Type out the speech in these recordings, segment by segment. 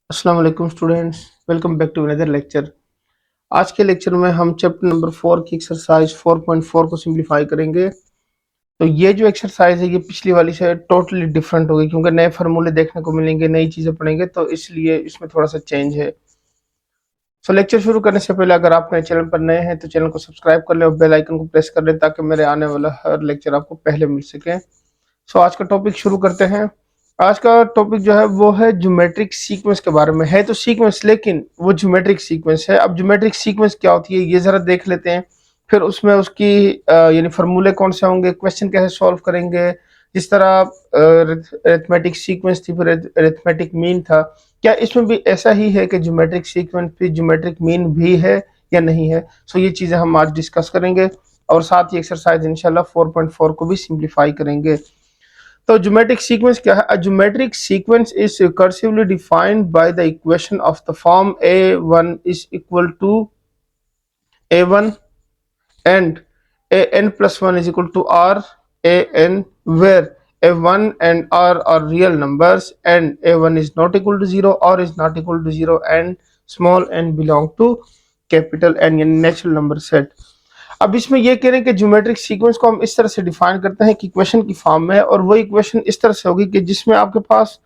अस्सलाम वालेकुम students, welcome back to another lecture. आज के लेक्चर में हम चैप्टर नंबर 4 की एक्सरसाइज 4.4 को सिंप्लीफाई करेंगे। तो ये जो एक्सरसाइज है ये पिछली वाली से टोटली डिफरेंट होगी क्योंकि नए फार्मूले देखने को मिलेंगे, नई चीज़ें पढ़ेंगे, तो इसलिए इसमें थोड़ा सा चेंज है। सो लेक्चर शुरू करने से पहले अगर आप मेरे चैनल पर नए हैं तो चैनल को सब्सक्राइब कर लें और बेल आइकन को प्रेस कर लें ताकि मेरे आने वाला हर लेक्चर आपको पहले मिल सके। सो आज का टॉपिक शुरू करते हैं। आज का टॉपिक जो है वो है ज्योमेट्रिक सीक्वेंस के बारे में। है तो सीक्वेंस लेकिन वो ज्योमेट्रिक सीक्वेंस है। अब ज्योमेट्रिक सीक्वेंस क्या होती है ये जरा देख लेते हैं, फिर उसमें उसकी यानी फार्मूले कौन से होंगे, क्वेश्चन कैसे सॉल्व करेंगे। जिस तरह अरिथमेटिक सीक्वेंस थी, फिर अरिथमेटिक मीन था, क्या इसमें भी ऐसा ही है कि ज्योमेट्रिक सीक्वेंस भी ज्योमेट्रिक मीन भी है या नहीं है। सो ये चीज़ें हम आज डिस्कस करेंगे और साथ ही एक्सरसाइज इंशाल्लाह 4.4 को भी सिंप्लीफाई करेंगे। तो ज्योमेट्रिक सीक्वेंस क्या है? A geometric sequence is recursively defined by the equation of the form a1 is equal to a1 and an plus 1 is equal to r an, where a1 and r are real numbers and a1 is not equal to 0, r is not equal to 0 and small n belong to capital N यानी natural number set. अब इसमें ये कह रहे हैं कि geometric sequence को हम इस तरह से डिफाइन करते हैं कि इक्वेशन की फॉर्म में, और वो इक्वेशन इस तरह से होगी कि जिसमें आपके पास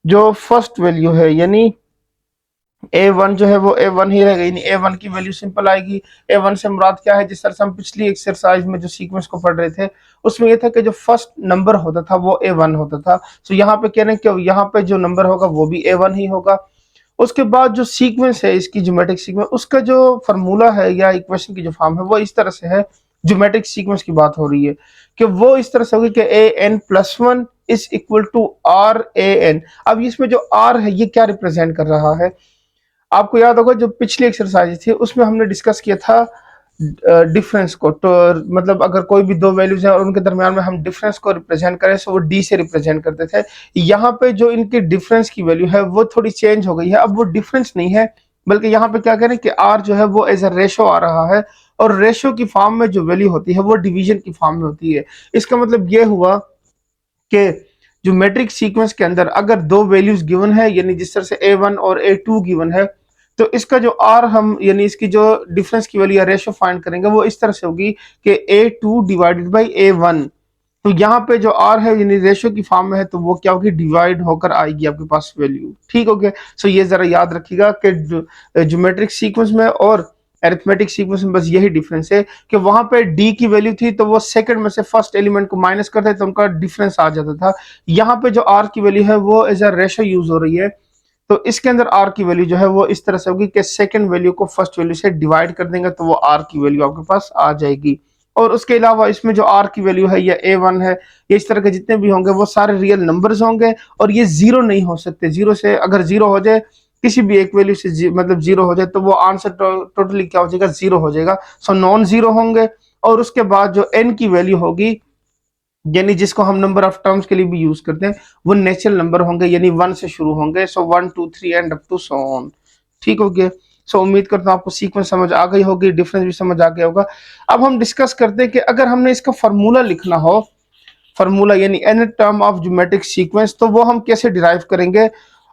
जो फर्स्ट वैल्यू है यानी a1 जो है वो a1 ही रहेगा, यानी a1 की वैल्यू सिंपल आएगी। a1 से मुराद क्या है? जिस तरह से हम पिछली एक्सरसाइज में जो सीक्वेंस को पढ़ रहे थे उसमें ये था कि जो फर्स्ट नंबर होता था वो a1 होता था। सो यहाँ पे कह रहे हैं कि यहाँ पे जो नंबर होगा वो भी a1 ही होगा। उसके बाद जो सीक्वेंस है इसकी ज्योमेट्रिक सीक्वेंस, उसका जो फार्मूला है या इक्वेशन की जो फॉर्म है वो इस तरह से है। ज्योमेट्रिक सीक्वेंस की बात हो रही है कि वो इस तरह से होगी कि an+1 is equal to r an। अब इसमें जो r है ये क्या रिप्रेजेंट कर रहा है? आपको याद होगा जो पिछली एक्सरसाइज थी उसमें हमने डिस्कस किया था डिफरेंस को। तो मतलब अगर कोई भी दो वैल्यूज हैं और उनके दरमियान में हम डिफरेंस को रिप्रेजेंट करें तो वो डी से रिप्रेजेंट करते थे। यहाँ पे जो इनकी डिफरेंस की वैल्यू है वो थोड़ी चेंज हो गई है। अब वो डिफरेंस नहीं है बल्कि यहाँ पे क्या करें कि आर जो है वो एज अ रेशो आ रहा है, और रेशो की फॉर्म में जो वैल्यू होती है वो डिवीजन की फॉर्म में होती है। इसका मतलब ये हुआ कि ज्योमेट्रिक सीक्वेंस के अंदर अगर दो वैल्यूज गिवन है, यानी जिस तरह से a1 और a2 गिवन है, तो इसका जो r हम यानी इसकी जो डिफरेंस की वैल्यू या रेशो फाइंड करेंगे वो इस तरह से होगी कि a2 डिवाइडेड बाई a1। तो यहाँ पे जो r है यानी रेशो की फॉर्म में है तो वो क्या होगी? डिवाइड होकर आएगी आपके पास वैल्यू। ठीक हो गया? सो ये जरा याद रखिएगा कि ज्योमेट्रिक सीक्वेंस में और अरिथमेटिक सीक्वेंस में बस यही डिफरेंस है कि वहां पे डी की वैल्यू थी तो वो सेकंड में से फर्स्ट एलिमेंट को माइनस करते तो उनका डिफरेंस आ जाता था। यहाँ पे जो आर की वैल्यू है वो एज अ रेशो यूज हो रही है, तो इसके अंदर आर की वैल्यू जो है वो इस तरह से होगी कि सेकंड वैल्यू को फर्स्ट वैल्यू से डिवाइड कर देंगे तो वो आर की वैल्यू आपके पास आ जाएगी। और उसके अलावा इसमें जो आर की वैल्यू है या a1 है, ये इस तरह के जितने भी होंगे वो सारे रियल नंबर्स होंगे और ये जीरो नहीं हो सकते। जीरो से अगर जीरो हो जाए, किसी भी एक वैल्यू से मतलब जीरो हो जाए तो वो आंसर टोटली क्या हो जाएगा? जीरो हो जाएगा। सो नॉन जीरो होंगे। और उसके बाद जो एन की वैल्यू होगी यानी जिसको हम नंबर ऑफ टर्म्स के लिए भी यूज करते हैं वो नेचुरल नंबर होंगे, यानी 1 से शुरू होंगे। So 1 2 3 and up to so on. ठीक हो गया? सो उम्मीद करता हूँ आपको सीक्वेंस समझ आ गई होगी, डिफरेंस भी समझ आ गया होगा। अब हम डिस्कस करते हैं कि अगर हमने इसका फार्मूला लिखना हो, फार्मूला यानी n term of geometric sequence, तो वो हम कैसे डिराइव करेंगे?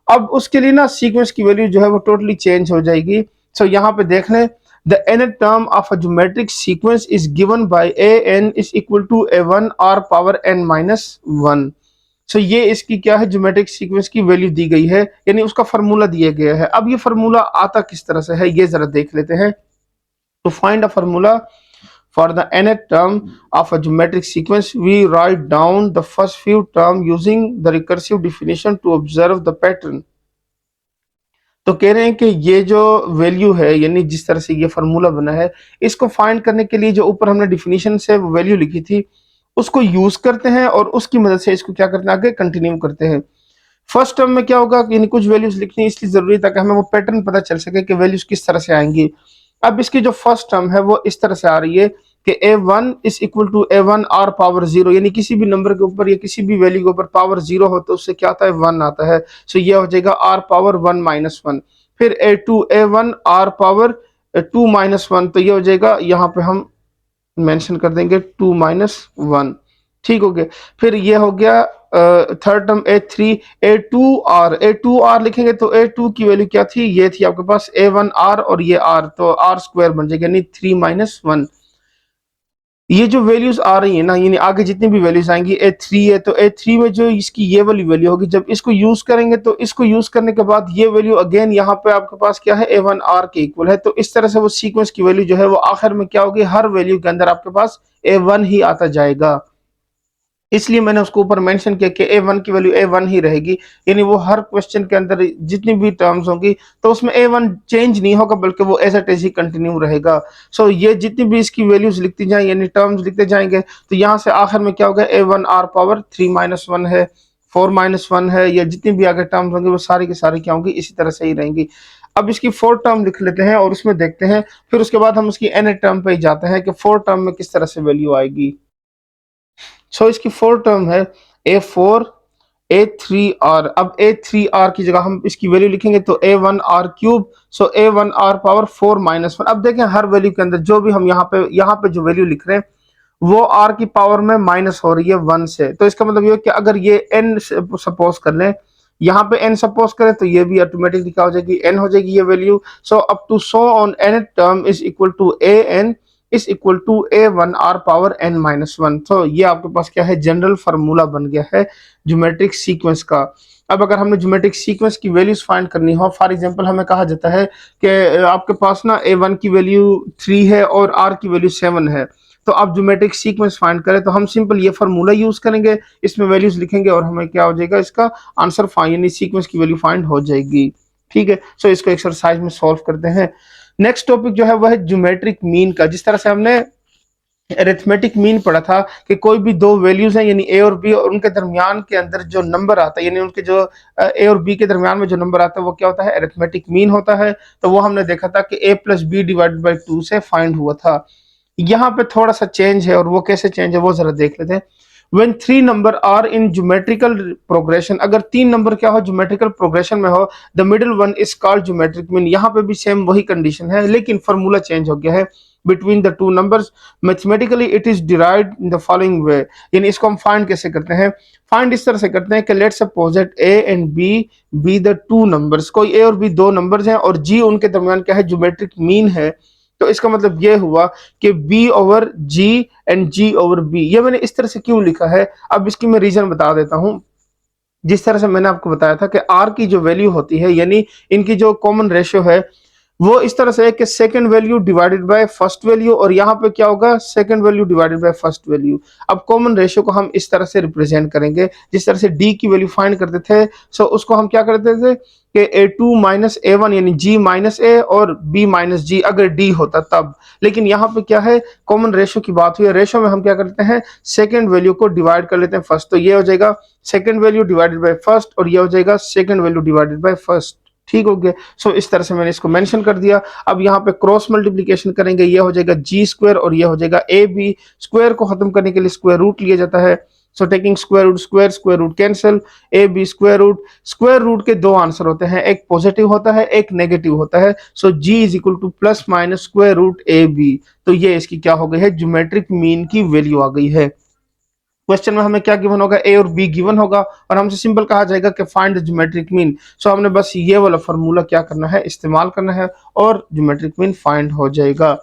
अब उसके लिए ना सीक्वेंस की वैल्यू जो है वो टोटली चेंज हो जाएगी। सो यहाँ पे देख लें, the nth term of a geometric sequence is given by an is equal to a1 r power n minus 1। सो ये इसकी क्या है? ज्योमेट्रिक सीक्वेंस की वैल्यू दी गई है, यानी उसका फार्मूला दिया गया है। अब ये फार्मूला आता किस तरह से है ये जरा देख लेते हैं। तो find a formula for the nth term of a geometric sequence, we write down the first few terms using the recursive definition to observe the pattern। तो कह रहे हैं कि ये जो वैल्यू है यानी जिस तरह से ये फार्मूला बना है, इसको फाइंड करने के लिए जो ऊपर हमने डिफिनीशन से वैल्यू लिखी थी उसको यूज करते हैं और उसकी मदद से इसको क्या करते हैं? आगे कंटिन्यू करते हैं। फर्स्ट टर्म में क्या होगा कि कुछ वैल्यूज लिखनी इसलिए जरूरी है ताकि हमें वो पैटर्न पता चल सके कि वैल्यूज किस तरह से आएंगी। अब इसकी जो फर्स्ट टर्म है वो इस तरह से आ रही है कि a1 is equal to a1 r power 0, यानी किसी भी नंबर के ऊपर या किसी भी वैल्यू के ऊपर पावर 0 हो तो उससे क्या आता है? 1 आता है। सो ये हो जाएगा r पावर 1 माइनस 1। फिर a1 r पावर 2 माइनस 1, तो ये हो जाएगा, यहाँ पे हम मेंशन कर देंगे 2 माइनस 1। ठीक हो गया? फिर ये हो गया थर्ड टर्म A3 A2R लिखेंगे तो A2 की वैल्यू क्या थी, ये थी आपके पास A1R और ये R, तो R स्क्वायर बन जाएगा यानी 3 - 1। ये जो वैल्यूज आ रही है ना, यानी आगे जितनी भी वैल्यूज आएंगी A3 है तो A3 में जो इसकी ये वाली वैल्यू होगी, जब इसको यूज करेंगे तो इसको यूज करने के बाद ये वैल्यू अगेन यहाँ पे आपके पास क्या है A1R के इक्वल है, तो इस तरह से वो सीक्वेंस की वैल्यू जो है वो आखिर में क्या होगी, हर वैल्यू के अंदर आपके पास A1 ही आता जाएगा। इसलिए मैंने उसको ऊपर मेंशन किया कि A1 की वैल्यू A1 ही रहेगी, यानी वो हर क्वेश्चन के अंदर जितनी भी टर्म्स होंगी तो उसमें A1 चेंज नहीं होगा बल्कि वो एज इट इज ही कंटिन्यू रहेगा। सो ये जितनी भी इसकी वैल्यूज लिखती जाए यानी टर्म्स लिखते जाएंगे तो यहाँ से आखिर में क्या होगा, A1R पावर 3 - 1 है, 4 - 1 है, या जितनी भी आगे टर्म्स होंगे वो सारी की सारी क्या होंगी, इसी तरह से ही रहेंगी। अब इसकी फोर्थ टर्म लिख लेते हैं और उसमें देखते हैं, फिर उसके बाद हम उसकी nth टर्म पे ही जाते हैं कि फोर्थ टर्म में किस तरह से वैल्यू आएगी। सो इसकी फोर टर्म है A4 A3R। अब A3R की जगह हम इसकी वैल्यू लिखेंगे तो A1R क्यूब, सो A1R पावर 4 - 1। अब देखें हर वैल्यू के अंदर जो भी हम यहाँ पे जो वैल्यू लिख रहे हैं वो R की पावर में माइनस हो रही है 1 से, तो इसका मतलब ये है कि अगर ये n सपोज कर लें, यहाँ पे n सपोज करें तो ये भी ऑटोमेटिकली क्या हो जाएगी, n हो जाएगी ये value. So up to so on n term is equal to an is equal to A1R power n-1। तो ये आपके पास क्या है, जनरल फार्मूला बन गया है ज्योमेट्रिक सीक्वेंस का। अब अगर हमने ज्योमेट्रिक सीक्वेंस की वैल्यूज फाइंड करनी हो, फॉर एग्जांपल हमें कहा जाता है कि आपके पास ना A1 की वैल्यू 3 है और R की वैल्यू 7 है, तो आप ज्योमेट्रिक सीक्वेंस फाइंड करें तो हम सिंपल ये फार्मूला यूज करेंगे, इसमें वैल्यूज लिखेंगे और हमें क्या हो जाएगा, इसका आंसर फाइंड यानी सीक्वेंस की वैल्यू फाइंड हो जाएगी। ठीक है, सो इसको एक्सरसाइज में सॉल्व करते हैं। नेक्स्ट टॉपिक जो है वह है ज्योमेट्रिक मीन का। जिस तरह से हमने अरिथमेटिक मीन पढ़ा था कि कोई भी दो वैल्यूज हैं यानी ए और बी और उनके दरमियान के अंदर जो नंबर आता है यानी उनके जो ए और बी के दरमियान में जो नंबर आता है वो क्या होता है, अरिथमेटिक मीन होता है। तो वो हमने देखा था कि A+B/2 से फाइंड हुआ था। यहाँ पे थोड़ा सा चेंज है और वो कैसे चेंज है वो जरा देख लेते हैं। When 3 number are in geometrical progression, अगर 3 नंबर क्या हो ज्योमेट्रिकल प्रोग्रेशन में हो, the middle one is called geometric mean. यहाँ पे भी सेम वही कंडीशन है लेकिन फॉर्मूला चेंज हो गया है। Between the two numbers mathematically it is derived in the following वे, यानी इसको हम फाइंड कैसे करते हैं, फाइंड इस तरह से करते हैं कि let's suppose that A and B be the two numbers, कोई A और B दो नंबर्स हैं और G उनके दरमियान क्या है, ज्योमेट्रिक मीन है। तो इसका मतलब ये हुआ कि B over G and G over B। ये मैंने इस तरह से क्यों लिखा है, अब इसकी मैं रीजन बता देता हूं। जिस तरह से मैंने आपको बताया था कि R की जो वैल्यू होती है यानी इनकी जो कॉमन रेशियो है वो इस तरह से है कि second value divided by first value, और यहाँ पे क्या होगा, second value divided by first value. अब कॉमन रेशियो को हम इस तरह से रिप्रेजेंट करेंगे, जिस तरह से डी की वैल्यू फाइंड करते थे, सो उसको हम क्या करते थे कि A2 माइनस A1 यानी G माइनस A और B माइनस G अगर D होता तब। लेकिन यहाँ पे क्या है, कॉमन रेशियो की बात हुई है, रेशियो में हम क्या करते हैं, सेकंड वैल्यू को डिवाइड कर लेते हैं फर्स्ट, तो ये हो जाएगा second value divided by first और ये हो जाएगा second value divided by first. ठीक हो गया, सो इस तरह से मैंने इसको मेंशन कर दिया। अब यहाँ पे क्रॉस मल्टीप्लिकेशन करेंगे, ये हो जाएगा G स्क्वायर और ये हो जाएगा AB। स्क्वायर को खत्म करने के लिए स्क्वायर रूट लिया जाता है, so taking square root cancel, AB square root के दो आंसर होते हैं, एक पॉजिटिव होता है एक नेगेटिव होता है। So G is equal to plus minus square root AB। तो ये इसकी क्या हो गई है, ज्योमेट्रिक मीन की वैल्यू आ गई है। क्वेश्चन में हमें क्या गिवन होगा, ए और बी गिवन होगा और हमसे सिंपल कहा जाएगा कि फाइंड द ज्योमेट्रिक मीन। सो हमने बस ये वाला फार्मूला क्या करना है, इस्तेमाल करना है और ज्योमेट्रिक मीन फाइंड हो जाएगा।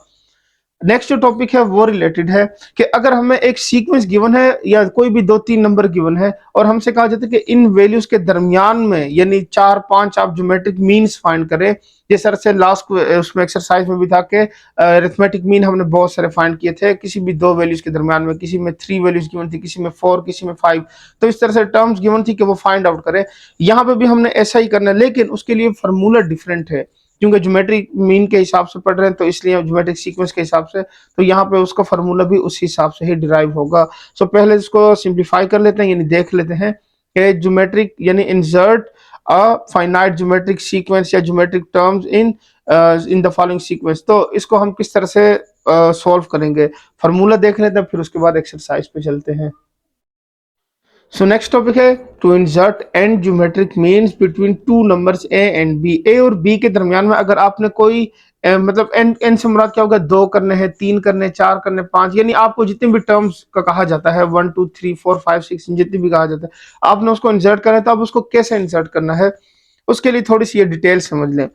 नेक्स्ट जो टॉपिक है वो रिलेटेड है कि अगर हमें एक सीक्वेंस गिवन है या कोई भी 2-3 नंबर गिवन है और हमसे कहा जाता है कि इन वैल्यूज के दरमियान में यानी 4-5 आप ज्योमेट्रिक मीन्स फाइंड करें। जिस तरह से लास्ट उसमें एक्सरसाइज में भी था कि अरिथमेटिक मीन हमने बहुत सारे फाइंड किए थे, किसी भी दो वैल्यूज के दरमियान में, किसी में 3 वैल्यूज गिवन थी, किसी में 4, किसी में 5। तो इस तरह से टर्म्स गिवन थी कि वो फाइंड आउट करें। यहाँ पे भी हमने ऐसा ही करना है लेकिन उसके लिए फार्मूला डिफरेंट है, क्योंकि ज्योमेट्रिक मीन के हिसाब से पढ़ रहे हैं तो इसलिए ज्योमेट्रिक सीक्वेंस के हिसाब से, तो यहाँ पे उसका फार्मूला भी उस हिसाब से ही डिराइव होगा। सो पहले इसको सिंप्लीफाई कर लेते हैं यानी देख लेते हैं कि ज्योमेट्रिक यानी insert a finite geometric sequence या geometric terms in the following sequence. तो इसको हम किस तरह से सॉल्व करेंगे, फार्मूला देख लेते हैं फिर उसके बाद एक्सरसाइज पे चलते हैं। सो नेक्स्ट टॉपिक है to insert and geometric means between two numbers a and b. A और बी के दरमियान में अगर आपने कोई मतलब एन एन से मुराद क्या होगा, दो करने हैं, तीन करने, चार करने, पांच, यानी आपको जितने भी टर्म्स का कहा जाता है, 1 2 3 4 5 6 जितनी भी कहा जाता है, आपने उसको इंसर्ट करना है, तो आप उसको कैसे इंसर्ट करना है उसके लिए थोड़ी सी ये डिटेल समझ लें।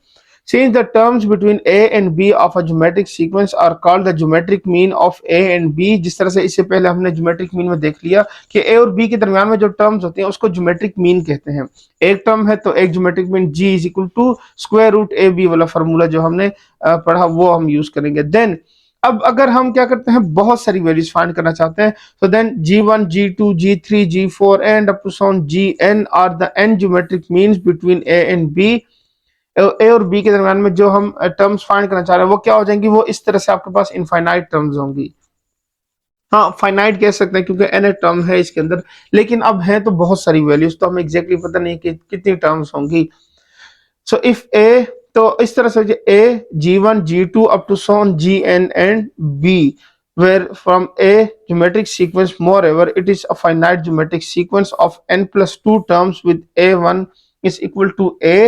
Since the terms between A and B of a geometric sequence are called the geometric mean of A and B, जिस तरह से इससे पहले हमने geometric mean में देख लिया कि A और B के दरमियान में जो टर्म्स होते हैं उसको geometric mean कहते हैं। एक टर्म है तो एक geometric mean G is equal to square root AB वाला फार्मूला जो हमने पढ़ा वो हम यूज करेंगे। देन अब अगर हम क्या करते हैं, बहुत सारी वैल्यूज फाइंड करना चाहते हैं, तो then G1 G2 G3 G4 and up to so on Gn are the n geometric means between A and B। A और बी के दरमियान में जो हम टर्म्स फाइंड करना चाह रहे हैं वो क्या हो जाएंगी, वो इस तरह से आपके पास इनफाइनाइट टर्म्स होंगी। हाँ, फाइनाइट कह सकते हैं क्योंकि एन टर्म है इसके अंदर, लेकिन अब है तो बहुत सारी वैल्यूज, तो हमें एग्जैक्टली पता नहीं कि कितनी टर्म्स होंगी। सो इफ ए, तो इस तरह से a G1 G2 up to so on Gn and B where from a geometric sequence moreover it is a finite geometric sequence of n plus 2 terms with a1 is equal to a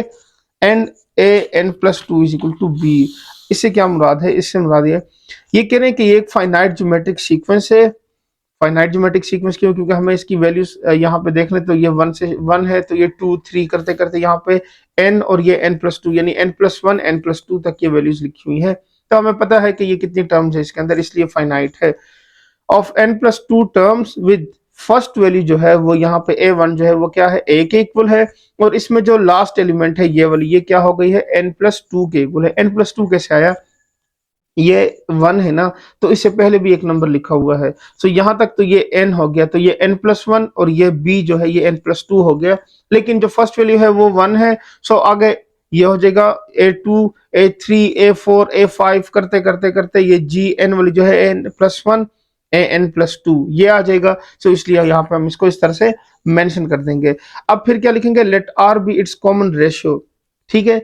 and a N plus two is equal to b. इससे क्या मुराद है, इससे मुराद ये कह रहे हैं कि ये एक फाइनाइट ज्योमेट्रिक सीक्वेंस है। फाइनाइट ज्योमेट्रिक सीक्वेंस क्यों, क्योंकि हमें इसकी वैल्यूज यहाँ पे देख लें तो ये 1 है, तो ये 2 3 करते करते यहाँ पे n और ये n प्लस टू यानी n+1 n+2 तक ये वैल्यूज लिखी हुई है, तो हमें पता है कि ये कितनी टर्म्स है इसके अंदर, इसलिए फाइनाइट है। Of n+2 terms with first value जो है वो यहाँ पे a1 जो है वो क्या है, a के इक्वल है, और इसमें जो लास्ट एलिमेंट है ये वाली, ये क्या हो गई है, n+2 के इक्वल है। n+2 कैसे आया, ये 1 है ना, तो इससे पहले भी एक नंबर लिखा हुआ है, सो यहाँ तक तो ये n हो गया, तो ये n+1 और ये b जो है ये n+2 हो गया, लेकिन जो फर्स्ट वैल्यू है वो 1 है, सो आगे ये हो जाएगा a2 a3 a4 a5 करते करते करते ये gn वाली जो है n+1 an+2 ये आ जाएगा। सो इसलिए यहाँ पे हम इसको इस तरह से मेंशन कर देंगे। अब फिर क्या लिखेंगे, let r be its common ratio. ठीक है,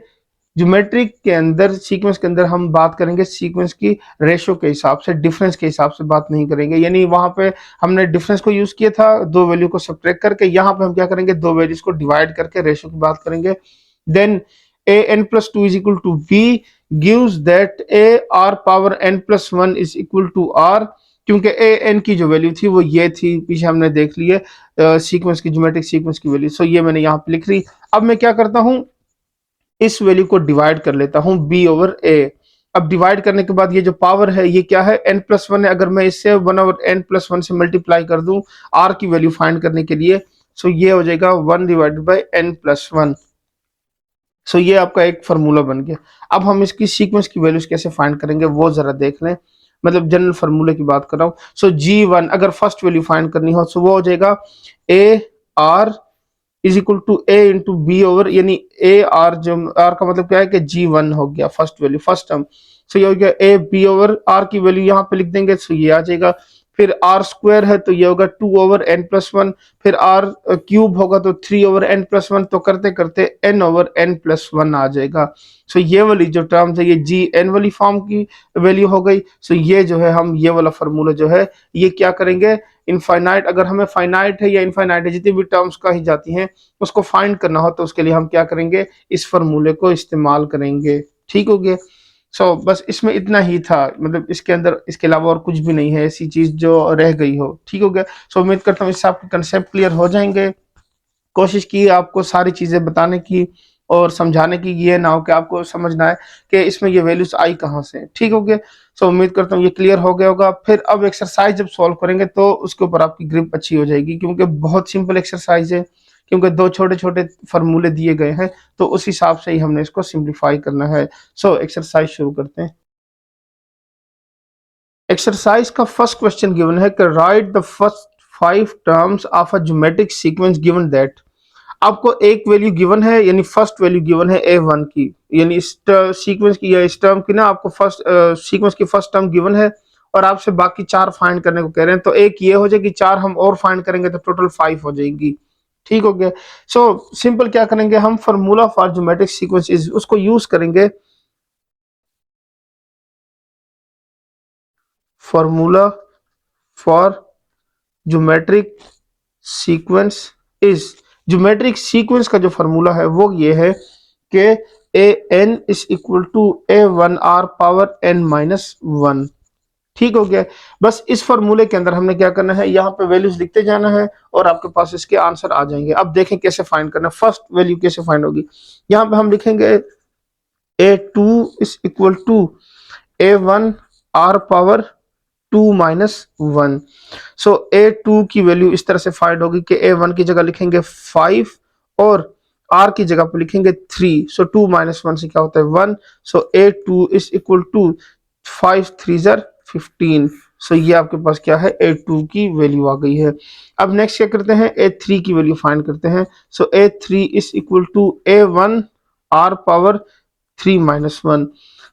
ज्योमेट्रिक के अंदर सीक्वेंस के अंदर हम बात करेंगे सीक्वेंस की रेशियो के हिसाब से, डिफरेंस के हिसाब से बात नहीं करेंगे, यानी वहां पे हमने डिफरेंस को यूज किया था दो वैल्यू को सब्ट्रैक्ट करके, यहाँ पे हम क्या करेंगे, दो वैल्यूज को डिवाइड करके रेशियो की बात करेंगे। Then a n+2 is equal to b gives that a r power n+1 is equal to r, क्योंकि a n की जो वैल्यू थी वो ये थी, पीछे हमने देख लिए सीक्वेंस की, ज्योमेट्रिक सीक्वेंस की वैल्यू, सो ये मैंने यहाँ पे लिख ली। अब मैं क्या करता हूँ, इस वैल्यू को डिवाइड कर लेता हूं b ओवर a। अब डिवाइड करने के बाद ये जो पावर है ये क्या है, n+1 है, अगर मैं इससे 1/n+1 से मल्टीप्लाई कर दूं r की वैल्यू फाइंड करने के लिए, सो ये हो जाएगा 1/n+1। सो ये आपका एक फार्मूला बन गया। अब हम इसकी सीक्वेंस की वैल्यूज कैसे फाइंड करेंगे वो जरा देख लें, मतलब जनरल फार्मूले की बात कर रहा हूं। सो G1 अगर फर्स्ट वैल्यू फाइंड करनी हो तो वो हो जाएगा a r is equal to a into b over, यानी ए आर, जो आर का मतलब क्या है कि G1 हो गया फर्स्ट वैल्यू, फर्स्ट टर्म, सो ये हो गया ए बी ओवर आर की वैल्यू यहाँ पे लिख देंगे, सो ये आ जाएगा। फिर आर स्क्वायर है तो ये होगा 2/n+1, फिर आर क्यूब होगा तो 3/n+1, तो करते करते n/n+1 आ जाएगा। सो ये वाली जो टर्म्स है ये Gn वाली फॉर्म की वैल्यू हो गई। सो ये जो है हम ये वाला फार्मूला जो है ये क्या करेंगे, इनफाइनाइट, अगर हमें फाइनाइट है या इनफाइनाइट है जितनी भी टर्म्स कही जाती हैं उसको फाइंड करना हो तो उसके लिए हम क्या करेंगे, इस फार्मूले को इस्तेमाल करेंगे। ठीक हो गया। सो बस इसमें इतना ही था, मतलब इसके अंदर इसके अलावा और कुछ भी नहीं है ऐसी चीज जो रह गई हो। ठीक हो गया। सो उम्मीद करता हूँ इससे आपके कंसेप्ट क्लियर हो जाएंगे। कोशिश की आपको सारी चीजें बताने की और समझाने की, ये ना हो कि आपको समझना है कि इसमें ये वैल्यूज आई कहाँ से। ठीक हो गया। सो उम्मीद करता हूँ ये क्लियर हो गया होगा। फिर अब एक्सरसाइज जब सॉल्व करेंगे तो उसके ऊपर आपकी ग्रिप अच्छी हो जाएगी, क्योंकि बहुत सिंपल एक्सरसाइज है, क्योंकि दो छोटे छोटे फार्मूले दिए गए हैं तो उस हिसाब से ही हमने इसको सिंप्लीफाई करना है। सो एक्सरसाइज शुरू करते हैं। एक्सरसाइज का फर्स्ट क्वेश्चन गिवन है कि right the first 5 terms of a geometric sequence given that. आपको एक वैल्यू गिवन है, यानी फर्स्ट वैल्यू गिवन है a1 की, यानी इस सीक्वेंस की या इस टर्म की ना, आपको फर्स्ट सीक्वेंस की फर्स्ट टर्म गिवन है और आपसे बाकी 4 फाइंड करने को कह रहे हैं, तो एक ये हो जाएगी, 4 हम और फाइंड करेंगे तो टोटल 5 हो जाएगी। ठीक हो गया। सो सिंपल क्या करेंगे हम, formula for geometric sequence is, उसको यूज करेंगे, formula for geometric sequence is, geometric sequence का जो फॉर्मूला है वो ये है कि a N is equal to A one are power N minus one. ठीक हो गया। बस इस फॉर्मूले के अंदर हमने क्या करना है, यहाँ पे वैल्यूज लिखते जाना है और आपके पास इसके आंसर आ जाएंगे। अब देखें कैसे फाइंड करना है, फर्स्ट वैल्यू कैसे फाइंड होगी। यहाँ पे हम लिखेंगे a two is equal to A one are power two minus one. So a two की वैल्यू इस तरह से फाइंड होगी कि ए वन की जगह लिखेंगे 5 और आर की जगह पे लिखेंगे 3। सो 2 माइनस 1 से क्या होता है 1। So a two is equal to 5 3 ज़र 15। सो ये आपके पास क्या है, ए टू की वैल्यू आ गई है। अब नेक्स्ट क्या करते हैं, ए थ्री की वैल्यू फाइंड करते हैं। So a three is equal to A one are power 3 minus 1।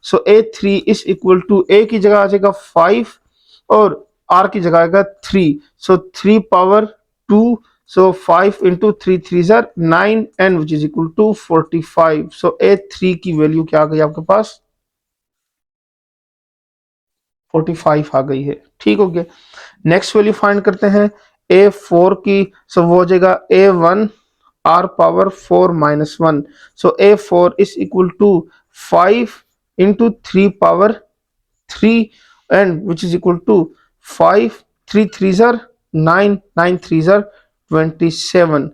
So a three is equal to a की जगह आ जाएगा 5 और आर की जगह आएगा 3। सो 3 पावर 2। सो 5 इंटू 3 3 ज़र 9 n which is equal to 45। So a three की वैल्यू क्या आ गई आपके पास, 45 आ गई है। ठीक हो गया। नेक्स्ट वैल्यू फाइंड करते हैं ए फोर की। सो वो हो जाएगा a one are power 4 minus 1। So a four is equal to 5 into 3 power 3 and which is equal to 5 3 3 ज़र 9 9 3 ज़र 27।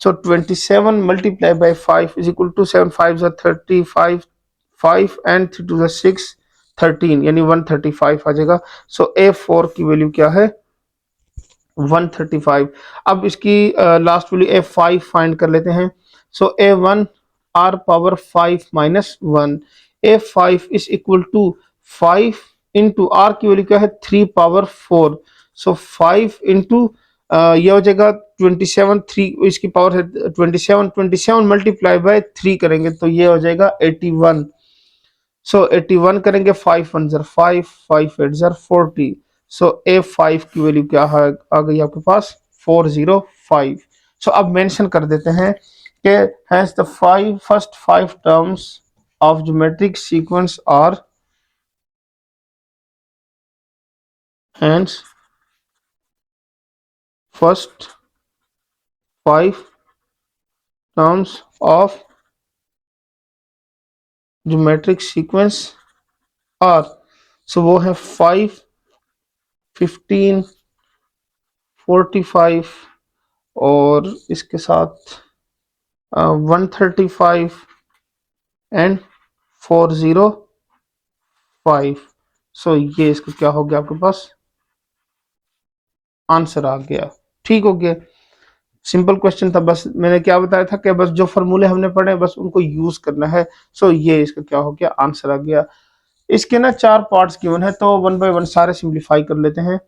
So 27 multiply by 5 is equal to 7 5 ज़र 35 5 एंड 3 टू ज़र 6 13 यानी 135 आ जाएगा। सो ए फोर की वैल्यू क्या है, 135। अब इसकी last value a five find कर लेते हैं। So A one are power 5 minus 1। A five is equal to 5 into r की वैल्यू क्या है 3 पावर 4। सो 5 इंटू ये हो जाएगा 27, 3 इसकी पावर है 27, 27 मल्टीप्लाई बाय 3 करेंगे तो ये हो जाएगा 81। सो 81 करेंगे 5 1 ज़र 5 5 8 ज़र 40। सो ए फाइव की वैल्यू क्या है आ गई आपके पास 405। सो अब मेंशन कर देते हैं कि has the five first 5 terms of geometric sequence are hence first 5 terms of geometric sequence are. So वो है 5 15 45 और इसके साथ 135 एंड 405। सो ये इसका क्या हो गया आपके पास, आंसर आ गया। ठीक हो गया। सिंपल क्वेश्चन था, बस मैंने क्या बताया था कि बस जो फॉर्मूले हमने पढ़े बस उनको यूज करना है। सो ये इसका क्या हो गया, आंसर आ गया। इसके ना 4 पार्ट्स गिवन है तो वन बाय वन सारे सिंप्लीफाई कर लेते हैं।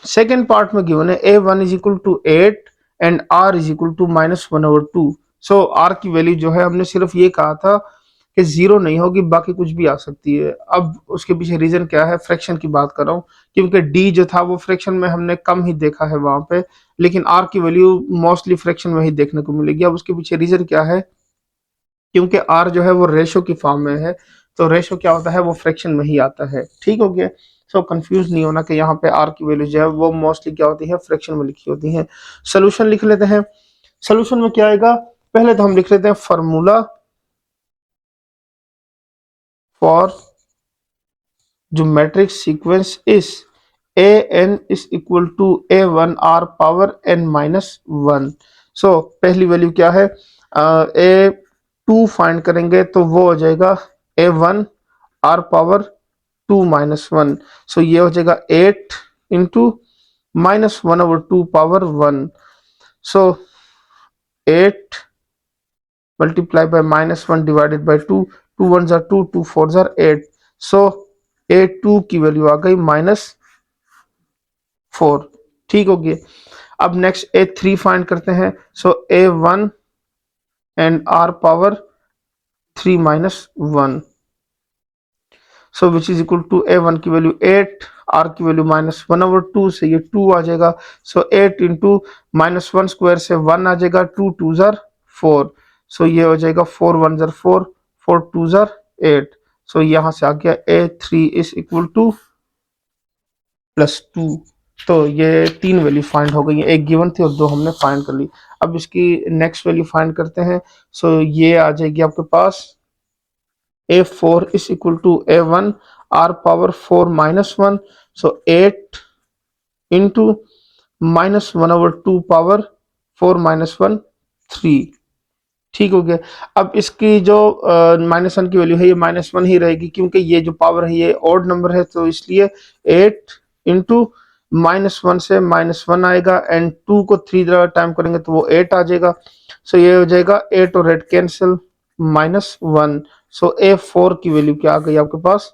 सेकेंड पार्ट में गिवन है ए one is equal to 8 and r is equal to minus 1/2। So r की वैल्यू जो है हमने सिर्फ ये कहा था कि जीरो नहीं होगी, बाकी कुछ भी आ सकती है। अब उसके पीछे रीजन क्या है, फ्रैक्शन की बात कर रहा हूँ, क्योंकि डी जो था वो फ्रैक्शन में हमने कम ही देखा है वहां पे, लेकिन आर की वैल्यू मोस्टली फ्रैक्शन में ही देखने को मिलेगी। अब उसके पीछे रीजन क्या है, क्योंकि आर जो है वो रेशो की फॉर्म में है, तो रेशो क्या होता है वो फ्रैक्शन में ही आता है। ठीक हो गया। सो कंफ्यूज नहीं होना कि यहाँ पे आर की वैल्यू जो है वो मोस्टली क्या होती है, फ्रैक्शन में लिखी होती है। सोल्यूशन लिख लेते हैं। सोल्यूशन में क्या आएगा, पहले तो हम लिख लेते हैं formula for geometric sequence is a N is equal to A one are power N minus 1। So पहली वैल्यू क्या है, ए टू फाइंड करेंगे तो वो हो जाएगा a one are power 2 minus 1। सो ये हो जाएगा 8 into -1/2 power 1। So 8 multiply by -1 divided by 2, 2 1 ज़ा 2, 2 4 ज़ा 8। सो ए टू की वैल्यू आ गई -4। ठीक हो गया। अब नेक्स्ट ए थ्री फाइंड करते हैं। So A one and r power 3 minus 1। So which is equal to A one की वैल्यू 8, आर की वैल्यू -1/2 से ये 2 आ जाएगा। सो 8 इंटू -1 स्क्वायर से 1 आ जाएगा, 2 2 ज़र 4। सो ये हो जाएगा 4 1 ज़र 4, 4 2 ज़र 8। सो यहाँ से आ गया ए थ्री इज इक्वल टू +2। तो ये तीन वैल्यू फाइंड हो गई है, एक गिवन थी और दो हमने फाइंड कर ली। अब इसकी नेक्स्ट वैल्यू फाइंड करते हैं। सो ये आ जाएगी आपके पास a4 is equal to a1 r power 4 minus 1, so 8 into minus 1 over 2 power 4 minus 1 3। ठीक हो गया। अब इसकी जो माइनस वन की वैल्यू है ये माइनस वन ही रहेगी, क्योंकि ये जो पावर है ये ऑड नंबर है, तो इसलिए 8 इंटू माइनस वन से माइनस वन आएगा, एंड 2 को 3 टाइम करेंगे तो वो 8 आ जाएगा। सो ये हो जाएगा 8 और 8 कैंसिल, माइनस वन। सो A4 की वैल्यू क्या आ गई आपके पास,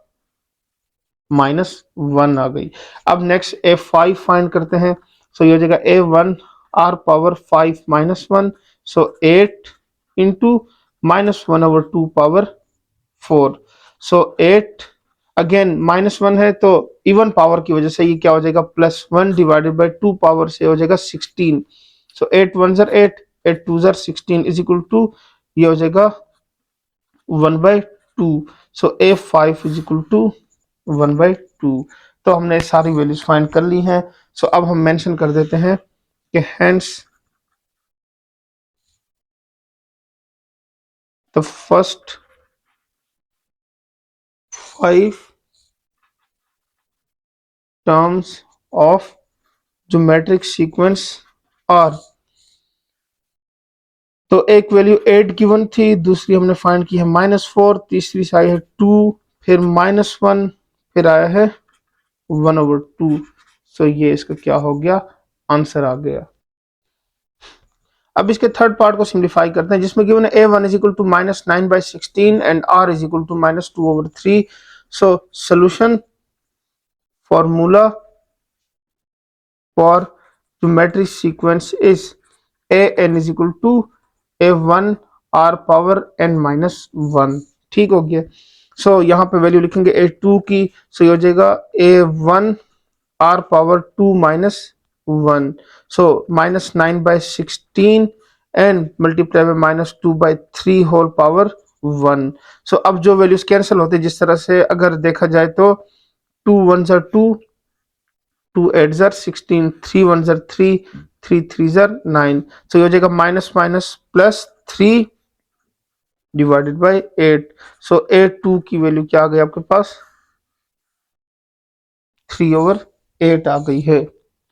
माइनस वन आ गई। अब नेक्स्ट A5 फाइंड करते हैं। सो ये हो जाएगा A1 r power 5 minus one, so 8 into minus one over 2 power 4। So 8 again minus one है तो इवन पावर की वजह से ये क्या हो जाएगा, plus one divided by 2 power से हो जाएगा 16। सो 8 वन जर 8, 8 टू जर 16 इज इक्वल टू ये हो जाएगा 1/2। सो A5 इज इक्वल टू 1/2। तो हमने सारी वैल्यूज फाइंड कर ली हैं। सो अब हम मेंशन कर देते हैं कि hence the first 5 terms of geometric sequence are. तो एक वैल्यू 8 गिवन थी, दूसरी हमने फाइंड की है -4, तीसरी से आई है 2, फिर -1, फिर आया है 1/2। सो ये इसका क्या हो गया, आंसर आ गया। अब इसके थर्ड पार्ट को सिंप्लीफाई करते हैं, जिसमें गिवन है a1 is equal to -9/16 and r is equal to -2/3। So solution formula for geometric sequence is an is equal to a1 r power n -1। ठीक हो गया। सो यहाँ पे वैल्यू लिखेंगे a2 की, सो ये हो जाएगा a1 r power 2 -1, so -9/16 and multiply by -2/3 whole power 1। So अब जो वैल्यूज कैंसिल होते हैं, जिस तरह से अगर देखा जाए तो 2 1 जार 2, 2 8 जार 16, 3 1 जार 3, 3 3 जार 9। सो ये हो जाएगा minus minus plus 3 divided by 8। So a2 की वैल्यू क्या आ गई आपके पास, 3/8 आ गई है।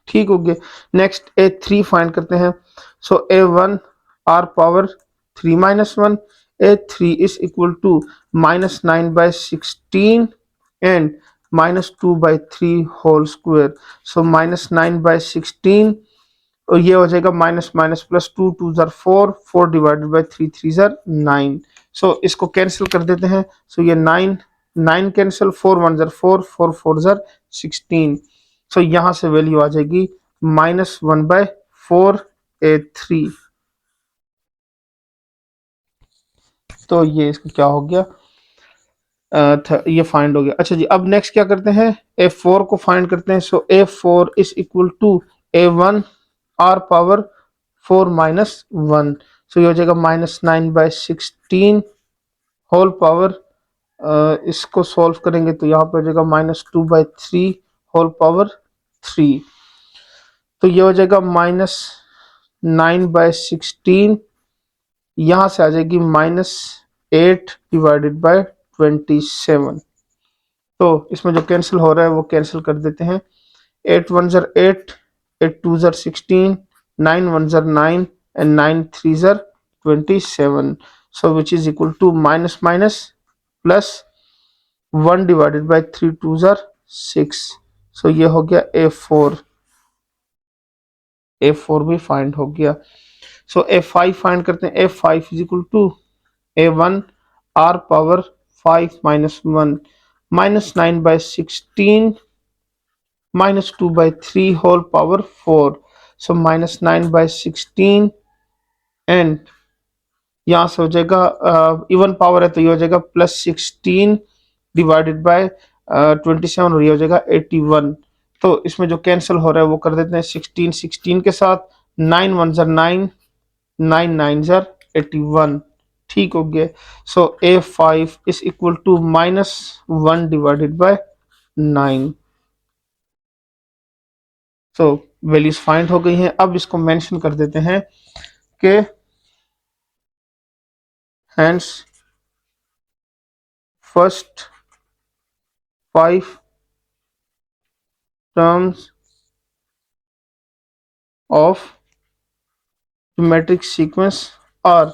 ठीक हो गया। नेक्स्ट a3 फाइंड करते हैं। So a1 r power 3 -1, a3 is equal to -9/16 and -2/3 whole square. So -9/16 और ये हो जाएगा minus minus plus 2 2 jar 4, 4 divided by 3 3 jar 9। So इसको कैंसिल कर देते हैं। सो ये 9 9 कैंसिल, 4 1 जार 4, 4 4 जार 16। सो यहाँ से वैल्यू आ जाएगी -1/4 a3। तो ये इसका क्या हो गया, ये फाइंड हो गया। अच्छा जी, अब नेक्स्ट क्या करते हैं, a4 को फाइंड करते हैं। So a4 is equal to a1 r power 4 -1। सो ये हो जाएगा -9/16 होल पावर, इसको सॉल्व करेंगे तो यहाँ पे हो जाएगा -2/3 होल पावर 3। तो ये हो जाएगा -9/16, यहाँ से आ जाएगी -8 डिवाइडेड बाय 27। तो इसमें जो कैंसिल हो रहा है वो कैंसिल कर देते हैं। 8 1 jar 8, 8 2 are 16, 9 1 jar 9 and 9 3 jar 27। So which is equal to minus minus plus 1 divided by 3 2 are 6। So ये हो गया a4, a4 भी फाइंड हो गया। सो a5 फाइंड करते हैं। a5 is equal to a1 r power 5 -1 -9/16 -2/3 whole power 4। So -9/16 and यहाँ से हो जाएगा इवन पावर है तो ये हो जाएगा +16 डिवाइडेड बाय 27 और ये हो जाएगा 81। तो इसमें जो कैंसिल हो रहा है वो कर देते हैं 16 16 के साथ, 9 1 जार 9, 9 9 जार 81। ठीक हो गया। So a5 is equal to -1 divided by 9। So values find हो गई हैं। अब इसको मेंशन कर देते हैं कि hence first 5 terms of geometric sequence are,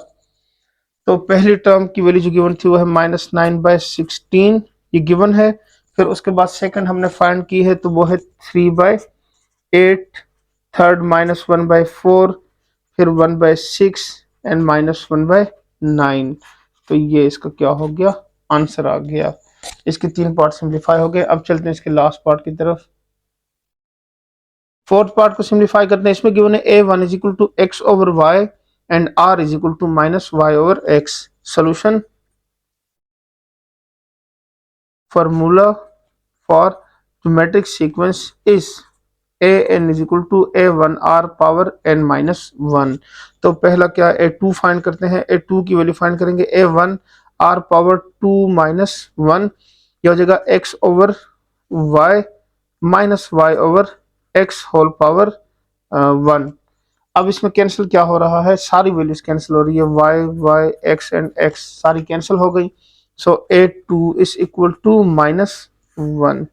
तो पहली टर्म की वैल्यू जो गिवन थी वो है -9/16, ये गिवन है। फिर उसके बाद सेकंड हमने फाइंड की है तो वो है 3/8, थर्ड -1/4, फिर 1/6 एंड -1/9। तो ये इसका क्या हो गया, आंसर आ गया। इसके 3 पार्ट सिंप्लीफाई हो गए। अब चलते हैं इसके लास्ट पार्ट की तरफ। फोर्थ पार्ट को सिंप्लीफाई करते हैं। इसमें गिवन है a1 is equal to x over y and r is equal to -y over x। Solution formula for geometric sequence is an is equal to a1 r power n minus 1। तो पहला क्या, a2 find करते हैं। a2 की value find करेंगे a1 r power 2 minus 1, यह हो जाएगा x over y minus y over x whole power 1। अब इसमें कैंसिल क्या हो रहा है, सारी वैल्यूज कैंसिल हो रही है, y x एंड x सारी कैंसिल हो गई। सो a2 इज इक्वल टू -1।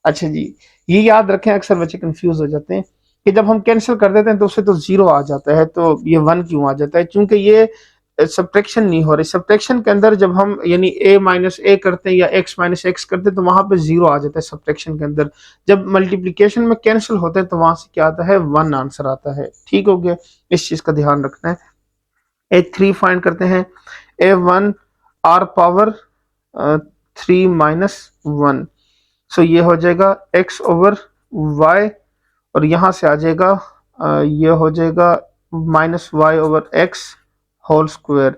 अच्छा जी, ये याद रखें, अक्सर बच्चे कंफ्यूज हो जाते हैं कि जब हम कैंसिल कर देते हैं तो उससे तो जीरो आ जाता है, तो ये 1 क्यों आ जाता है, क्योंकि ये सब्ट्रैक्शन नहीं हो रही। सब्ट्रैक्शन के अंदर जब हम यानी a माइनस ए करते हैं या x माइनस एक्स करते हैं तो वहां पे जीरो आ जाता है सब्ट्रैक्शन के अंदर। जब मल्टीप्लिकेशन में कैंसिल होते हैं तो वहां से क्या आता है, 1 आंसर आता है। ठीक हो गया, इस चीज का ध्यान रखना है। a3 फाइंड करते हैं, a1 r पावर 3 माइनस 1। सो ये हो जाएगा x ओवर y और यहां से आ जाएगा ये हो जाएगा -y over x whole square.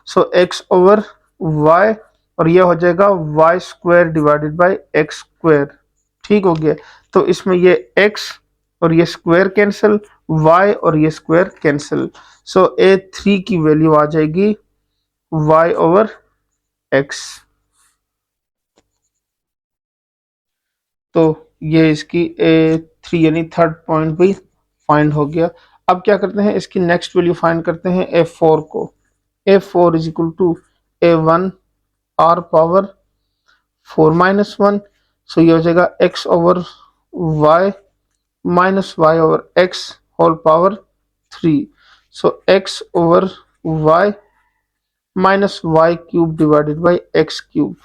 So x over y और ये हो जाएगा y square divided by x square. ठीक हो गया, तो इसमें ये x और ये स्क्वायर कैंसिल, y और ये स्क्वायर कैंसिल। सो a3 की वैल्यू आ जाएगी y ओवर x। तो ये इसकी a3 यानी थर्ड पॉइंट भी फाइंड हो गया। अब क्या करते हैं, इसकी नेक्स्ट वैल्यू फाइंड करते हैं a4 को। a4 is equal to a1 r power 4 minus 1। सो ये हो जाएगा x over y minus y over x whole power 3। So x over y minus y cube divided by x cube.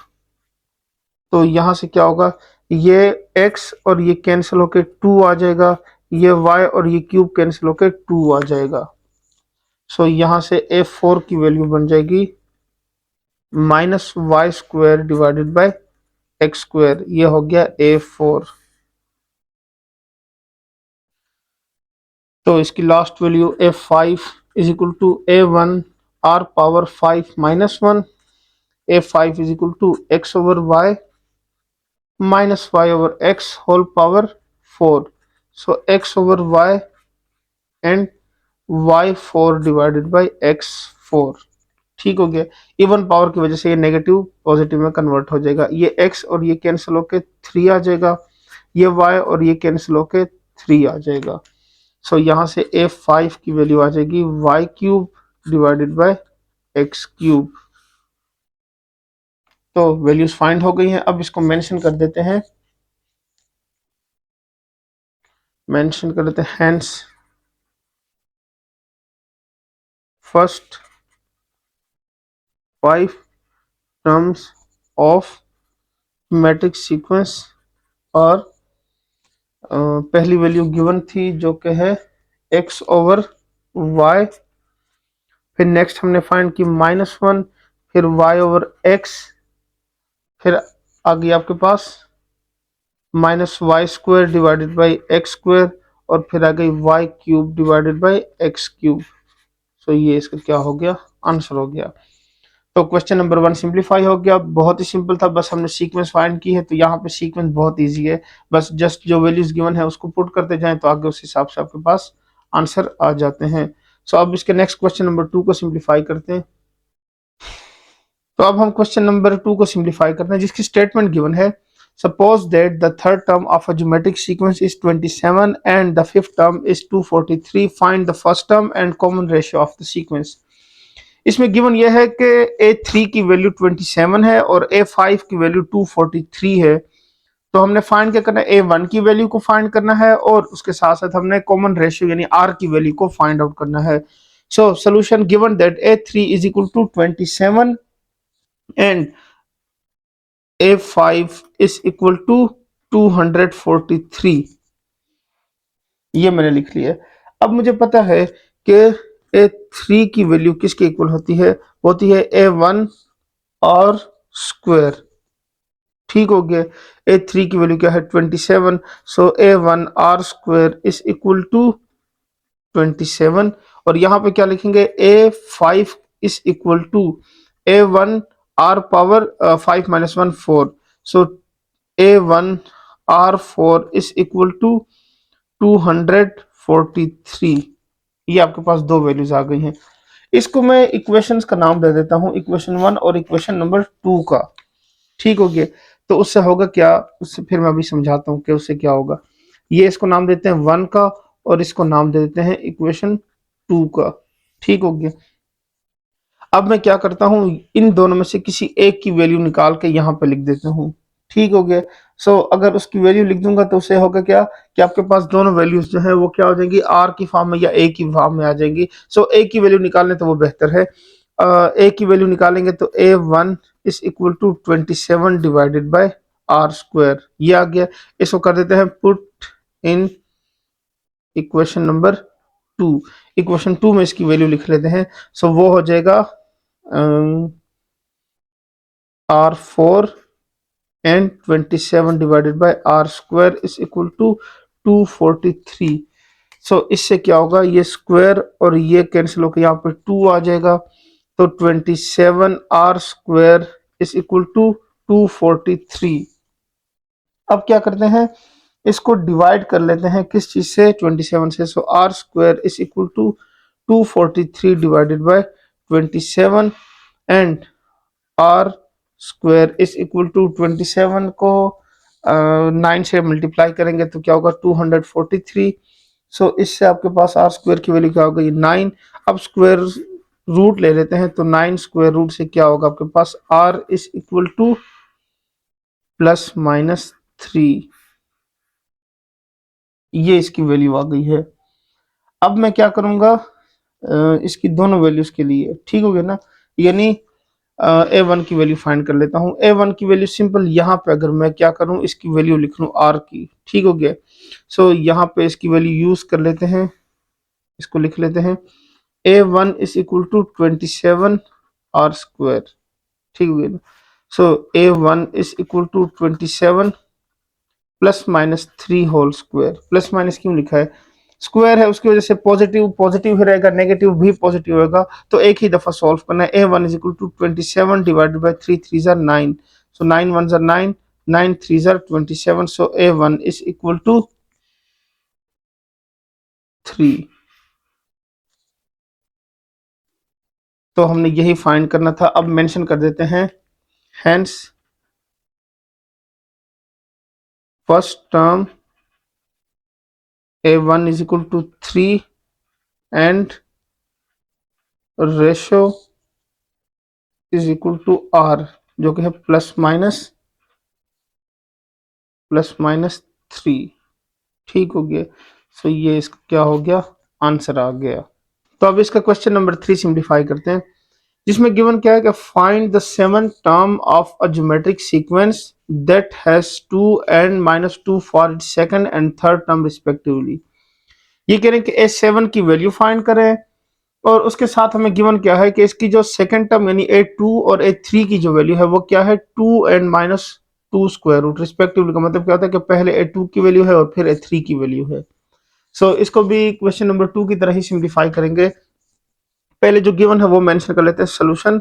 तो यहां से क्या होगा, ये x और ये कैंसिल होके 2 आ जाएगा, ये y और ये क्यूब कैंसिल होके 2 आ जाएगा। सो यहां से a4 की वैल्यू बन जाएगी -y square divided by x square. ये हो गया a4। तो इसकी last value a5 is equal to a1 r power 5 minus 1। a5 is equal to x over y minus y over x whole power 4। So x over y and y4 divided by x4। ठीक हो गया, even power की वजह से ये negative positive में convert हो जाएगा। ये x और ये कैंसिल होके 3 आ जाएगा, ये y और ये कैंसिल होके 3 आ जाएगा। सो यहाँ से a5 की वैल्यू आ जाएगी y cube divided by x cube. तो वैल्यूज फाइंड हो गई हैं। अब इसको मेंशन कर देते हैं, मेंशन कर देते हैं hence first 5 terms of metric sequence. और पहली वैल्यू गिवन थी जो कि है x ओवर y, फिर नेक्स्ट हमने फाइंड की -1, फिर y ओवर x, फिर आ गई आपके पास -y square divided by x square और फिर आ गई y cube divided by x cube. So ये इसका क्या हो गया, आंसर हो गया। तो क्वेश्चन नंबर 1 सिंप्लीफाई हो गया, बहुत ही सिंपल था, बस हमने सीक्वेंस फाइंड की है। तो यहाँ पे सीक्वेंस बहुत इजी है, बस जस्ट जो वैल्यूज गिवन है उसको पुट करते जाएं तो आगे उस हिसाब से आपके पास आंसर आ जाते हैं। सो अब इसके नेक्स्ट क्वेश्चन नंबर 2 को सिंप्लीफाई करते हैं। तो अब हम क्वेश्चन नंबर 2 को सिंप्लीफाई करते हैं जिसकी स्टेटमेंट गिवन है Suppose that the third term of a geometric sequence is 27 and the fifth term is 243. Find the first term and common ratio of the sequence. इसमें गिवन यह है कि A3 की वैल्यू 27 है और A5 की value 243 है। तो हमने फाइंड क्या करना है, A1 की वैल्यू को फाइंड करना है और उसके साथ साथ हमने कॉमन रेशियो यानी R की वैल्यू को फाइंड आउट करना है। So solution given that A3 is equal to 27 and A5 is equal to 243, ये मैंने लिख लिया। अब मुझे पता है कि A3 की वैल्यू किसके इक्वल होती है, होती है A1 और स्क्वायर। ठीक हो गया। A3 की वैल्यू क्या है 27, so A1 R square is equal to 27 और यहाँ पे क्या लिखेंगे A5 is equal to A1 R power 5 minus 1 4, so A1 R4 is equal to 243। ये आपके पास दो वैल्यूज आ गई हैं। इसको मैं इक्वेशंस का नाम दे देता हूं, इक्वेशन 1 और इक्वेशन नंबर 2 का। ठीक हो गया। तो उससे होगा क्या, उससे फिर मैं अभी समझाता हूँ कि उससे क्या होगा। ये इसको नाम देते हैं 1 का और इसको नाम दे देते हैं इक्वेशन 2 का। ठीक हो गया। अब मैं क्या करता हूँ, इन दोनों में से किसी एक की वैल्यू निकाल के यहाँ पे लिख देता हूँ। ठीक हो गया। सो अगर उसकी वैल्यू लिख दूंगा तो उससे होगा क्या कि आपके पास दोनों वैल्यूज जो है वो क्या हो जाएंगी, आर की फॉर्म में या ए की फॉर्म में आ जाएंगी। सो ए की वैल्यू निकालने तो वो बेहतर है। ए की वैल्यू निकालेंगे तो A1 is equal to 27 divided by r square, ये आ गया। इसको कर देते हैं put in equation number 2। Equation 2 में इसकी वैल्यू लिख लेते हैं। सो वो हो जाएगा R4 and 27 divided by R square is equal to 243। सो इससे क्या होगा, ये स्क्वायर और ये कैंसिल होकर यहाँ पे 2 आ जाएगा। तो 27 R square is equal to 243। अब क्या करते हैं, इसको डिवाइड कर लेते हैं किस चीज से, 27 से। So R square is equal to 243 divided by 27 and R square is equal to 27 को 9 से मल्टीप्लाई करेंगे तो क्या होगा 243। सो इससे आपके पास R स्क्वायर की वैल्यू क्या होगा, ये 9। अब स्क्वायर रूट ले लेते हैं तो 9 स्क्वायर रूट से क्या होगा आपके पास, R is equal to plus minus 3, ये इसकी वैल्यू आ गई है। अब मैं क्या करूंगा, इसकी दोनों वैल्यूज के लिए, ठीक हो गया ना, यानी A1 की वैल्यू फाइंड कर लेता हूँ। A1 की वैल्यू सिंपल यहाँ पे अगर मैं क्या करूँ, इसकी वैल्यू लिख लूँ R की। ठीक हो गया। सो यहाँ पे इसकी वैल्यू यूज कर लेते हैं, इसको लिख लेते हैं A1 is equal to 27 R square. ठीक हो गया। So A1 is equal to 27 plus minus 3 whole square. Plus minus क्यों लिखा है, स्क्वायर है उसकी वजह से पॉजिटिव पॉजिटिव ही रहेगा, नेगेटिव भी पॉजिटिव होगा। तो एक ही दफा सॉल्व करना है। A1 is equal to 27 divided by 3 3 jar 9, so 9 1 jar 9, 9 3 jar 27। So A1 is equal to 3। तो हमने यही फाइंड करना था। अब मेंशन कर देते हैं hence first term A1 is equal to 3 and ratio is equal to R, जो कि है प्लस माइनस 3। ठीक हो गया। सो ये इसका क्या हो गया, आंसर आ गया। तो अब इसका क्वेश्चन नंबर 3 सिंप्लीफाई करते हैं, जिसमें गिवन क्या है कि find the seven term of a geometric sequence that has 2 and -2 for its second and third term respectively. ये कह रहे हैं कि A7 की वैल्यू फाइंड करें और उसके साथ हमें गिवन क्या है कि इसकी जो सेकंड टर्म यानी A2 और A3 की जो वैल्यू है वो क्या है 2 and -2 स्क्वायर रूट रिस्पेक्टिवली। का मतलब क्या होता है कि पहले A2 की वैल्यू है और फिर A3 की वैल्यू है। सो इसको भी क्वेश्चन नंबर 2 की तरह ही सिंप्लीफाई करेंगे। पहले जो गिवन है वो मेंशन कर लेते हैं, solution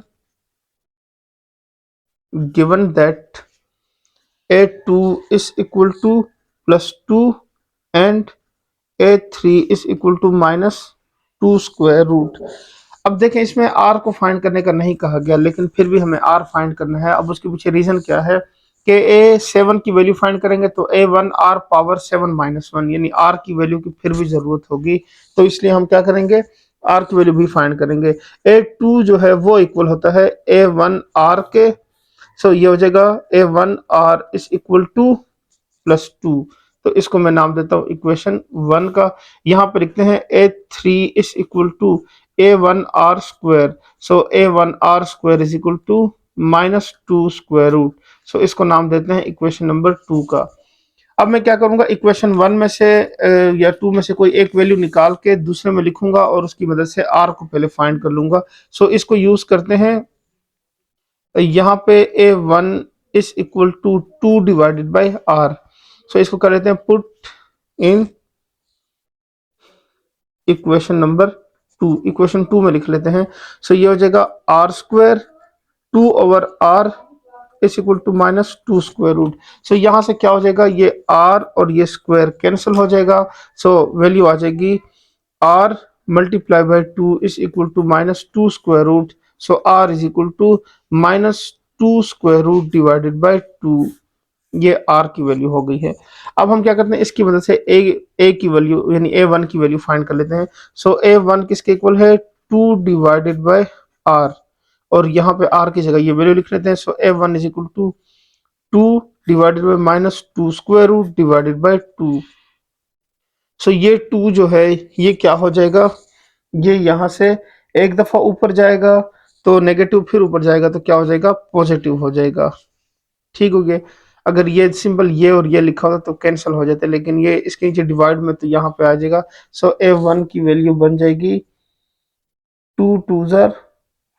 given that A2 is equal to +2 and A3 is equal to -2 square root. अब देखें इसमें R को फाइंड करने का नहीं कहा गया, लेकिन फिर भी हमें R फाइंड करना है। अब उसके पीछे रीजन क्या है कि A7 की वैल्यू फाइंड करेंगे तो A1 R पावर 7-1 यानी R की वैल्यू की फिर भी जरूरत होगी, तो इसलिए हम क्या करेंगे, R की वैल्यू भी फाइंड करेंगे। A2 जो है वो इक्वल होता है A1 R के, सो ये हो जाएगा A1 R is equal to +2। तो इसको मैं नाम देता हूँ इक्वेशन 1 का। यहाँ पर लिखते हैं A3 is equal to A1 R square, so A1 R square is equal to -2 square root. So इसको नाम देते हैं इक्वेशन नंबर 2 का। अब मैं क्या करूंगा, इक्वेशन 1 में से या 2 में से कोई एक वैल्यू निकाल के दूसरे में लिखूंगा और उसकी मदद से R को पहले फाइंड कर लूंगा। सो इसको यूज करते हैं। यहाँ पे A1 is equal to 2 divided by R। So इसको कर लेते हैं put in equation number 2, equation 2 में लिख लेते हैं। सो ये हो जाएगा R square 2/R is equal to -2 square root. So यहाँ से क्या हो जाएगा, ये R और ये स्क्वायर कैंसिल हो जाएगा। सो वैल्यू आ जाएगी R multiply by 2 is equal to -2 square root. So R is equal to -2 square root divided by 2। ये R की वैल्यू हो गई है। अब हम क्या करते हैं, इसकी मदद से A की वैल्यू यानी A1 की वैल्यू फाइंड कर लेते हैं। सो A1 किसके इक्वल है, 2 डिवाइडेड बाय R, और यहाँ पे R की जगह ये वैल्यू लिख लेते हैं। So A1 is equal to 2 divided by -2 square root divided by 2। सो ये 2 जो है ये क्या हो जाएगा, ये यहाँ से एक दफा ऊपर जाएगा तो नेगेटिव, फिर ऊपर जाएगा तो क्या हो जाएगा, पॉजिटिव हो जाएगा। ठीक हो गया। अगर ये सिंपल ये और ये लिखा होता तो कैंसिल हो जाते, लेकिन ये इसके नीचे डिवाइड में तो यहाँ पे आ जाएगा। सो A1 की वैल्यू बन जाएगी 2 2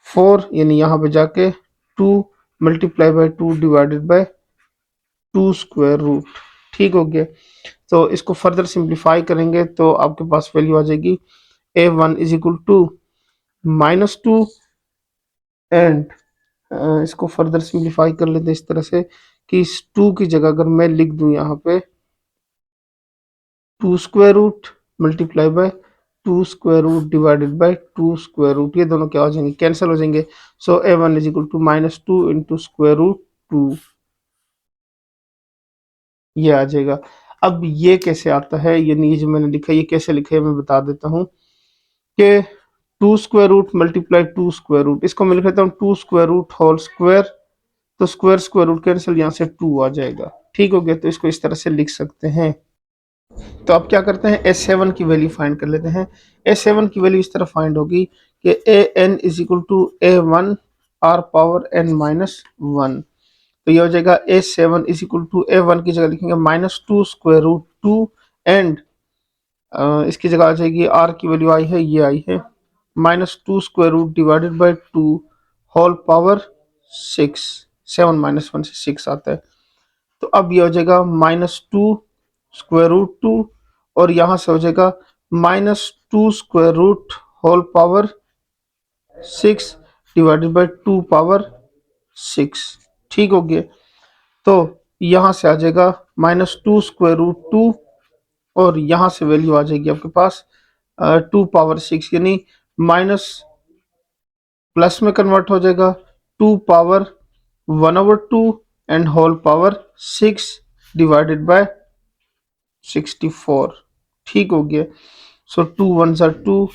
4 यानी यहाँ पे जाके 2 multiply by 2 divided by 2 square root. ठीक हो गया। तो इसको फर्दर सिंप्लीफाई करेंगे तो आपके पास वैल्यू आ जाएगी A1 is equal to -2 and इसको फर्दर सिंप्लीफाई कर लेते हैं इस तरह से कि इस 2 की जगह अगर मैं लिख दूं यहाँ पे 2 square root multiply by 2 square root divided by 2 square root, ये दोनों क्या हो जाएंगे, कैंसिल हो जाएंगे। So A1 is equal to -2 into square root 2, ये आ जाएगा। अब ये कैसे आता है, यानी ये जो मैंने लिखा है ये कैसे लिखा है मैं बता देता हूँ कि 2 square root multiply 2 square root, इसको मैं लिख लेता हूँ 2 स्क्वायर रूट होल स्क्वायर, तो स्क्वायर स्क्वायर रूट कैंसिल, यहाँ से 2 आ जाएगा। ठीक हो गया। तो इसको इस तरह से लिख सकते हैं। तो अब क्या करते हैं, S7 की वैल्यू फाइंड कर लेते हैं। S7 की वैल्यू इस तरह फाइंड होगी कि AN is equal to A1 R power n-1। तो ये हो जाएगा A7 is equal to A1 की जगह लिखेंगे -2 स्क्वायर रूट 2 एंड इसकी जगह आ जाएगी R की वैल्यू आई है, ये आई है -2 square root divided by 2 whole power 6। 7 - 1 से 6 आता है। तो अब ये हो जाएगा -2 स्क्वायर रूट 2 और यहाँ से हो जाएगा -2 square root whole power 6 divided by 2 power 6। ठीक हो गया। तो यहाँ से आ जाएगा -2 स्क्वायर रूट 2 और यहाँ से वैल्यू आ जाएगी आपके पास 2 पावर 6, यानी माइनस प्लस में कन्वर्ट हो जाएगा 2 power 1/2 and whole power 6 divided by 64। ठीक हो गया। सो 2 1 ज़ा 2,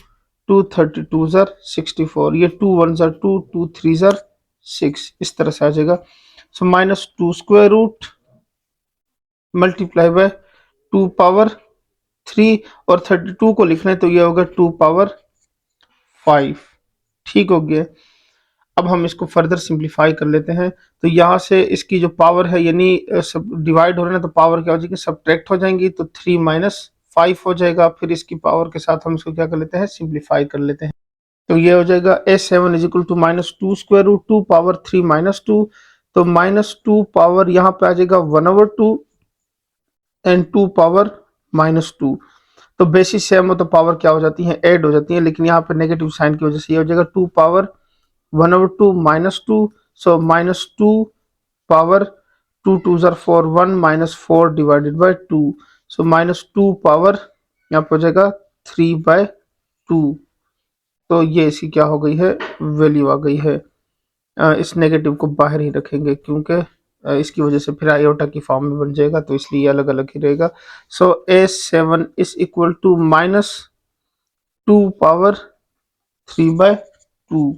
2 32 ज़ा 64, ये 2 1 ज़ा 2, 2 3 ज़ा 6, इस तरह से आ जाएगा। So -2 square root multiply by 2 power 3 और 32 को लिखना है तो ये होगा 2 पावर 5। ठीक हो गया। अब हम इसको फर्दर सिंप्लीफाई कर लेते हैं। तो यहाँ से इसकी जो पावर है यानी सब डिवाइड हो रहे हैं तो पावर क्या हो जाएगी, सब्ट्रैक्ट हो जाएंगी, तो 3 - 5 हो जाएगा। फिर इसकी पावर के साथ हम इसको क्या कर लेते हैं, सिंप्लीफाई कर लेते हैं। तो ये हो जाएगा A7 is equal to -2 square root 2 power 3 -2, तो -2 पावर यहाँ पे आ जाएगा 1/2 एंड 2 पावर -2। तो बेसिस सेम हो तो पावर क्या हो जाती है, ऐड हो जाती है, लेकिन यहाँ पे नेगेटिव साइन की वजह से ये हो जाएगा 2 पावर 1/2 -2। सो -2 पावर 2 2 ज़ा 4 1 -4 डिवाइडेड बाय 2। सो -2 पावर यहाँ पे हो जाएगा 3/2। तो ये इसकी क्या हो गई है, वैल्यू आ गई है। इस नेगेटिव को बाहर ही रखेंगे क्योंकि इसकी वजह से फिर आयोटा की फॉर्म में बन जाएगा, तो इसलिए अलग अलग ही रहेगा। So A7 is equal to -2 power 3/2।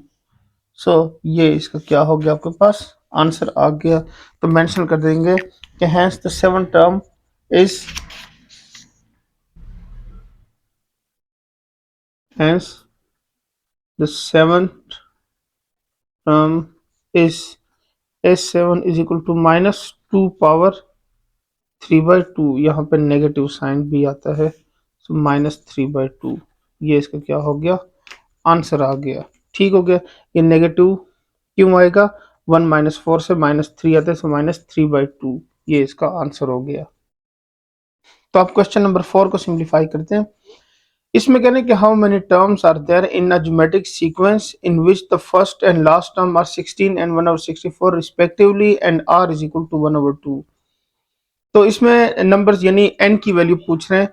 So ये इसका क्या हो गया, आपके पास आंसर आ गया। तो मेंशन कर देंगे कि hence the seven term is hence the seven term is S7 is equal to -2 power 3/2। यहाँ पे नेगेटिव साइन भी आता है, सो -3/2। ये इसका क्या हो गया, आंसर आ गया। ठीक हो गया। ये नेगेटिव क्यों आएगा, 1 - 4 से -3 आता है, सो -3/2। ये इसका आंसर हो गया। तो आप क्वेश्चन नंबर 4 को सिंप्लीफाई करते हैं। इसमें कहने कि how many terms are there in a geometric sequence in which the first and last term are 16 and 1/64 respectively and r is equal to 1/2। तो इसमें नंबर्स यानी n की वैल्यू पूछ रहे हैं।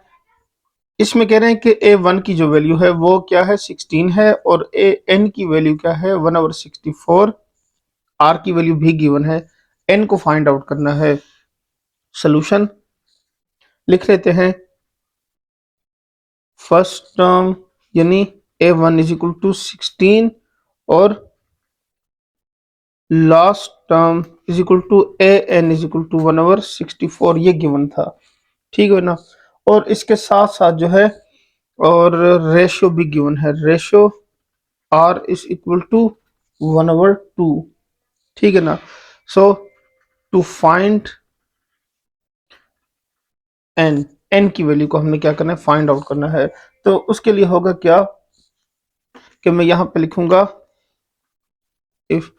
इसमें कह रहे हैं कि a1 की जो वैल्यू है वो क्या है, 16 है, और n की वैल्यू क्या है, 1/64। r की वैल्यू भी गिवन है, n को फाइंड आउट करना है। सोल्यूशन लिख लेते हैं। फर्स्ट टर्म यानी a1 इज इक्वल टू 16 और last term is equal to an is equal to 1/64, ये गिवन था। ठीक है ना। और इसके साथ साथ जो है और रेशियो भी गिवन है, ratio r is equal to 1/2। ठीक है ना। सो टू फाइंड n की वैल्यू को हमने क्या करना है, फाइंड आउट करना है। तो उसके लिए होगा क्या कि मैं यहां पे लिखूंगा if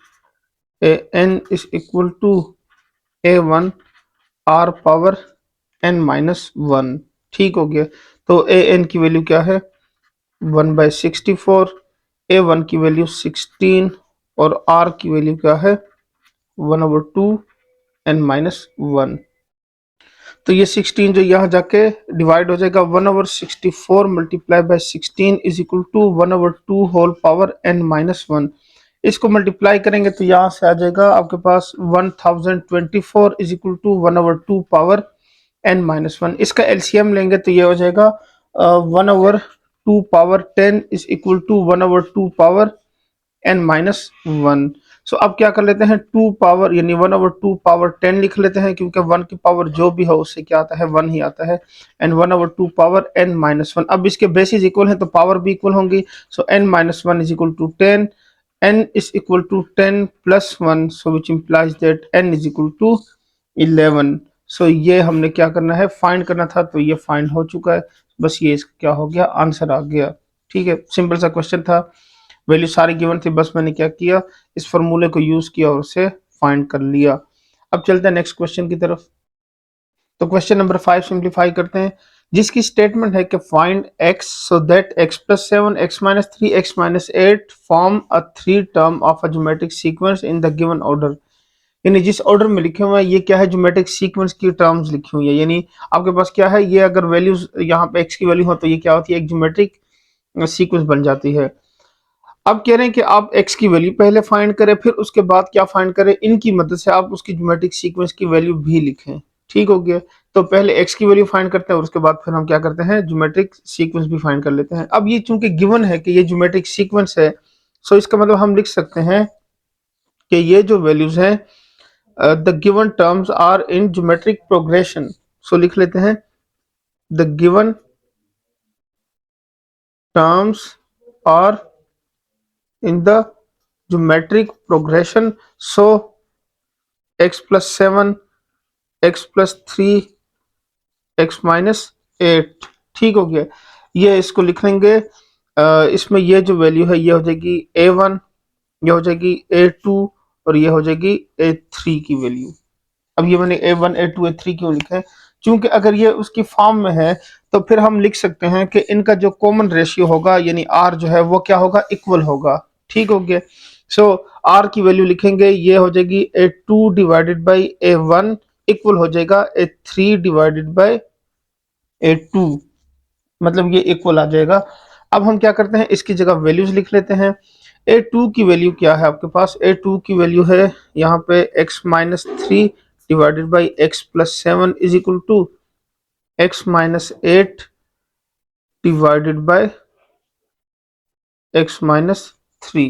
an is equal to a1 r power n-1। ठीक हो गया। तो an की वैल्यू क्या है, 1/64, a1 की वैल्यू 16 और r की वैल्यू क्या है, 1/2 n-1। तो ये 16 जो यहाँ जाके डिवाइड हो जाएगा, 1/64 multiply by 16 is equal to 1/2 whole power n-1। इसको मल्टीप्लाई करेंगे तो यहाँ से आ जाएगा आपके पास 1024 is equal to 1/2 power n-1। इसका एलसीएम लेंगे तो ये हो जाएगा 1/2 power 10 is equal to 1/2 power n-1। So अब क्या कर लेते हैं, 2 पावर यानी 1/2 पावर 10 लिख लेते हैं, क्योंकि 1 की पावर जो भी हो उससे क्या आता है, 1 ही आता है। And 1/2 power n-1। अब इसके बेसिस इक्वल है तो पावर भी इक्वल होंगी। So n-1 is equal to 10, n is equal to 10 plus 1, so which implies that n is equal to 11। so ये हमने क्या करना है, फाइंड करना था, तो ये फाइंड हो चुका है। बस ये इसका क्या हो गया, आंसर आ गया। ठीक है, सिंपल सा क्वेश्चन था, वैल्यू सारी गिवन थी, बस मैंने क्या किया, इस फॉर्मूले को यूज किया और उसे फाइंड कर लिया। अब चलते हैं नेक्स्ट क्वेश्चन की तरफ। तो क्वेश्चन नंबर 5 सिंप्लीफाई करते हैं, जिसकी स्टेटमेंट है कि find x so that x+7 x-3 x-8 form a 3 term of a geometric sequence in the given order. यानी जिस ऑर्डर में लिखे हुए हैं ये क्या है, ज्योमेट्रिक सीक्वेंस की टर्म्स लिखी हुई है। यानी आपके पास क्या है, ये अगर वैल्यूज यहाँ पे x की वैल्यू हो तो ये क्या होती है, एक ज्योमेट्रिक सीक्वेंस बन जाती है। अब कह रहे हैं कि आप x की वैल्यू पहले फाइंड करें, फिर उसके बाद क्या फाइंड करें, इनकी मदद से आप उसकी ज्योमेट्रिक सीक्वेंस की वैल्यू भी लिखें। ठीक हो गया। तो पहले x की वैल्यू फाइंड करते हैं और उसके बाद फिर हम क्या करते हैं, ज्योमेट्रिक सीक्वेंस भी फाइंड कर लेते हैं। अब ये चूंकि गिवन है कि ये ज्योमेट्रिक सीक्वेंस है, सो इसका मतलब हम लिख सकते हैं कि ये जो वैल्यूज हैं the given terms are in geometric progression. So लिख लेते हैं the given terms are in the geometric progression, so x+7 x+3 x-8। ठीक हो गया। ये इसको लिख लेंगे, इसमें ये जो वैल्यू है ये हो जाएगी a1, ये हो जाएगी a2 और ये हो जाएगी a3 की वैल्यू। अब ये मैंने a1 a2 a3 क्यों लिखा है, क्योंकि अगर ये उसकी फॉर्म में है तो फिर हम लिख सकते हैं कि इनका जो कॉमन रेशियो होगा यानी r जो है वो क्या होगा, इक्वल होगा। ठीक हो गया। सो r की वैल्यू लिखेंगे, ये हो जाएगी a2 divided by a1 equal हो जाएगा a3 डिवाइडेड बाई a2, मतलब ये इक्वल आ जाएगा। अब हम क्या करते हैं, इसकी जगह वैल्यूज लिख लेते हैं। a2 की वैल्यू क्या है आपके पास, a2 की वैल्यू है यहाँ पे x-3 divided by x plus 7 is equal to x minus 8 divided by x minus 3।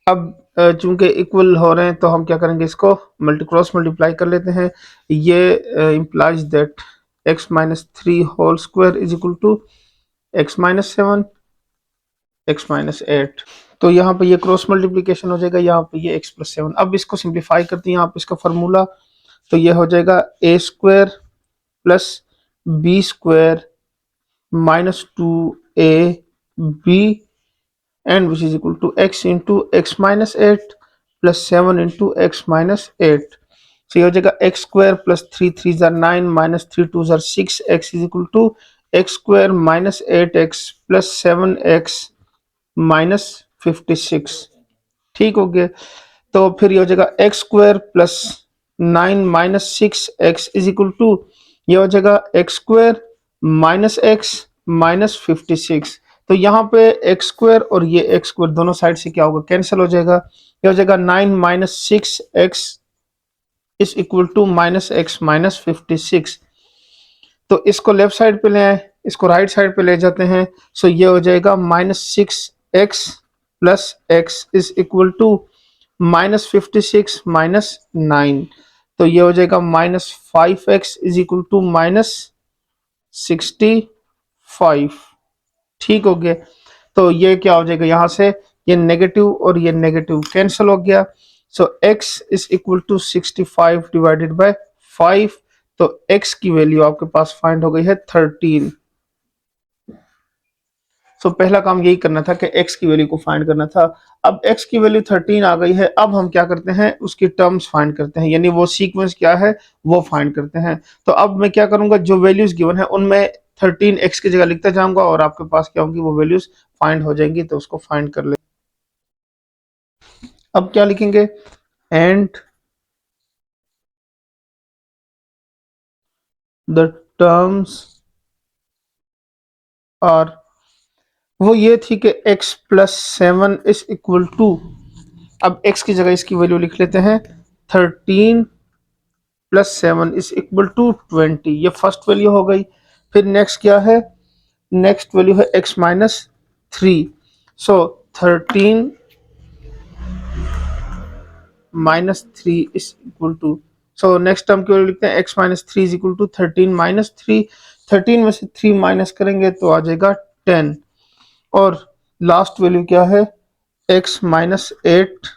अब चूंकि इक्वल हो रहे हैं तो हम क्या करेंगे, इसको क्रॉस मल्टीप्लाई कर लेते हैं। ये implies that x minus 3 whole square is equal to x minus 7 x minus 8। तो यहाँ पे ये क्रॉस मल्टीप्लीकेशन हो जाएगा, यहाँ पे ये x प्लस 7। अब इसको सिंप्लीफाई करते हैं यहाँ पे इसका फार्मूला, तो ये हो जाएगा a square plus b square minus 2 a b and which is equal to x into x minus 8 plus 7 into x minus 8। so ये हो जाएगा x square plus 3 3s are 9 minus 3 2s are 6 x is equal to x square minus 8x plus 7x minus 56। ठीक हो गया। तो फिर ये हो जाएगा x square plus 9 minus 6x is equal to, ये हो जाएगा x square minus x minus 56। तो यहाँ पे एक्स स्क्वायर और ये एक्स स्क्वायर दोनों साइड से क्या होगा, कैंसिल हो जाएगा। ये हो जाएगा 9 minus 6x is equal to minus x minus 56। तो इसको लेफ्ट साइड पे ले आए, इसको राइट साइड पे ले जाते हैं। सो ये हो जाएगा minus 6x plus x is equal to minus 56 minus 9। तो ये हो जाएगा minus 5x is equal to minus 65। ठीक हो गया। तो ये क्या हो जाएगा, यहाँ से ये नेगेटिव और ये नेगेटिव कैंसिल हो गया। So x is equal to 65 divided by 5। तो x की वैल्यू आपके पास फाइंड हो गई है 13। सो पहला काम यही करना था कि x की वैल्यू को फाइंड करना था। अब x की वैल्यू 13 आ गई है, अब हम क्या करते हैं, उसकी टर्म्स फाइंड करते हैं, यानी वो सीक्वेंस क्या है वो फाइंड करते हैं। तो अब मैं क्या करूंगा, जो वैल्यूज गिवन है उनमें 13 x की जगह लिखता जाऊंगा और आपके पास क्या होंगी, वो वैल्यूज फाइंड हो जाएंगी। तो उसको फाइंड कर ले। अब क्या लिखेंगे, एंड द टर्म्स आर, वो ये थी कि x plus 7 is equal to, अब x की जगह इसकी वैल्यू लिख लेते हैं 13 प्लस 7 इज इक्वल टू 20। ये फर्स्ट वैल्यू हो गई। फिर नेक्स्ट क्या है, नेक्स्ट वैल्यू है x minus 3। So 13 minus 3 is equal to, so next term की वैल्यू लिखते हैं x minus 3 is equal to 13 minus 3। 13 में से 3 माइनस करेंगे तो आ जाएगा 10। और लास्ट वैल्यू क्या है, x माइनस 8।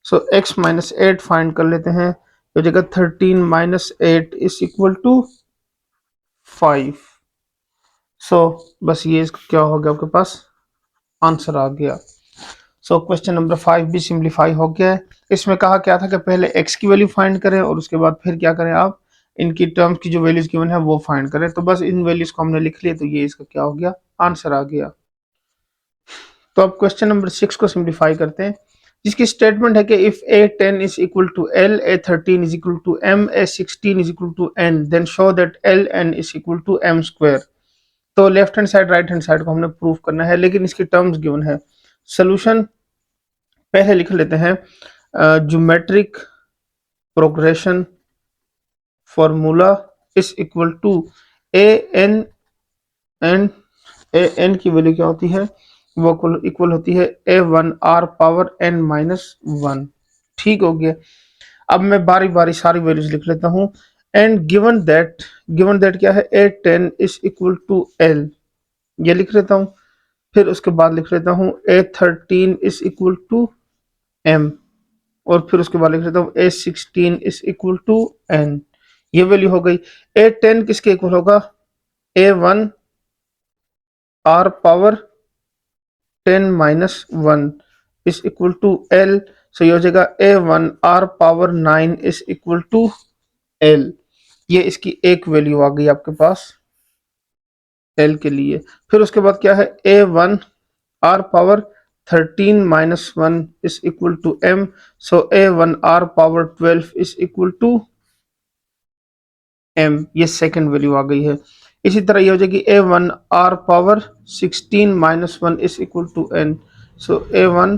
सो x माइनस 8 फाइंड कर लेते हैं। तो जगह 13 माइनस 8 इज इक्वल टू 5। सो बस ये क्या हो गया, आपके पास आंसर आ गया। सो क्वेश्चन नंबर 5 भी सिंप्लीफाई हो गया है। इसमें कहा क्या था कि पहले x की वैल्यू फाइंड करें और उसके बाद फिर क्या करें, आप इनकी टर्म्स की जो वैल्यूज गिवन है वो फाइंड करें। तो बस इन वैल्यूज को हमने लिख लिया, तो ये इसका क्या हो गया, आंसर आ गया। तो अब क्वेश्चन नंबर 6 को सिंप्लीफाई करते हैं, जिसकी स्टेटमेंट है कि if a10 is equal to l, a13 is equal to m, a16 is equal to n, then show that ln is equal to m square. तो left hand side right hand side को हमने prove करना है, लेकिन इसकी terms given है। Solution पहले लिख लेते हैं, geometric progression formula is equal to a n, and a N की वैल्यू क्या होती है, वो इक्वल होती है a1 r power n minus 1। ठीक हो गया। अब मैं बारी बारी सारी वैल्यूज लिख लेता हूँ। एंड गिवन दैट क्या है, a10 is equal to l, ये लिख लेता हूँ। फिर उसके बाद लिख लेता हूँ a13 is equal to m, और फिर उसके बाद लिख लेता हूँ a16 is equal to n। ये वैल्यू हो गई। a10 किसके इक्वल होगा, a1 r power 10 minus 1 is equal to l। So ये हो जाएगा a1 r power 9 is equal to l। ये इसकी एक वैल्यू आ गई आपके पास l के लिए। फिर उसके बाद क्या है, a1 r power 13 minus 1 is equal to m। So a1 r power 12 is equal to m। ये सेकंड वैल्यू आ गई है। इसी तरह ये हो जाएगी a1 r power 16 minus 1 is equal to n। So a1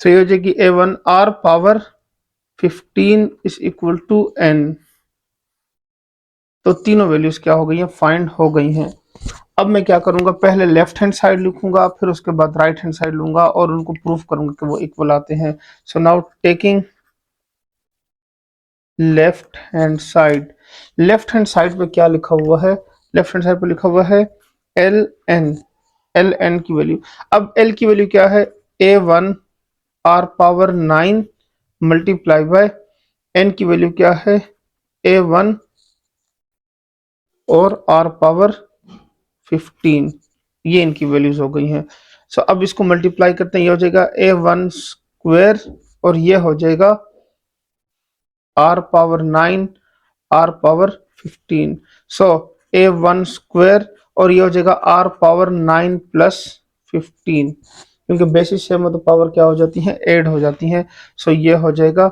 तो ये हो जाएगी A1 R power 15 is equal to n। तो तीनों वैल्यूज क्या हो गई हैं, फाइंड हो गई हैं। अब मैं क्या करूंगा, पहले लेफ्ट हैंड साइड लिखूंगा, फिर उसके बाद राइट हैंड साइड लूंगा और उनको प्रूफ करूंगा कि वो इक्वल आते हैं। सो now taking left hand side, left hand side पे क्या लिखा हुआ है, लेफ्ट हैंड साइड पे लिखा हुआ है एल एन, एल एन की वैल्यू। अब एल की वैल्यू क्या है, A1 R power 9 multiply by n की वैल्यू क्या है, A1 और R पावर 15, ये इनकी वैल्यूज हो गई हैं। सो अब इसको मल्टीप्लाई करते हैं, ये हो जाएगा A1 स्क्वायर और ये हो जाएगा R पावर 9 R पावर 15। सो A1 स्क्वायर और ये हो जाएगा R पावर 9 प्लस 15, क्योंकि बेसिस सेम हो तो पावर क्या हो जाती है, ऐड हो जाती हैं। सो ये हो जाएगा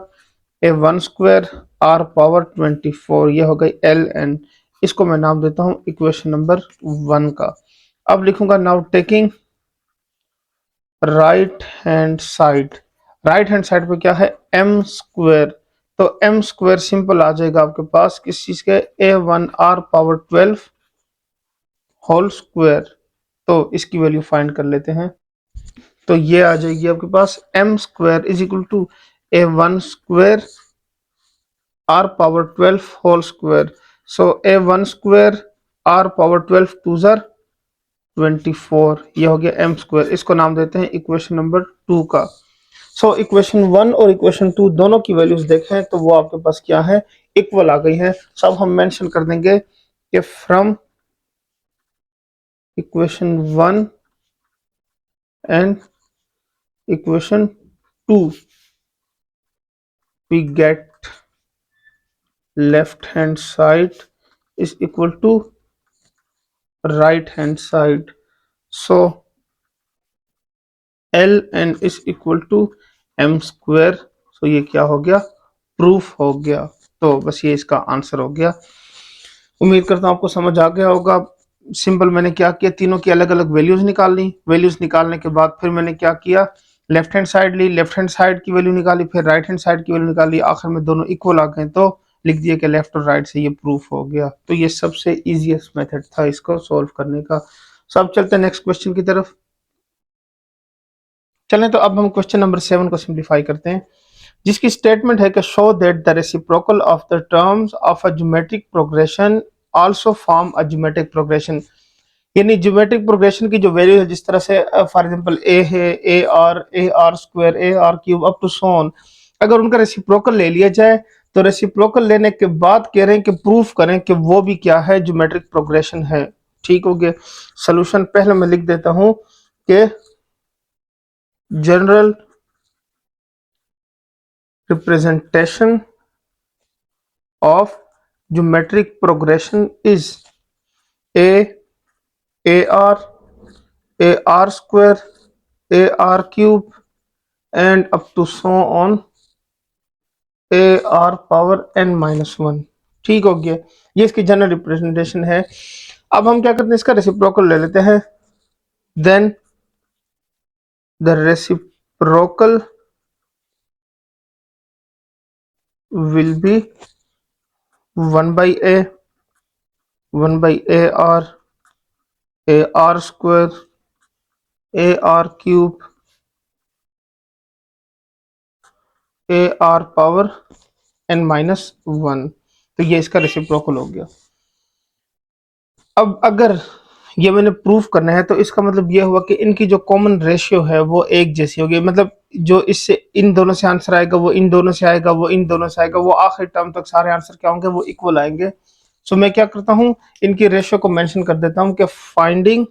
A1 स्क्वायर R पावर 24, ये हो गई LN। इसको मैं नाम देता हूं इक्वेशन नंबर 1 का। अब लिखूंगा now taking right hand side, right hand side पे क्या है एम स्क्वायर। तो एम स्क्वायर सिंपल आ जाएगा आपके पास किस चीज के, A1 R power 12 whole square. तो इसकी वैल्यू फाइंड कर लेते हैं। तो ये आ जाएगी आपके पास M square is equal to A1 square R power 12 whole square. So A1 square R power 12 two are 24, ये हो गया एम स्क्वायर। इसको नाम देते हैं इक्वेशन नंबर 2 का। सो इक्वेशन 1 और इक्वेशन 2 दोनों की वैल्यूज देखें तो वो आपके पास क्या है, इक्वल आ गई है। सब हम मेंशन कर देंगे कि from equation 1 and equation 2 we get left hand side is equal to right hand side. So L N is equal to M square. So ये क्या हो गया, प्रूफ हो गया। तो बस ये इसका आंसर हो गया। उम्मीद करता हूँ आपको समझ आ गया होगा। सिंपल मैंने क्या किया, तीनों की अलग अलग वैल्यूज निकाल ली, वैल्यूज निकालने के बाद फिर मैंने क्या किया, लेफ्ट हैंड साइड ली, लेफ्ट हैंड साइड की वैल्यू निकाली, फिर राइट हैंड साइड की वैल्यू निकाली, आखिर में दोनों इक्वल आ गए तो लिख दिया कि लेफ्ट और राइट से ये प्रूफ हो गया। तो ये सबसे इजीएस्ट मेथड था इसको सॉल्व करने का। सो अब चलते हैं नेक्स्ट क्वेश्चन की तरफ। चलें तो अब हम क्वेश्चन नंबर 7 को सिंप्लीफाई करते हैं, जिसकी स्टेटमेंट है कि show that the reciprocal of the terms of a geometric progression also form a geometric progression. यानी ज्योमेट्रिक प्रोग्रेशन की जो वैल्यू है, जिस तरह से फॉर एग्जांपल ए है, a r square, a r cube up to so on, अगर उनका रेसिप्रोकल ले लिया जाए तो रेसिप्रोकल लेने के बाद कह रहे हैं कि प्रूफ करें कि वो भी क्या है, ज्योमेट्रिक प्रोग्रेशन है। ठीक हो गया। सोल्यूशन पहले मैं लिख देता हूं कि general representation of geometric progression is a ar, a r square, a r cube and up to so on a r power n minus one. ठीक हो गया, ये इसकी जनरल रिप्रेजेंटेशन है। अब हम क्या करते हैं, इसका रेसिप्रोकल ले लेते हैं। Then the reciprocal will be 1 by a r square, a r cube, a are power N minus one. तो ये इसका रेसिप्रोकल हो गया। अब अगर ये मैंने प्रूफ करना है तो इसका मतलब ये हुआ कि इनकी जो कॉमन रेशियो है वो एक जैसी होगी, मतलब जो इससे इन दोनों से आंसर आएगा वो इन दोनों से आएगा, वो इन दोनों से आएगा, वो आखिरी टर्म तक सारे आंसर क्या होंगे, वो इक्वल आएंगे। सो मैं क्या करता हूं, इनकी रेशियो को मेंशन कर देता हूं कि finding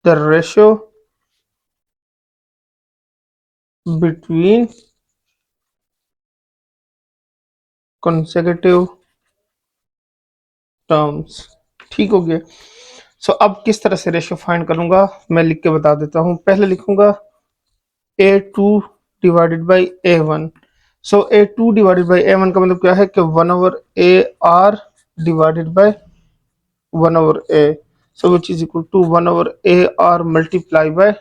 the ratio between consecutive terms. ठीक हो गया। सो अब किस तरह से रेशियो फाइंड करूंगा मैं लिख के बता देता हूं। पहले लिखूंगा A2 divided by A1। So A2 divided by A1 का मतलब क्या है कि 1 over AR divided by 1 over A, so which is equal to 1 over AR multiply by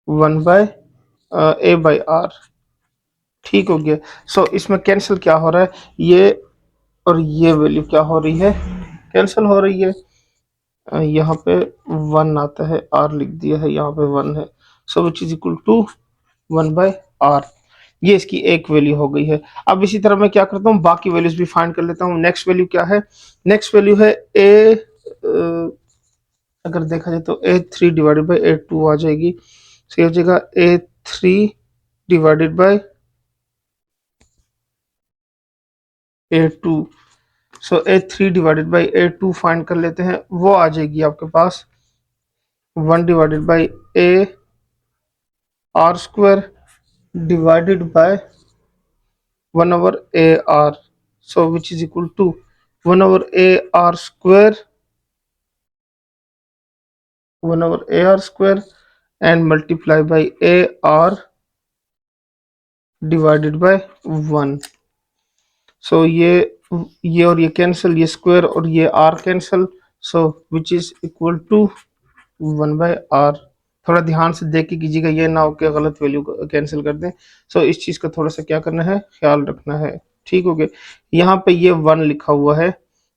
1 by a by r. ठीक हो गया। सो इसमें कैंसिल क्या हो रहा है, ये और ये वैल्यू क्या हो रही है, कैंसिल हो रही है। यहाँ पे 1 आता है, आर लिख दिया है, यहाँ पे 1 है। So which is equal to 1 by R. ये इसकी एक वैल्यू हो गई है। अब इसी तरह मैं क्या करता हूँ, बाकी वैल्यूज भी फाइंड कर लेता हूँ। नेक्स्ट वैल्यू क्या है, नेक्स्ट वैल्यू है ए, अगर देखा जाए तो A3 डिवाइडेड बाई A2 आ जाएगी। सही हो जाएगा A3 divided by A2। So A3 divided by A2 find कर लेते हैं, वो आ जाएगी आपके पास 1 divided by a r square divided by 1 over a r. So which is equal to 1 over a r square, 1 over a r square and multiply by a r divided by 1। सो ये और ये कैंसिल, ये square और ये r cancel. So which is equal to 1 by r. थोड़ा ध्यान से देख के कीजिएगा, ये ना हो कि गलत वैल्यू कैंसिल कर दें। सो इस चीज का थोड़ा सा क्या करना है, ख्याल रखना है। ठीक हो गया। यहाँ पे ये 1 लिखा हुआ है,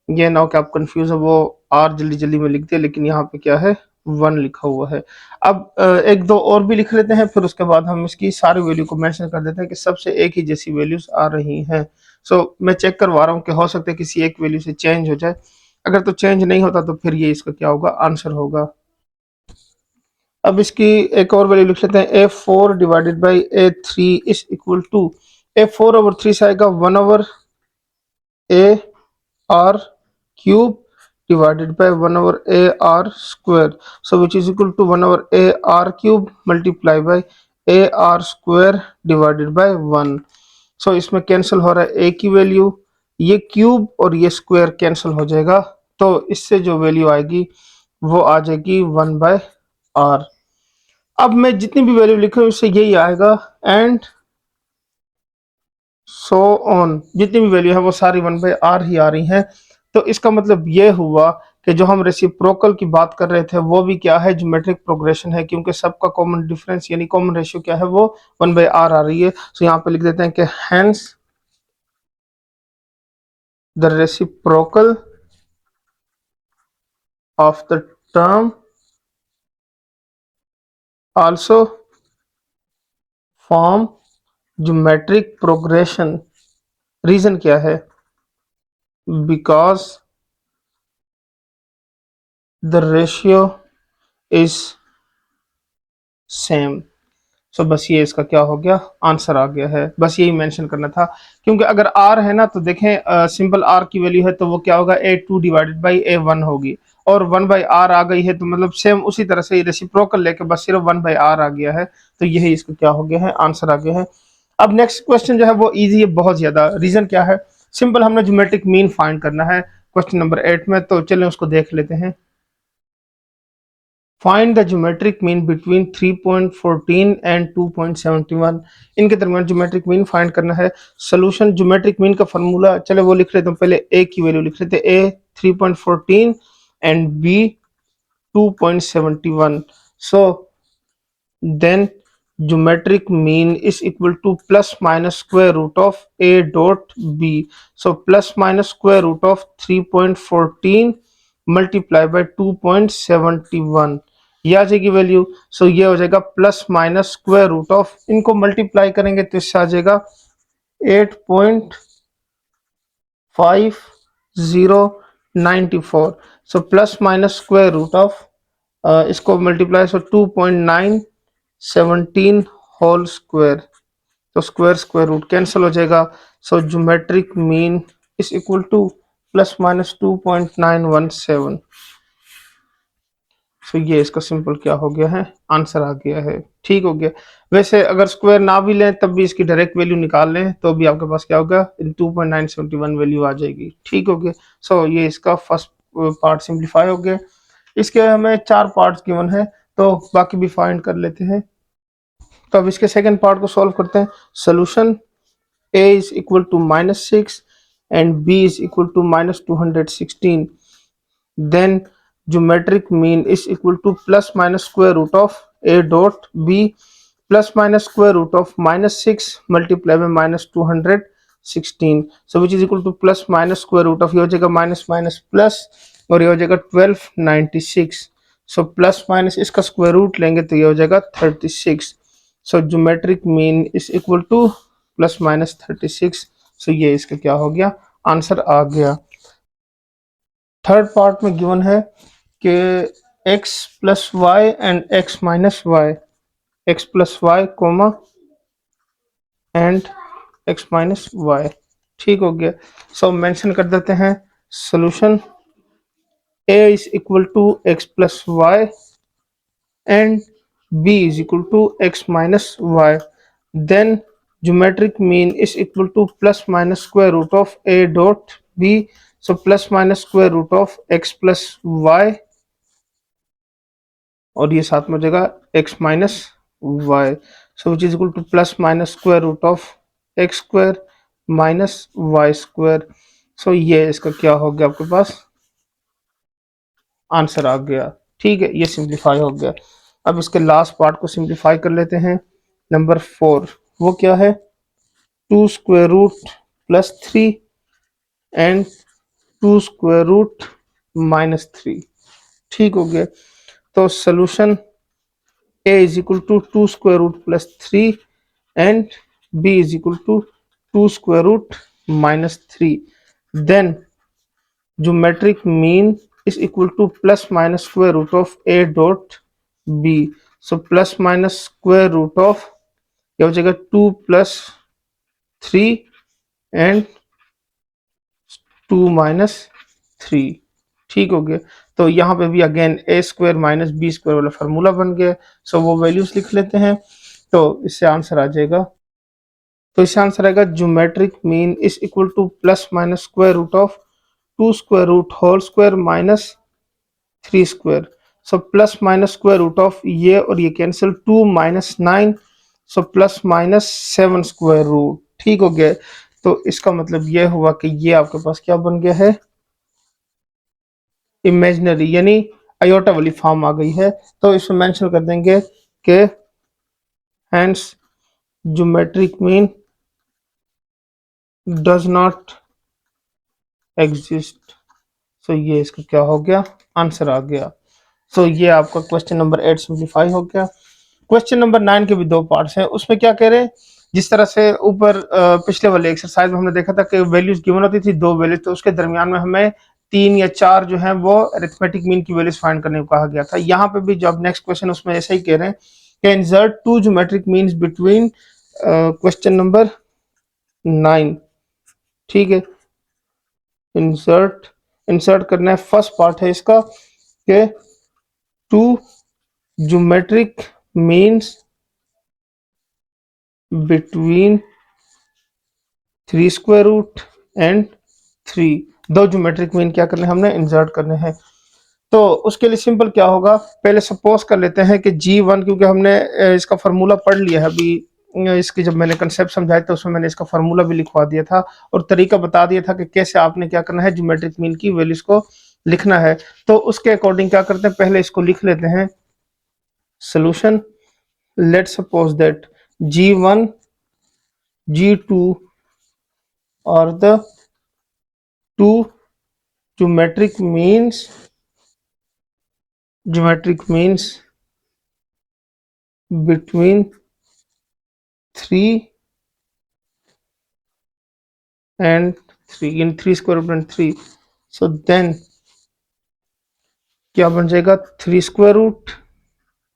ये ना हो कि आप कंफ्यूज हो, वो आर जल्दी जल्दी में लिख दिया, लेकिन यहाँ पे क्या है 1 लिखा हुआ है। अब एक दो और भी लिख लेते हैं, फिर उसके बाद हम इसकी सारी वैल्यू को मेंशन कर देते हैं कि सबसे एक ही जैसी वैल्यूज आ रही हैं। सो मैं चेक करवा रहा हूँ कि हो सकता है किसी एक वैल्यू से चेंज हो जाए। अगर तो चेंज नहीं होता तो फिर ये इसका क्या होगा, आंसर होगा। अब इसकी एक और वैल्यू लिख लेते हैं, A4 divided by A3 is equal to, A4 over 3 से आएगा 1 over a r cube divided by 1 over a r square. So which is equal to 1 over a r cube multiply by a r square divided by 1। So इसमें cancel हो रहा है ए की value, ये cube और ये स्क्वायर कैंसिल हो जाएगा, तो इससे जो वैल्यू आएगी वो आ जाएगी 1 बाय आर। अब मैं जितनी भी वैल्यू लिखूं उससे यही आएगा, एंड सो ऑन, जितनी भी वैल्यू है वो सारी 1 बाय आर ही आ रही हैं। तो इसका मतलब ये हुआ कि जो हम रेसिप्रोकल की बात कर रहे थे वो भी क्या है, ज्योमेट्रिक प्रोग्रेशन है, क्योंकि सबका कॉमन डिफरेंस यानी कॉमन रेशियो क्या है, वो 1 बाय आर आ रही है। सो यहाँ पे लिख देते हैं कि hence the reciprocal of the term also form geometric progression. Reason क्या है, because the ratio is same. So बस ये इसका क्या हो गया, आंसर आ गया है। बस यही मेंशन करना था, क्योंकि अगर आर है ना तो देखें सिंपल आर की वैल्यू है तो वो क्या होगा, A2 डिवाइडेड बाई A1 होगी, और 1 बाई आर आ गई है तो मतलब सेम उसी तरह से रेसिप्रोकल लेके बस सिर्फ 1 बाई आर आ गया है, तो यही इसका क्या हो गया है, आंसर आ गया है। अब नेक्स्ट क्वेश्चन जो है वो इजी है बहुत ज्यादा। रीजन क्या है, सिंपल हमने ज्योमेट्रिक मीन फाइंड करना है क्वेश्चन नंबर 8 में, तो चलिए उसको देख लेते हैं। Find the geometric mean between 3.14 and 2.71। इनके दरमियान ज्योमेट्रिक मीन फाइंड करना है। सोल्यूशन ज्योमेट्रिक मीन का फार्मूला, चले वो लिख लेते हैं। पहले ए की वैल्यू लिख लेते हैं, a 3.14 and b 2.71। So then geometric mean is equal to plus minus square root of A dot b. So plus minus square root of 3.14 multiply by 2.71, ये आ जाएगी वैल्यू। सो ये हो जाएगा plus minus square root of, इनको multiply करेंगे तो इससे आ जाएगा 8.5094। So plus minus square root of, इसको मल्टीप्लाई, सो 2.917 होल स्क्वायर, तो स्क्वायर स्क्वायर रूट कैंसिल हो जाएगा। So geometric mean is equal to plus minus 2.917। So ये इसका सिंपल क्या हो गया है, आंसर आ गया है। ठीक हो गया। वैसे अगर स्क्वायर ना भी लें तब भी इसकी डायरेक्ट वैल्यू निकाल लें तो भी आपके पास क्या होगा, 2.971 वैल्यू आ जाएगी। ठीक हो गया। सो ये इसका फर्स्ट पार्ट सिंप्लीफाई हो गया। इसके हमें 4 पार्ट्स गिवन है, तो बाकी भी फाइंड कर लेते हैं। तो अब इसके सेकंड पार्ट को सॉल्व करते हैं। Solution a is equal to -6 and b is equal to -216, then geometric mean is equal to plus minus square root of A dot B plus minus square root of -6 multiply में -216, so which is equal to plus minus square root of, ये हो जाएगा minus minus plus और ये हो जाएगा 1296, so plus minus इसका square root लेंगे तो ये हो जाएगा 36, so geometric mean is equal to plus minus 36, so ये इसका क्या हो गया, आंसर आ गया। थर्ड पार्ट में गिवन है कि x plus y and x minus y, x plus y comma and x minus y, ठीक हो गया। सो मेंशन कर देते हैं solution a is equal to x plus y and b is equal to x minus y, then geometric mean is equal to plus minus square root of a dot b, so plus minus square root of x plus y और ये साथ में हो जाएगा x minus Y, so which is equal to plus minus square root of X square minus Y square, so ये इसका क्या हो गया, आपके पास आंसर आ गया। ठीक है, ये सिंप्लीफाई हो गया। अब इसके लास्ट पार्ट को सिंप्लीफाई कर लेते हैं। नंबर 4 वो क्या है, 2 square root plus 3 and 2 square root -3, ठीक हो गया। तो solution a is equal to 2 square root plus 3 and b is equal to 2 square root minus 3, then geometric mean is equal to plus minus square root of a dot b, so plus minus square root of ये हो जाएगा 2 plus 3 and 2 minus 3, ठीक हो गया। तो यहाँ पे भी अगेन ए स्क्वायर माइनस बी स्क्वायर वाला फार्मूला बन गया, सो वो वैल्यूज लिख लेते हैं। तो इससे आंसर आ जाएगा, तो इससे आंसर आएगा geometric mean is equal to plus minus square root of 2 square root whole square minus 3 square, so plus minus square root of ये और ये cancel 2 minus 9, so plus minus 7 square root, ठीक हो गया। तो इसका मतलब यह हुआ कि ये आपके पास क्या बन गया है, इमेजिनरी यानी आयोटा वाली फॉर्म आ गई है। तो इसमें मेंशन कर देंगे कि hence geometric mean does not exist, so ये इसका क्या हो गया, आंसर आ गया। सो ये आपका क्वेश्चन नंबर 8 सिंप्लीफाई हो गया। क्वेश्चन नंबर 9 के भी दो पार्ट्स हैं, उसमें क्या कह रहे हैं, जिस तरह से ऊपर पिछले वाले एक्सरसाइज में हमने देखा था कि वैल्यूज गिवन होती थी, दो वैल्यूज, तो उसके दरमियान में हमें 3 या 4 जो है वो अरिथमेटिक मीन की वैल्यूज फाइंड करने को कहा गया था। यहाँ पे भी जब नेक्स्ट क्वेश्चन उसमें ऐसा ही कह रहे हैं कि insert 2 geometric means between question number 9, ठीक है। इंसर्ट करना है, फर्स्ट पार्ट है इसका कि 2 geometric means between 3 square root and 3, दो ज्योमेट्रिक मीन क्या करने हैं, हमने इंसर्ट करने हैं। तो उसके लिए सिंपल क्या होगा, पहले सपोज कर लेते हैं कि G1, क्योंकि हमने इसका फार्मूला पढ़ लिया है अभी, इसकी जब मैंने कंसेप्ट समझाया था उसमें मैंने इसका फार्मूला भी लिखवा दिया था और तरीका बता दिया था कि कैसे आपने क्या करना है, ज्योमेट्रिक मीन की वैल्यूज को लिखना है। तो उसके अकॉर्डिंग क्या करते हैं, पहले इसको लिख लेते हैं solution. Let's suppose that G1 G2 are the two geometric means between 3 and 3 in 3 square root and 3, so then क्या बन जाएगा, 3 square root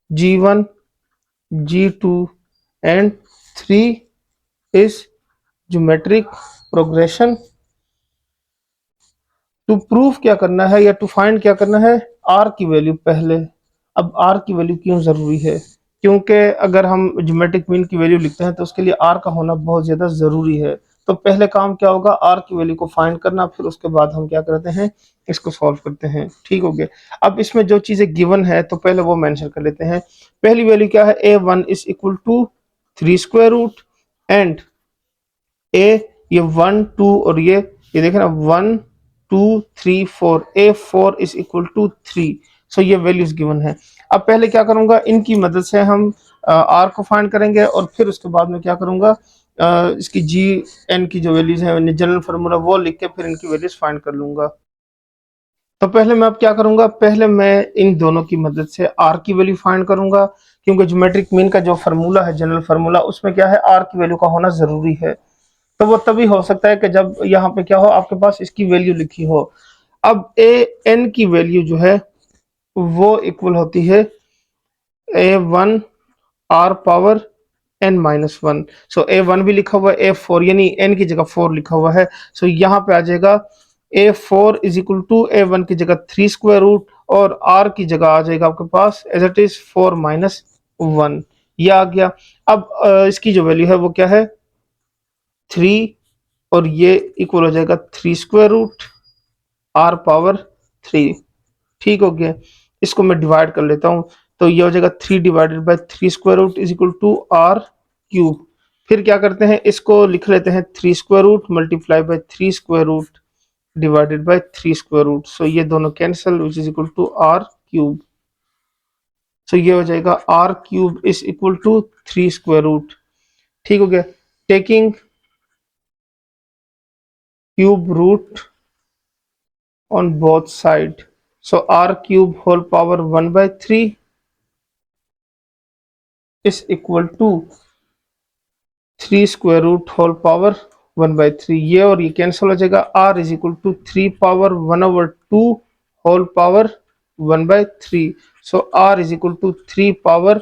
G1 G2 and 3 is geometric progression। To proof क्या करना है या टू फाइंड क्या करना है, आर की वैल्यू पहले। अब आर की वैल्यू क्यों जरूरी है, क्योंकि अगर हम ज्योमेट्रिक मीन की वैल्यू लिखते हैं तो उसके लिए आर का होना बहुत ज्यादा जरूरी है। तो पहले काम क्या होगा, आर की वैल्यू को फाइंड करना, फिर उसके बाद हम क्या करते हैं, इसको सॉल्व करते हैं, ठीक हो गया। अब इसमें जो चीजें गिवन है तो पहले वो मेंशन कर लेते हैं। पहली वैल्यू क्या है, A1 is equal to 3 square root and A ये 1 2 और ये देखें ना 1 2 3 4, A4 is equal to 3, so ये वैल्यूज गिवन है। अब पहले क्या करूंगा, इनकी मदद से हम आर को फाइंड करेंगे और फिर उसके बाद में क्या करूंगा, इसकी जी एन की जो वैल्यूज है जनरल फार्मूला वो लिख के फिर इनकी वैल्यूज फाइंड कर लूंगा। तो पहले मैं अब क्या करूंगा, पहले मैं इन दोनों की मदद से आर की वैल्यू फाइंड करूंगा, क्योंकि ज्योमेट्रिक मीन का जो फार्मूला है जनरल फार्मूला उसमें क्या है, आर की वैल्यू का होना जरूरी है। तो वो तभी हो सकता है कि जब यहाँ पे क्या हो, आपके पास इसकी वैल्यू लिखी हो। अब ए एन की वैल्यू जो है वो इक्वल होती है ए one are power N minus one. So A one भी लिखा हुआ है, ए फोर यानी एन की जगह फोर लिखा हुआ है। सो यहाँ पे आ जाएगा A four is equal to A one की जगह थ्री स्क्वायर रूट और आर की जगह आ जाएगा आपके पास as it is four minus one. ये आ गया। अब इसकी जो वैल्यू है वो क्या है, थ्री, और ये इक्वल हो जाएगा three square root r power three. ठीक हो गया। इसको मैं डिवाइड कर लेता हूं, तो ये हो जाएगा three divided by three square root is equal to R cube. फिर क्या करते हैं, इसको लिख लेते हैं three square root multiply by three square root divided by three square root. So ये दोनों cancel which is equal to R cube. So ये हो जाएगा R cube is equal to three square root. ठीक हो गया। Taking cube root on both side, so r cube whole power 1 by 3 is equal to 3 square root whole power 1 by 3। ये और ये cancel हो जाएगा, r is equal to 3 power 1 over 2 whole power 1 by 3। so r is equal to 3 power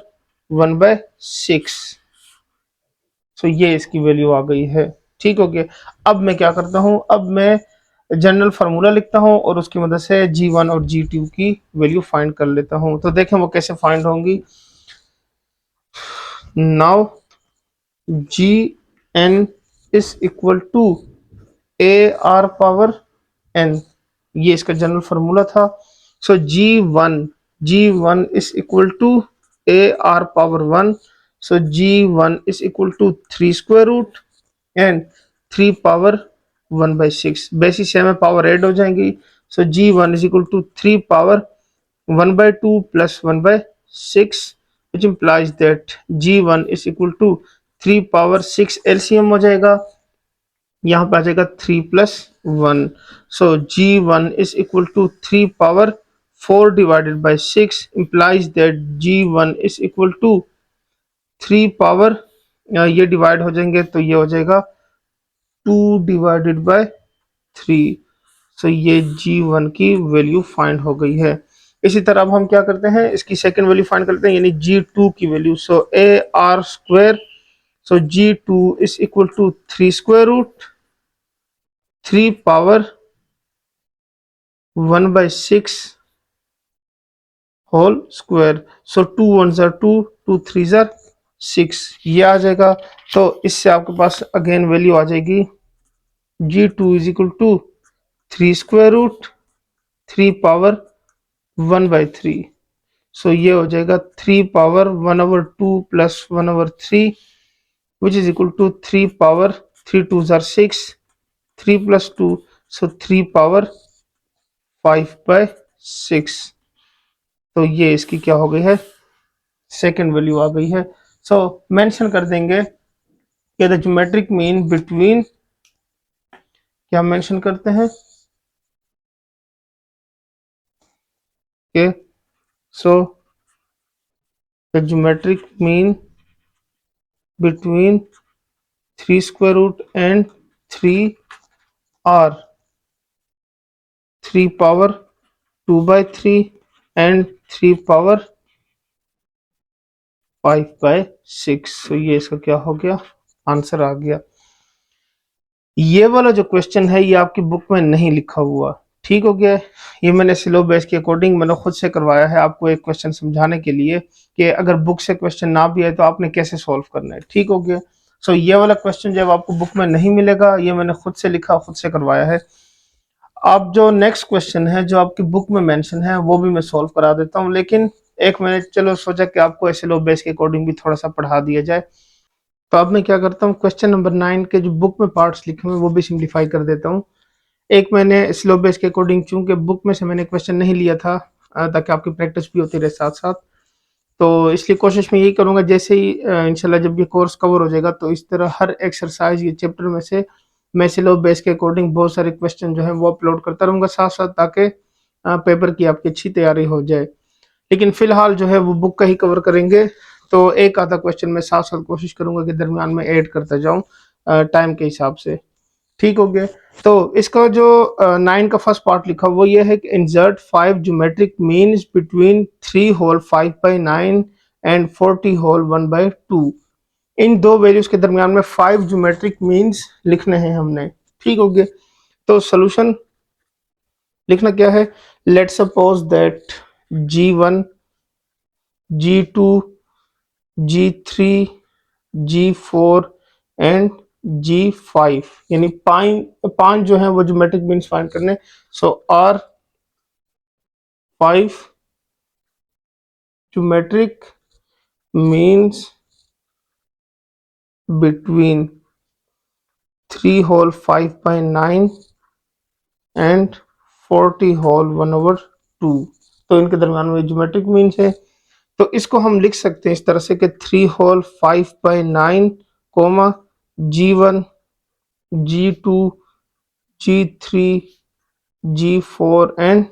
1 by 6। so ये इसकी value आ गई है। ठीक हो गया। अब मैं क्या करता हूँ, अब मैं जनरल फार्मूला लिखता हूँ और उसकी मदद से G1 और G2 की वैल्यू फाइंड कर लेता हूँ। तो देखें वो कैसे फाइंड होंगी। Now Gn is equal to A R power N, ये इसका जनरल फार्मूला था। So G1 is equal to A R power one. So G1 is equal to three square root and three power one by six. Basis से हमें power add हो जाएंगी। So G1 is equal to three power one by two plus one by six, which implies that G1 is equal to three power six. LCM हो जाएगा, यहाँ पे आ जाएगा three plus one. So G1 is equal to three power four divided by six implies that G1 is equal to three power, ये divide हो जाएंगे तो ये हो जाएगा two divided by three. So ये G1 की वैल्यू फाइंड हो गई है। इसी तरह अब हम क्या करते हैं, इसकी सेकंड वैल्यू फाइंड करते हैं, यानी G2 की value. So a r square, so G2 is equal to three square root three power one by six whole square. So two one जार टू, टू थ्री जार सिक्स, ये आ जाएगा। तो इससे आपके पास अगेन वैल्यू आ जाएगी G2 is equal to three square root three power one by three. So ये हो जाएगा three power one over two plus one over three which is equal to three power three two are six, three plus two, so three power five by six. तो ये इसकी क्या हो गई है, सेकेंड वैल्यू आ गई है। सो मेंशन कर देंगे कि द ज्योमेट्रिक मीन बिटवीन, क्या मेंशन करते हैं कि so the geometric mean between three square root and three or three power two by three and three power five by six. तो ये इसका क्या हो गया, आंसर आ गया। ये वाला जो क्वेश्चन है ये आपकी बुक में नहीं लिखा हुआ। ठीक हो गया। ये मैंने सिलेबस के अकॉर्डिंग मैंने खुद से करवाया है आपको एक क्वेश्चन समझाने के लिए कि अगर बुक से क्वेश्चन ना भी आए तो आपने कैसे सॉल्व करना है। ठीक हो गया। सो ये वाला क्वेश्चन जब आपको बुक में नहीं मिलेगा, ये मैंने खुद से लिखा, खुद से करवाया है। अब जो नेक्स्ट क्वेश्चन है जो आपकी बुक में मेंशन है वो भी मैं सॉल्व करा देता हूँ, लेकिन एक मैंने चलो सोचा कि आपको सिलेबस के अकॉर्डिंग भी थोड़ा सा पढ़ा दिया जाए। तो अब मैं क्या करता हूँ, क्वेश्चन नंबर 9 के जो बुक में पार्ट्स लिखे हुए हैं वो भी सिंप्लीफाई कर देता हूँ। एक मैंने सिलेबस के अकॉर्डिंग, चूंकि बुक में से मैंने क्वेश्चन नहीं लिया था ताकि आपकी प्रैक्टिस भी होती रहे साथ साथ, तो इसलिए कोशिश मैं यही करूँगा, जैसे ही इंशाल्लाह जब ये कोर्स कवर हो जाएगा तो इस तरह हर एक्सरसाइज ये चैप्टर में से मैं सिलेबस के अकॉर्डिंग बहुत सारे क्वेश्चन जो है वो अपलोड करता रहूँगा साथ साथ, ताकि पेपर की आपकी अच्छी तैयारी हो जाए। लेकिन फिलहाल जो है वो बुक का ही कवर करेंगे, तो एक आधा क्वेश्चन मैं साथ साथ कोशिश करूंगा कि दरमियान में ऐड करता जाऊं टाइम के हिसाब से। ठीक हो गया। तो इसका जो 9 का फर्स्ट पार्ट लिखा वो ये है कि insert 5 geometric means between 3 whole 5/9 and 40 whole 1/2। इन दो वैल्यूज के दरमियान में 5 ज्योमेट्रिक मीन्स लिखने हैं हमने। ठीक हो गया। तो सोल्यूशन लिखना क्या है, late suppose that G1, G2, G3, G4 and G5, यानी पांच जो है वो ज्योमेट्रिक मीन्स फाइंड करने। So R 5 geometric means between 3 whole 5/9 and 40 whole 1/2। तो इनके दरमियान में ज्योमेट्रिक मीन्स है। तो इसको हम लिख सकते हैं इस तरह से कि 3 whole 5/9 coma G1, G2, G3, G4 and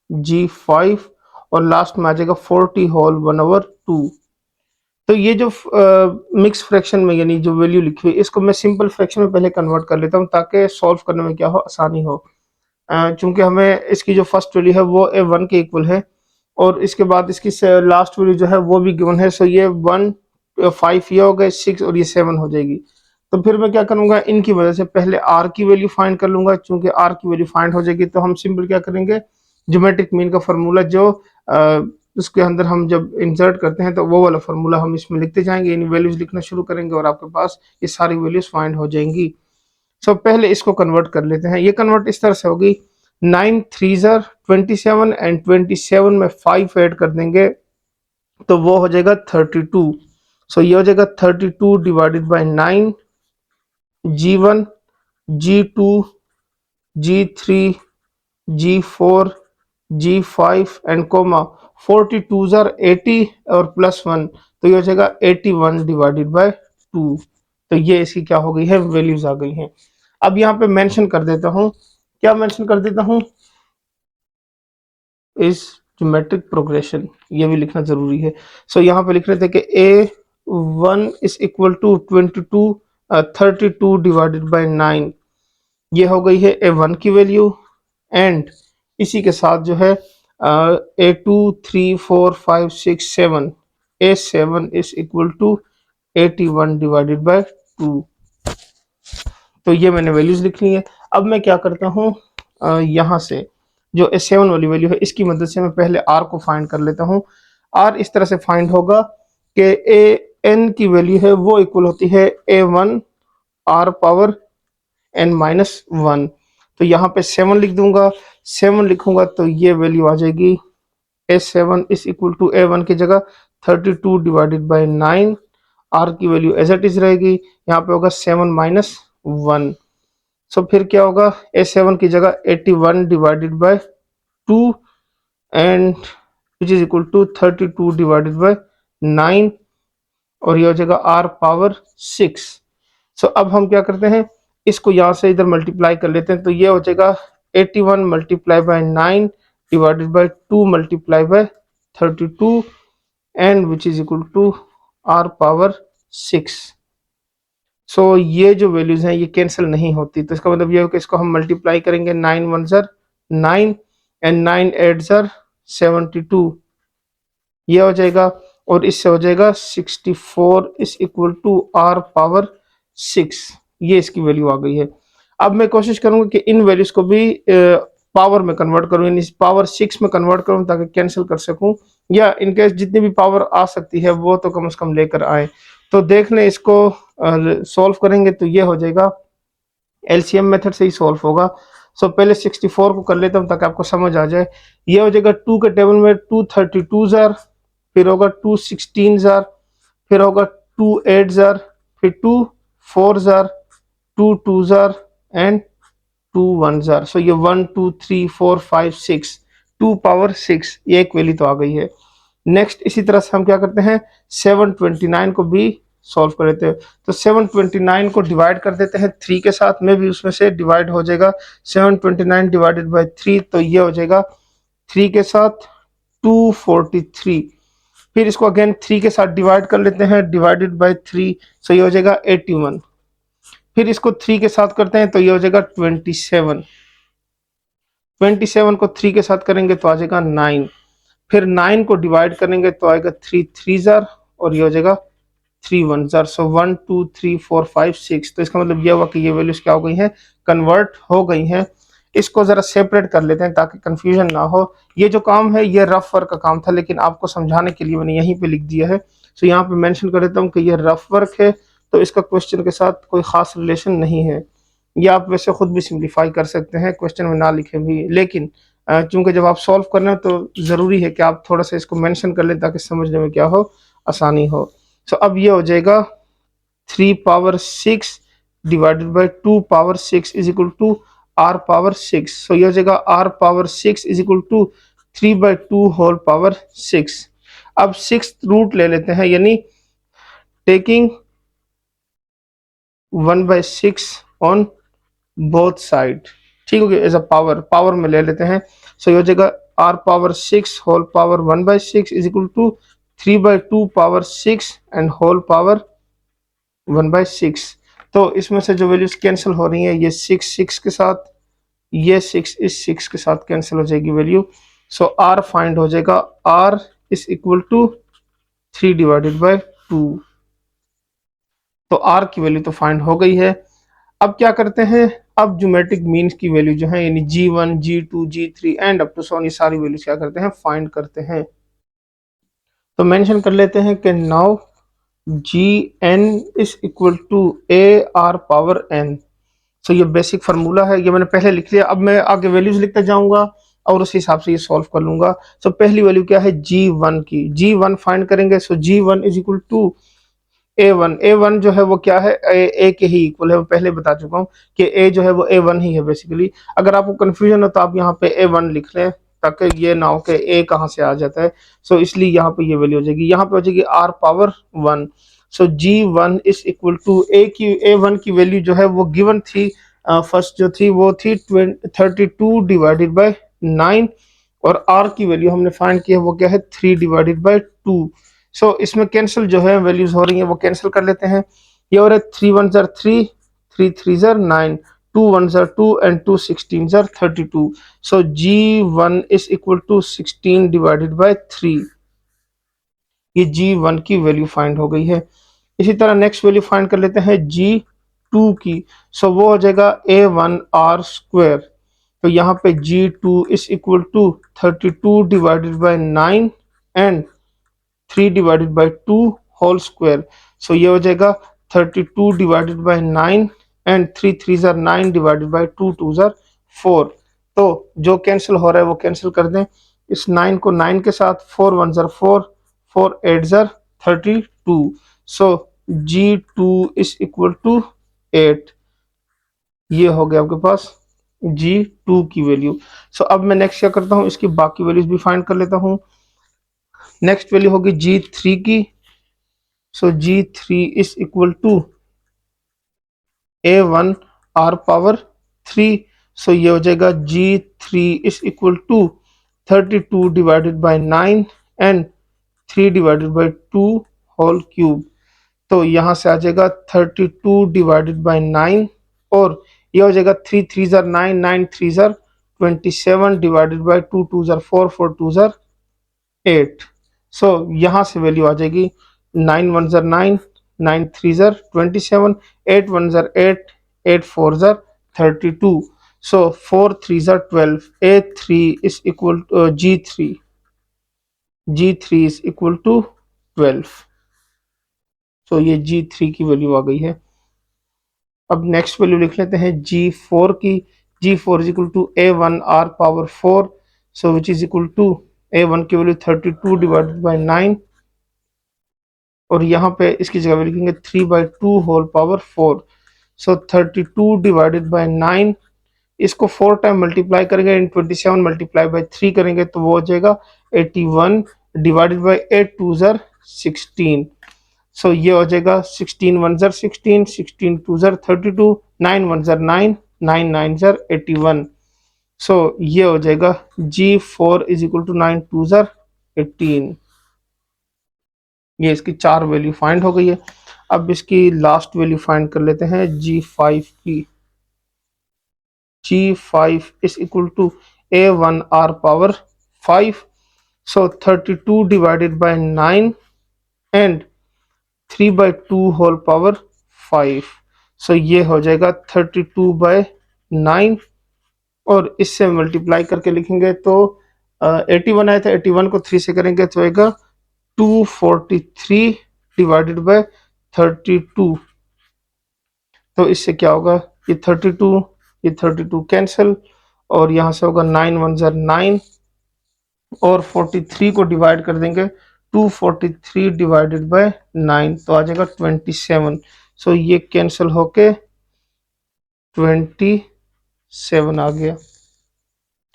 G5, और लास्ट में आ जाएगा 40 होल 1/2। तो ये जो मिक्स फ्रैक्शन में यानी जो वैल्यू लिखी हुई है इसको मैं सिंपल फ्रैक्शन में पहले कन्वर्ट कर लेता हूँ ताकि सॉल्व करने में क्या हो, आसानी हो। चूंकि हमें इसकी जो फर्स्ट वैल्यू है वो A1 के इक्वल है, और इसके बाद इसकी लास्ट वैल्यू जो है वो भी गिवन है। सो ये 1 5 ये हो गए 6 और ये 7 हो जाएगी। तो फिर मैं क्या करूंगा, इनकी वजह से पहले आर की वैल्यू फाइंड कर लूंगा। चूंकि आर की वैल्यू फाइंड हो जाएगी तो हम सिंपल क्या करेंगे, ज्योमेट्रिक मीन का फार्मूला जो उसके अंदर हम जब इंसर्ट करते हैं तो वो वाला फार्मूला हम इसमें लिखते जाएंगे, इन वैल्यूज लिखना शुरू करेंगे और आपके पास ये सारी वैल्यूज फाइंड हो जाएंगी। सो पहले इसको कन्वर्ट कर लेते हैं। ये कन्वर्ट इस तरह से होगी, 9 3 27 एंड 27 में 5 ऐड कर देंगे तो वो हो जाएगा 32। सो ये हो जाएगा 32 divided by 9, G1, G2, G3, G4, G5 and coma 42 80 और +1, तो ये हो जाएगा 81 डिवाइडेड बाय 2। तो ये इसकी क्या हो गई है, वैल्यूज आ गई हैं। अब यहाँ पे मेंशन कर देता हूँ, क्या मेंशन कर देता हूँ, इस ज्योमेट्रिक प्रोग्रेशन, ये भी लिखना जरूरी है। सो यहाँ पे लिख रहे थे कि A1 is equal to 32 divided by 9, ये हो गई है A1 की वैल्यू। एंड इसी के साथ जो है A2 3 4 5 6 7, A7 is equal to 81 divided by 2। तो ये मैंने वैल्यूज लिख ली है। अब मैं क्या करता हूँ, यहाँ से जो A7 वाली वैल्यू है इसकी मदद से मैं पहले R को फाइंड कर लेता हूँ। R इस तरह से फाइंड होगा कि AN की वैल्यू है वो इक्वल होती है A1 R पावर n-1। तो यहाँ पे 7 लिख दूंगा, 7 लिखूंगा तो ये वैल्यू आ जाएगी A7 is equal to A1 की जगह 32 डिवाइडेड बाय 9, R की वैल्यू एज इट इज रहेगी, यहाँ पे होगा 7 - 1। सो फिर क्या होगा, A7 की जगह 81 divided by 2 and which is equal to 32 divided by 9, और ये हो जाएगा R पावर 6। सो अब हम क्या करते हैं, इसको यहाँ से इधर मल्टीप्लाई कर लेते हैं। तो ये हो जाएगा 81 multiply by 9 divided by 2 multiply by 32 and which is equal to R power 6। So ये जो वैल्यूज हैं ये कैंसिल नहीं होती, तो इसका मतलब ये हो कि इसको हम मल्टीप्लाई करेंगे, 9 1 9 एंड 9 8 72, ये हो जाएगा, और इससे हो जाएगा 64 is equal to R power 6। ये इसकी वैल्यू आ गई है। अब मैं कोशिश करूंगा कि इन वैल्यूज को भी पावर में कन्वर्ट करूं, यानी पावर 6 में कन्वर्ट करूं ताकि कैंसिल कर सकूं, या इनकेस जितनी भी पावर आ सकती है वो तो कम से कम लेकर आए। तो देख लें, इसको सॉल्व करेंगे तो ये हो जाएगा, एलसीएम मेथड से ही सॉल्व होगा। सो पहले 64 को कर लेता हूं ताकि आपको समझ आ जाए। ये हो जाएगा 2 के टेबल में 2 32 जार, फिर होगा 2 16 जार, फिर होगा 2 8 जार, फिर 2 4 जार, 2 2 जार एंड 2 1 जार। सो ये 1 2 3 4 5 6, 2 पावर 6, ये एक वैल्यू तो आ गई है। नेक्स्ट इसी तरह से हम क्या करते हैं, 729 को भी सॉल्व कर लेते हैं। तो 729 को डिवाइड कर देते हैं 3 के साथ में, भी उसमें से डिवाइड हो जाएगा 729 डिवाइडेड बाई 3, तो ये हो जाएगा 3 के साथ 243। फिर इसको अगेन 3 के साथ डिवाइड कर लेते हैं, डिवाइडेड बाई 3, सो ये हो जाएगा 81। फिर इसको 3 के साथ करते हैं तो ये हो जाएगा 27। 27 को 3 के साथ करेंगे तो आ जाएगा 9। फिर 9 को डिवाइड करेंगे तो आएगा 3 3 जार, और ये हो जाएगा 3 1 जार। सो 1 2 3 4 5 6। तो इसका मतलब ये हुआ कि ये वैल्यूज क्या हो गई हैं, कन्वर्ट हो गई हैं। इसको जरा सेपरेट कर लेते हैं ताकि कंफ्यूजन ना हो। ये जो काम है ये रफ वर्क का काम था, लेकिन आपको समझाने के लिए मैंने यहीं पे लिख दिया है। सो यहाँ पे मेंशन कर देता हूँ कि ये रफ वर्क है, तो इसका क्वेश्चन के साथ कोई खास रिलेशन नहीं है। ये आप वैसे खुद भी सिंप्लीफाई कर सकते हैं, क्वेश्चन में ना लिखे भी, लेकिन चूंकि जब आप सॉल्व कर रहे हैं तो ज़रूरी है कि आप थोड़ा सा इसको मेंशन कर लें ताकि समझने में क्या हो, आसानी हो। सो अब ये हो जाएगा 3 power 6 divided by 2 power 6 is equal to are power 6। So ये हो जाएगा are power 6 is equal to 3/2 whole power 6। अब 6th रूट ले लेते हैं, यानी टेकिंग 1/6 ऑन बोथ साइड, ठीक हो गया, एज अ पावर में ले लेते हैं। सो ये हो जाएगा are power 6 whole power 1/6 is equal to 3/2 power 6 and whole power 1/6। तो इसमें से जो वैल्यूज कैंसिल हो रही है, ये 6 6 के साथ, ये 6 इस 6 के साथ कैंसिल हो जाएगी वैल्यू। सो आर फाइंड हो जाएगा, आर इज इक्वल टू 3/2। तो आर की वैल्यू तो फाइंड हो गई है। अब क्या करते हैं, अब ज्योमेट्रिक मीन्स की वैल्यू जो है, यानी G1 G2 G3 and up to सो ये सारी वैल्यूज क्या करते हैं, फाइंड करते हैं। तो मेंशन कर लेते हैं कि now Gn is equal to AR power n। सो ये बेसिक फार्मूला है, ये मैंने पहले लिख लिया। अब मैं आगे वैल्यूज लिखता जाऊंगा और उस हिसाब से ये सॉल्व कर लूंगा। सो पहली वैल्यू क्या है, G1 की, G1 फाइंड करेंगे। So G1 is equal to A one जो है वो क्या है, ए के ही इक्वल है, वो पहले बता चुका हूँ कि ए जो है वो A1 ही है बेसिकली। अगर आपको कंफ्यूजन हो तो आप यहाँ पे A1 लिख लें ताकि ये ना हो कि ए कहाँ से आ जाता है। सो इसलिए यहाँ पे ये वैल्यू हो जाएगी, यहाँ पे हो जाएगी are power 1। So G1 is equal to A1 की वैल्यू जो है वो गिवन थी, फर्स्ट जो थी वो थी 32 डिवाइडेड बाई 9, और आर की वैल्यू हमने फाइंड की है वो क्या है, 3/2। सो इसमें कैंसिल जो है वैल्यूज हो रही है वो कैंसिल कर लेते हैं। ये हो रहा है 3 1 जार 3, 3 3 जार 9, 2 1 जार 2 एंड 2 16 जार 32। So G1 is equal to 16 divided by 3। ये G1 की वैल्यू फाइंड हो गई है। इसी तरह नेक्स्ट वैल्यू फाइंड कर लेते हैं G2 की। सो वो हो जाएगा A1R स्क्वायर। तो यहाँ पे G2 is equal to 32 divided by 9 and 3/2 whole square. So ये हो जाएगा 32 divided by 9 and 3 3 jar 9 divided by 2 2 jar 4। तो जो कैंसिल हो रहा है वो कैंसिल कर दें, इस 9 को 9 के साथ, 4 1 जार 4, 4 8 जार 32। So G2 is equal to 8। ये हो गया आपके पास G2 की वैल्यू। सो अब मैं नेक्स्ट क्या करता हूँ, इसकी बाकी वैल्यूज भी फाइंड कर लेता हूँ। नेक्स्ट वैल्यू होगी G3 की। So G3 is equal to A1 R power 3। So ये हो जाएगा G3 is equal to 32 divided by 9 and 3/2 whole cube. तो यहाँ से आ जाएगा 32 डिवाइडेड बाय 9, और ये हो जाएगा 3 3 jar 9, 9 3 jar 27 divided by 2 2 jar 4, 4 2 जार 8। सो यहाँ से वैल्यू आ जाएगी 9 1 जार 9, 9 3 जार 27, 8 1 जार 8, 8 4 जार 32। सो 4 3 जार 12। A3 is equal to G3 is equal to 12। सो ये G3 की वैल्यू आ गई है। अब नेक्स्ट वैल्यू लिख लेते हैं G4 की। G4 is equal to A1 R power 4। So which is equal to A1 की वैल्यू 32 डिवाइडेड बाय 9, और यहाँ पे इसकी जगह लिखेंगे 3/2 whole power 4। So 32 divided by 9, इसको 4 टाइम मल्टीप्लाई करेंगे, इन 27 मल्टीप्लाई बाय 3 करेंगे तो वो हो जाएगा 81 डिवाइडेड बाय 8 टू ज़र 16। सो ये हो जाएगा 16 1 ज़र 16, 16 2 ज़र 32, 9 1 ज़र 9, 9 9 ज़र 81। सो ये हो जाएगा G4 इज इक्वल टू 9 2 ज़र 18। ये इसकी 4 वैल्यू फाइंड हो गई है। अब इसकी लास्ट वैल्यू फाइंड कर लेते हैं G5 की। G5 is equal to A1R power 5. So 32 divided by 9 and 3 by 2 whole power 5. So ये हो जाएगा 32 by 9 और इससे मल्टीप्लाई करके लिखेंगे तो 81 आया था, 81 को 3 से करेंगे तो आएगा 243 डिवाइडेड बाय 32। तो इससे क्या होगा, ये 32 ये 32 कैंसिल और यहाँ से होगा 9 1 ज़र 9 और 43 को डिवाइड कर देंगे 243 डिवाइडेड बाय 9 तो आ जाएगा 27। सो ये कैंसिल होके 27 आ गया।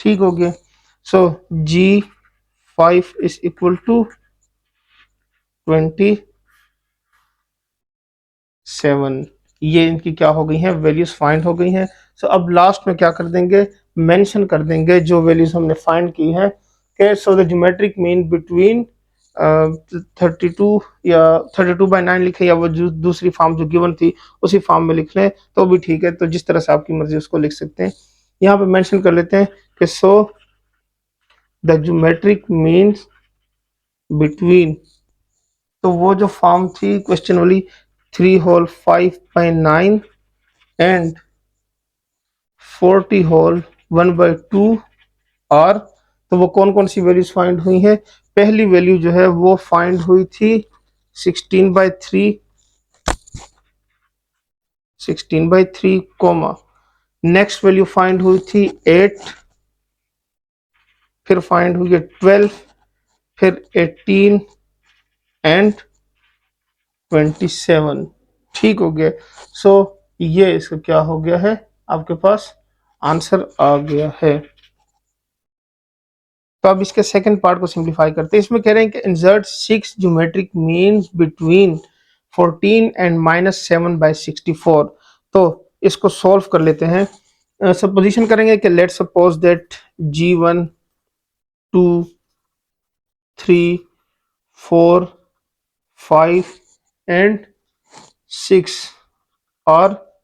ठीक हो गया। सो G5 इज इक्वल टू 27। ये इनकी क्या हो गई हैं, वैल्यूज फाइंड हो गई हैं। सो अब लास्ट में क्या कर देंगे, मेंशन कर देंगे जो वैल्यूज हमने फाइंड की हैं कि so the geometric mean between 32 या 32 बाई 9 लिखे या वो जो दूसरी फॉर्म जो गिवन थी उसी फॉर्म में लिख लें तो भी ठीक है, तो जिस तरह से आपकी मर्जी उसको लिख सकते हैं। यहाँ पे मेंशन कर लेते हैं कि so the geometric means between, तो वो जो फॉर्म थी क्वेश्चन वाली 3 whole 5 by 9 and 40 whole 1 by 2 और तो वो कौन कौन सी वैल्यूज फाइंड हुई हैं। पहली वैल्यू जो है वो फाइंड हुई थी 16 by 3, 16 by 3 comma, next value find हुई थी 8, फिर फाइंड हुई है 12, फिर 18 एंड 27। ठीक हो गया। सो ये इसका क्या हो गया है, आपके पास आंसर आ गया है। तो अब इसके सेकंड पार्ट को सिंप्लीफाई करते हैं। इसमें कह रहे हैं कि insert 6 geometric means between 14 and -7 by 64। तो इसको सॉल्व कर लेते हैं। सपोजिशन करेंगे कि late suppose that G1 2 3 4 5 and 6 और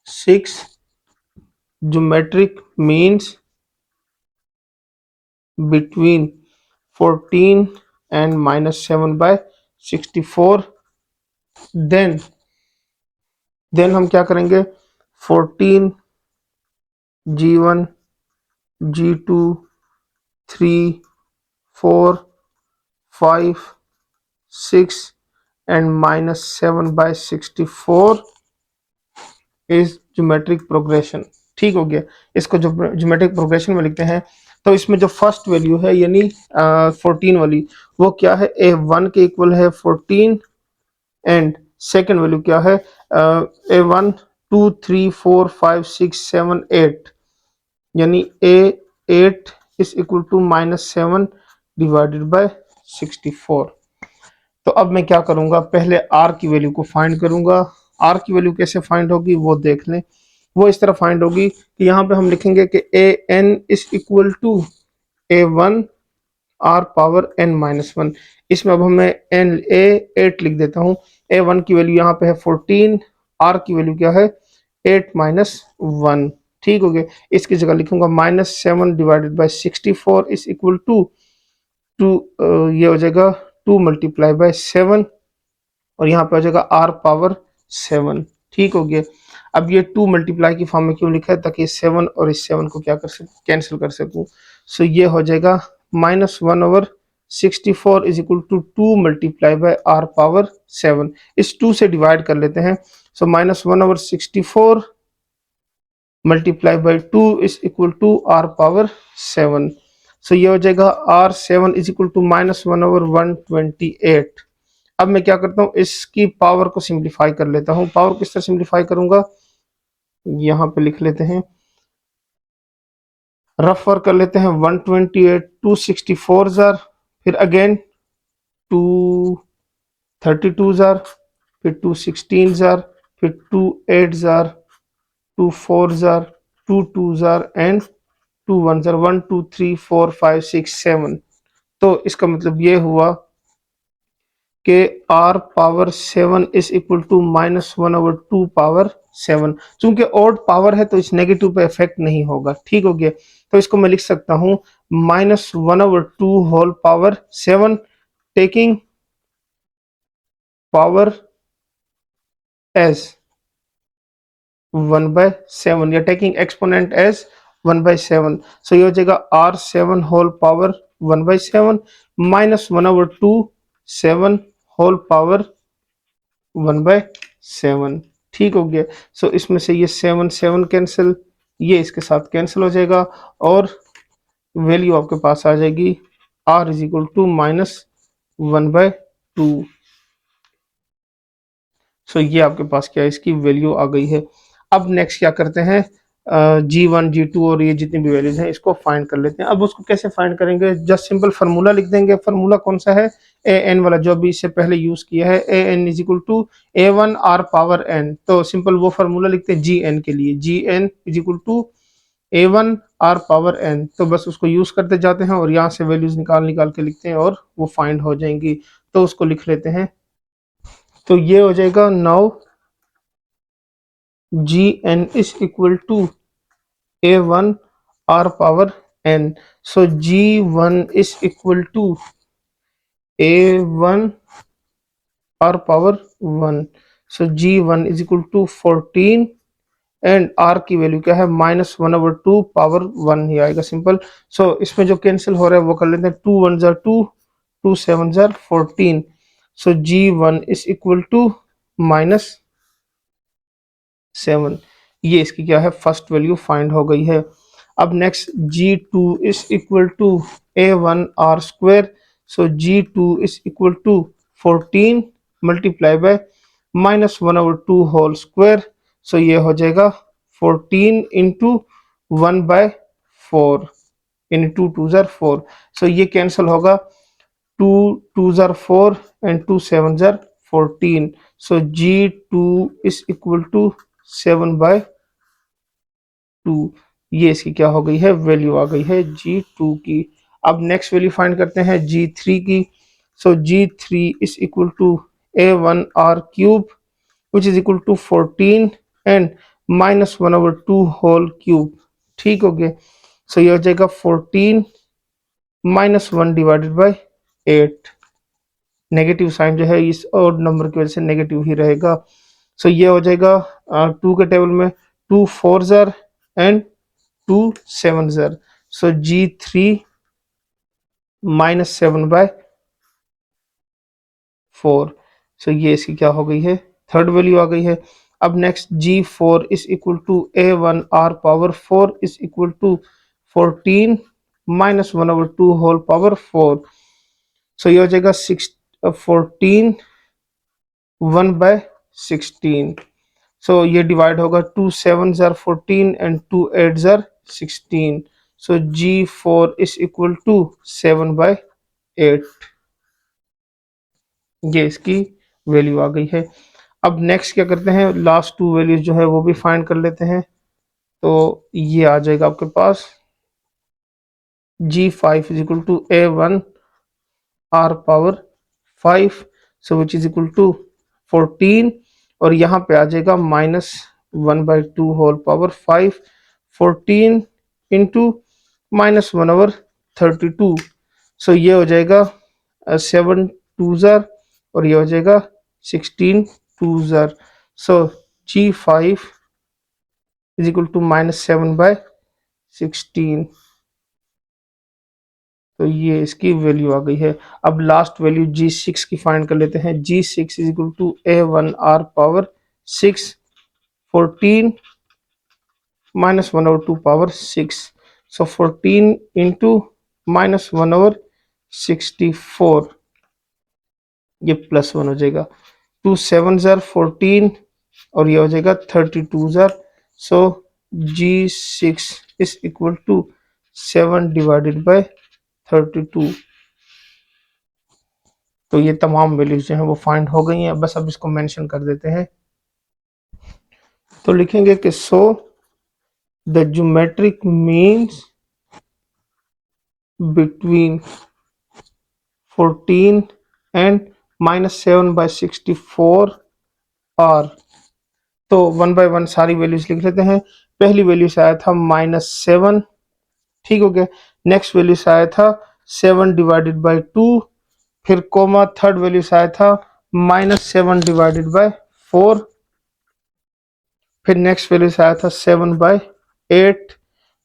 6 geometric means between 14 and -7 by 64। Then हम क्या करेंगे, 14 G1 G2 3 4 5 6 and -7 by 64 is geometric progression. ठीक हो गया। इसको जो ज्योमेट्रिक प्रोग्रेशन में लिखते हैं तो इसमें जो फर्स्ट वैल्यू है यानी 14 वाली वो क्या है, A1 के इक्वल है 14 एंड सेकेंड वैल्यू क्या है A1 2 3 4 5 6 7 8 यानी A8 is equal to -7 divided by 64। तो अब मैं क्या करूंगा, पहले R की वैल्यू को फाइंड करूंगा। R की वैल्यू कैसे फाइंड होगी वो देख लें। वो इस तरह फाइंड होगी कि यहाँ पे हम लिखेंगे कि AN is equal to A1 R power n-1। इसमें अब मैं A8 लिख देता हूँ। A1 की वैल्यू यहाँ पे है 14, R की वैल्यू क्या है 8 -1। ठीक हो गया। इसकी जगह लिखूंगा -7 divided by 64 is equal to ये हो जाएगा 2 मल्टीप्लाई बाय 7 और यहाँ पे हो जाएगा R पावर 7। ठीक हो गया। अब ये 2 मल्टीप्लाई की फॉर्म में क्यों लिखा है, ताकि 7 और इस 7 को क्या कर सकूं, कैंसिल कर सकूं। सो ये हो जाएगा -1/64 is equal to 2 multiply by R power 7। इस 2 से डिवाइड कर लेते हैं। So -1/64 multiply by 2 is equal to R power 7। So ये हो जाएगा R7 इज इक्वल टू -1/128। अब मैं क्या करता हूँ, इसकी पावर को सिंप्लीफाई कर लेता हूँ। पावर किस तरह सिंप्लीफाई करूंगा, यहाँ पे लिख लेते हैं रफ वर्क कर लेते हैं 128 264 जार, फिर अगेन 232 जार, फिर 216 जार, फिर 28 jar, 24 jar, 22 jar and 21 jar, 1 2 3 4 5 6 7। तो इसका मतलब ये हुआ कि r power 7 is equal to -1/2 power 7। चूंकि ऑड पावर है तो इस नेगेटिव पे इफेक्ट नहीं होगा, ठीक हो गया। तो इसको मैं लिख सकता हूं -1/2 whole power 7 taking power as 1/7 या टेकिंग एक्सपोनेंट एज 1/7। सो ये हो जाएगा r7 whole power 1/7 -1/2 7 whole power 1/7, ठीक हो गया। सो इसमें से ये 7 7 कैंसिल, ये इसके साथ कैंसिल हो जाएगा और वैल्यू आपके पास आ जाएगी r इज इक्वल टू -1/2। सो ये आपके पास क्या है, इसकी वैल्यू आ गई है। अब नेक्स्ट क्या करते हैं, G1 G2 और ये जितनी भी वैल्यूज हैं इसको फाइंड कर लेते हैं। अब उसको कैसे फाइंड करेंगे, जस्ट सिंपल फार्मूला लिख देंगे। फार्मूला कौन सा है, ए एन वाला जो अभी इससे पहले यूज किया है, A N is equal to A1 R power n। तो सिंपल वो फार्मूला लिखते हैं जी एन के लिए, G N is equal to A1 R power n। तो बस उसको यूज करते जाते हैं और यहाँ से वैल्यूज निकाल निकाल के लिखते हैं और वो फाइंड हो जाएंगी। तो उसको लिख लेते हैं। तो ये हो जाएगा now G N is equal to A1 R power n. So G1 is equal to A1 R power 1. So G1 is equal to 14 and R की वैल्यू क्या है, -1/2 पावर 1 ही आएगा सिंपल। सो इसमें जो कैंसिल हो रहा है वो कर लेते हैं, 2 1 जार 2, 2 7 जार 14। So G1 is equal to -7। ये इसकी क्या है, फर्स्ट वैल्यू फाइंड हो गई है। अब next G2 is equal to A1 R square. So G2 is equal to 14 multiply by -1/2 whole square. So ये हो जाएगा 14 इंटू 1/4 इंटू 2 जार 4। सो ये कैंसिल होगा, 2 2 जार 4 एंड 2 7 जार 14। So G2 is equal to 7/2। ये इसकी क्या हो गई है, वैल्यू आ गई है G2 की। अब नेक्स्ट वैल्यू फाइंड करते हैं G3 की। So G3 is equal to A1 R cube which is equal to 14 and -1/2 whole cube, ठीक हो गया। सो ये हो जाएगा 14 -1 डिवाइडेड बाय 8। नेगेटिव साइन जो है इस और नंबर की वजह से नेगेटिव ही रहेगा। सो ये हो जाएगा 2 के टेबल में 2 4 jar and 2 7 jar. So G3 -7/4। सो ये इसकी क्या हो गई है, थर्ड वैल्यू आ गई है। अब next G4 is equal to A1 R power 4 is equal to 14 -1/2 whole power 4। So ये हो जाएगा 14 1/16। सो ये डिवाइड होगा, 2 7 जार 14 एंड 2 8 जार 16। So G4 is equal to 7/8। ये इसकी वैल्यू आ गई है। अब नेक्स्ट क्या करते हैं, लास्ट टू वैल्यूज जो है वो भी फाइंड कर लेते हैं। तो ये आ जाएगा आपके पास G5 is equal to A1 R power 5 so which is equal to 14 और यहाँ पे आ जाएगा -1/2 होल पावर 5। 14 इंटू -1/32। सो ये हो जाएगा 7 2 जार और ये हो जाएगा 16 2 जार। So G5 is equal to -7/16। तो ये इसकी वैल्यू आ गई है। अब लास्ट वैल्यू G6 की फाइंड कर लेते हैं। G6 is equal to A1 R power 6 14 -1/2 power 6। So 14 into -1/64, ये +1 हो जाएगा। 2 7 जार 14 और ये हो जाएगा 32 जार। So G6 is equal to 7 divided by 32। तो ये तमाम वैल्यूज जो हैं वो फाइंड हो गई हैं। बस अब इसको मेंशन कर देते हैं। तो लिखेंगे कि so the geometric means between 14 and -7/64 are. तो वन बाय वन सारी वैल्यूज लिख लेते हैं। पहली वैल्यू से आया था -7, ठीक हो गया। नेक्स्ट वैल्यू से आया था 7 डिवाइडेड बाय 2, फिर कोमा थर्ड वैल्यू से आया था -7 डिवाइडेड बाय 4, फिर नेक्स्ट वैल्यू से आया था 7/8,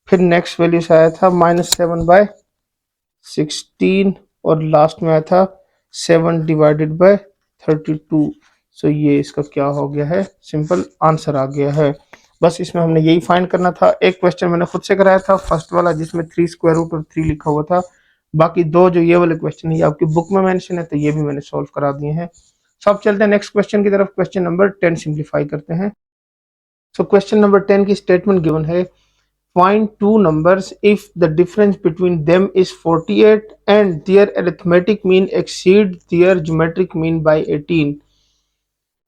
फिर नेक्स्ट वैल्यू से आया था -7/16, और लास्ट में आया था 7 डिवाइडेड बाय 32। सो ये इसका क्या हो गया है, सिंपल आंसर आ गया है। बस इसमें हमने यही फाइंड करना था। एक क्वेश्चन मैंने खुद से कराया था, फर्स्ट वाला, जिसमें 3 स्क्वायर रूट और 3 लिखा हुआ था। बाकी दो जो ये वाले क्वेश्चन है ये आपकी बुक में मेंशन है, तो ये भी मैंने सॉल्व करा दिए हैं। सब चलते हैं नेक्स्ट क्वेश्चन की तरफ। क्वेश्चन नंबर 10 सिंप्लीफाई करते हैं। सो क्वेश्चन नंबर 10 की स्टेटमेंट गिवन है, find two numbers if the difference between them is 48 and their arithmetic mean exceed their geometric mean by 18।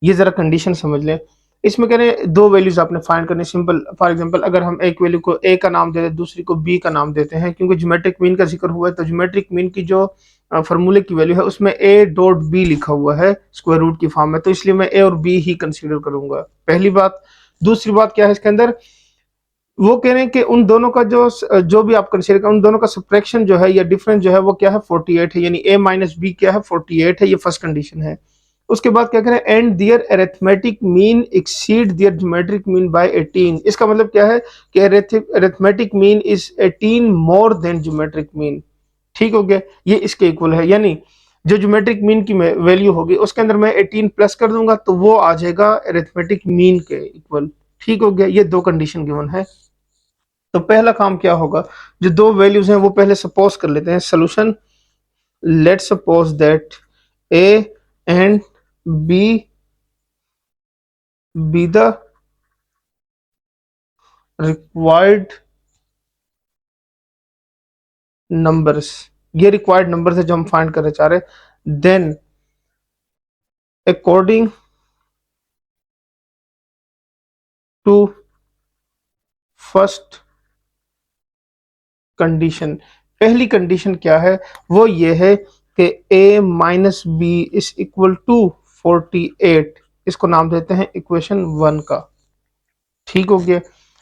ये जरा कंडीशन समझ लें। इसमें कह रहे हैं दो वैल्यूज आपने फाइंड करनी। सिंपल फॉर एग्जांपल, अगर हम एक वैल्यू को ए का नाम देते हैं, दूसरी को बी का नाम देते हैं, क्योंकि ज्योमेट्रिक मीन का जिक्र हुआ है, तो ज्योमेट्रिक मीन की जो फॉर्मूले की वैल्यू है उसमें ए डॉट बी लिखा हुआ है स्क्वायर रूट की फॉर्म में, तो इसलिए मैं ए और बी ही कंसीडर करूंगा, पहली बात। दूसरी बात क्या है इसके अंदर, वो कह रहे हैं कि उन दोनों का जो भी आप कंसीडर करें, उन दोनों का सब्ट्रैक्शन जो है या डिफरेंस जो है वो क्या है, 48 है, यानी ए माइनस बी क्या है, 48 है। ये फर्स्ट कंडीशन है। उसके बाद क्या करें, and their arithmetic mean exceed their geometric mean by 18। इसका मतलब क्या है कि arithmetic mean is 18 more than geometric mean, ठीक हो गया। ये इसके इक्वल है, यानी जो ज्योमेट्रिक मीन की वैल्यू होगी उसके अंदर मैं 18 प्लस कर दूंगा तो वो आ जाएगा अरिथमेटिक मीन के इक्वल, ठीक हो गया। ये दो कंडीशन गिवन है। तो पहला काम क्या होगा, जो दो वैल्यूज हैं वो पहले सपोज कर लेते हैं। Solution, let suppose that A and B be the required numbers. ये रिक्वायर्ड नंबर है जो हम फाइंड करना चाह रहे हैं। Then according to first condition, पहली कंडीशन क्या है, वो ये है कि a minus B is equal to 48। इसको नाम देते हैं इक्वेशन 1 का, ठीक हो गया।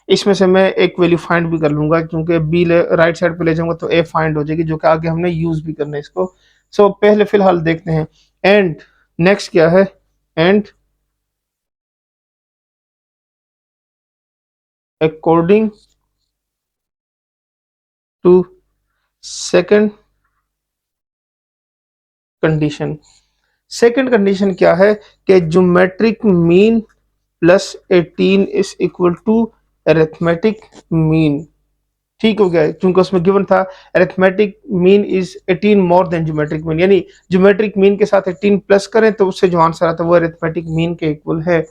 इसमें से मैं एक वैल्यू फाइंड भी कर लूंगा, क्योंकि बी राइट साइड पे ले जाऊंगा तो ए फाइंड हो जाएगी, जो कि आगे हमने यूज भी करना है इसको। सो पहले फिलहाल देखते हैं। एंड नेक्स्ट क्या है, and according to second condition. Second condition क्या है कि geometric mean plus 18 is equal to arithmetic mean, ठीक हो गया। क्योंकि उसमें गिवन था arithmetic mean is 18 more than geometric mean, यानी ज्योमेट्रिक मीन के साथ 18 प्लस करें तो उससे जो आंसर आता है वो अरिथमेटिक मीन के इक्वल है।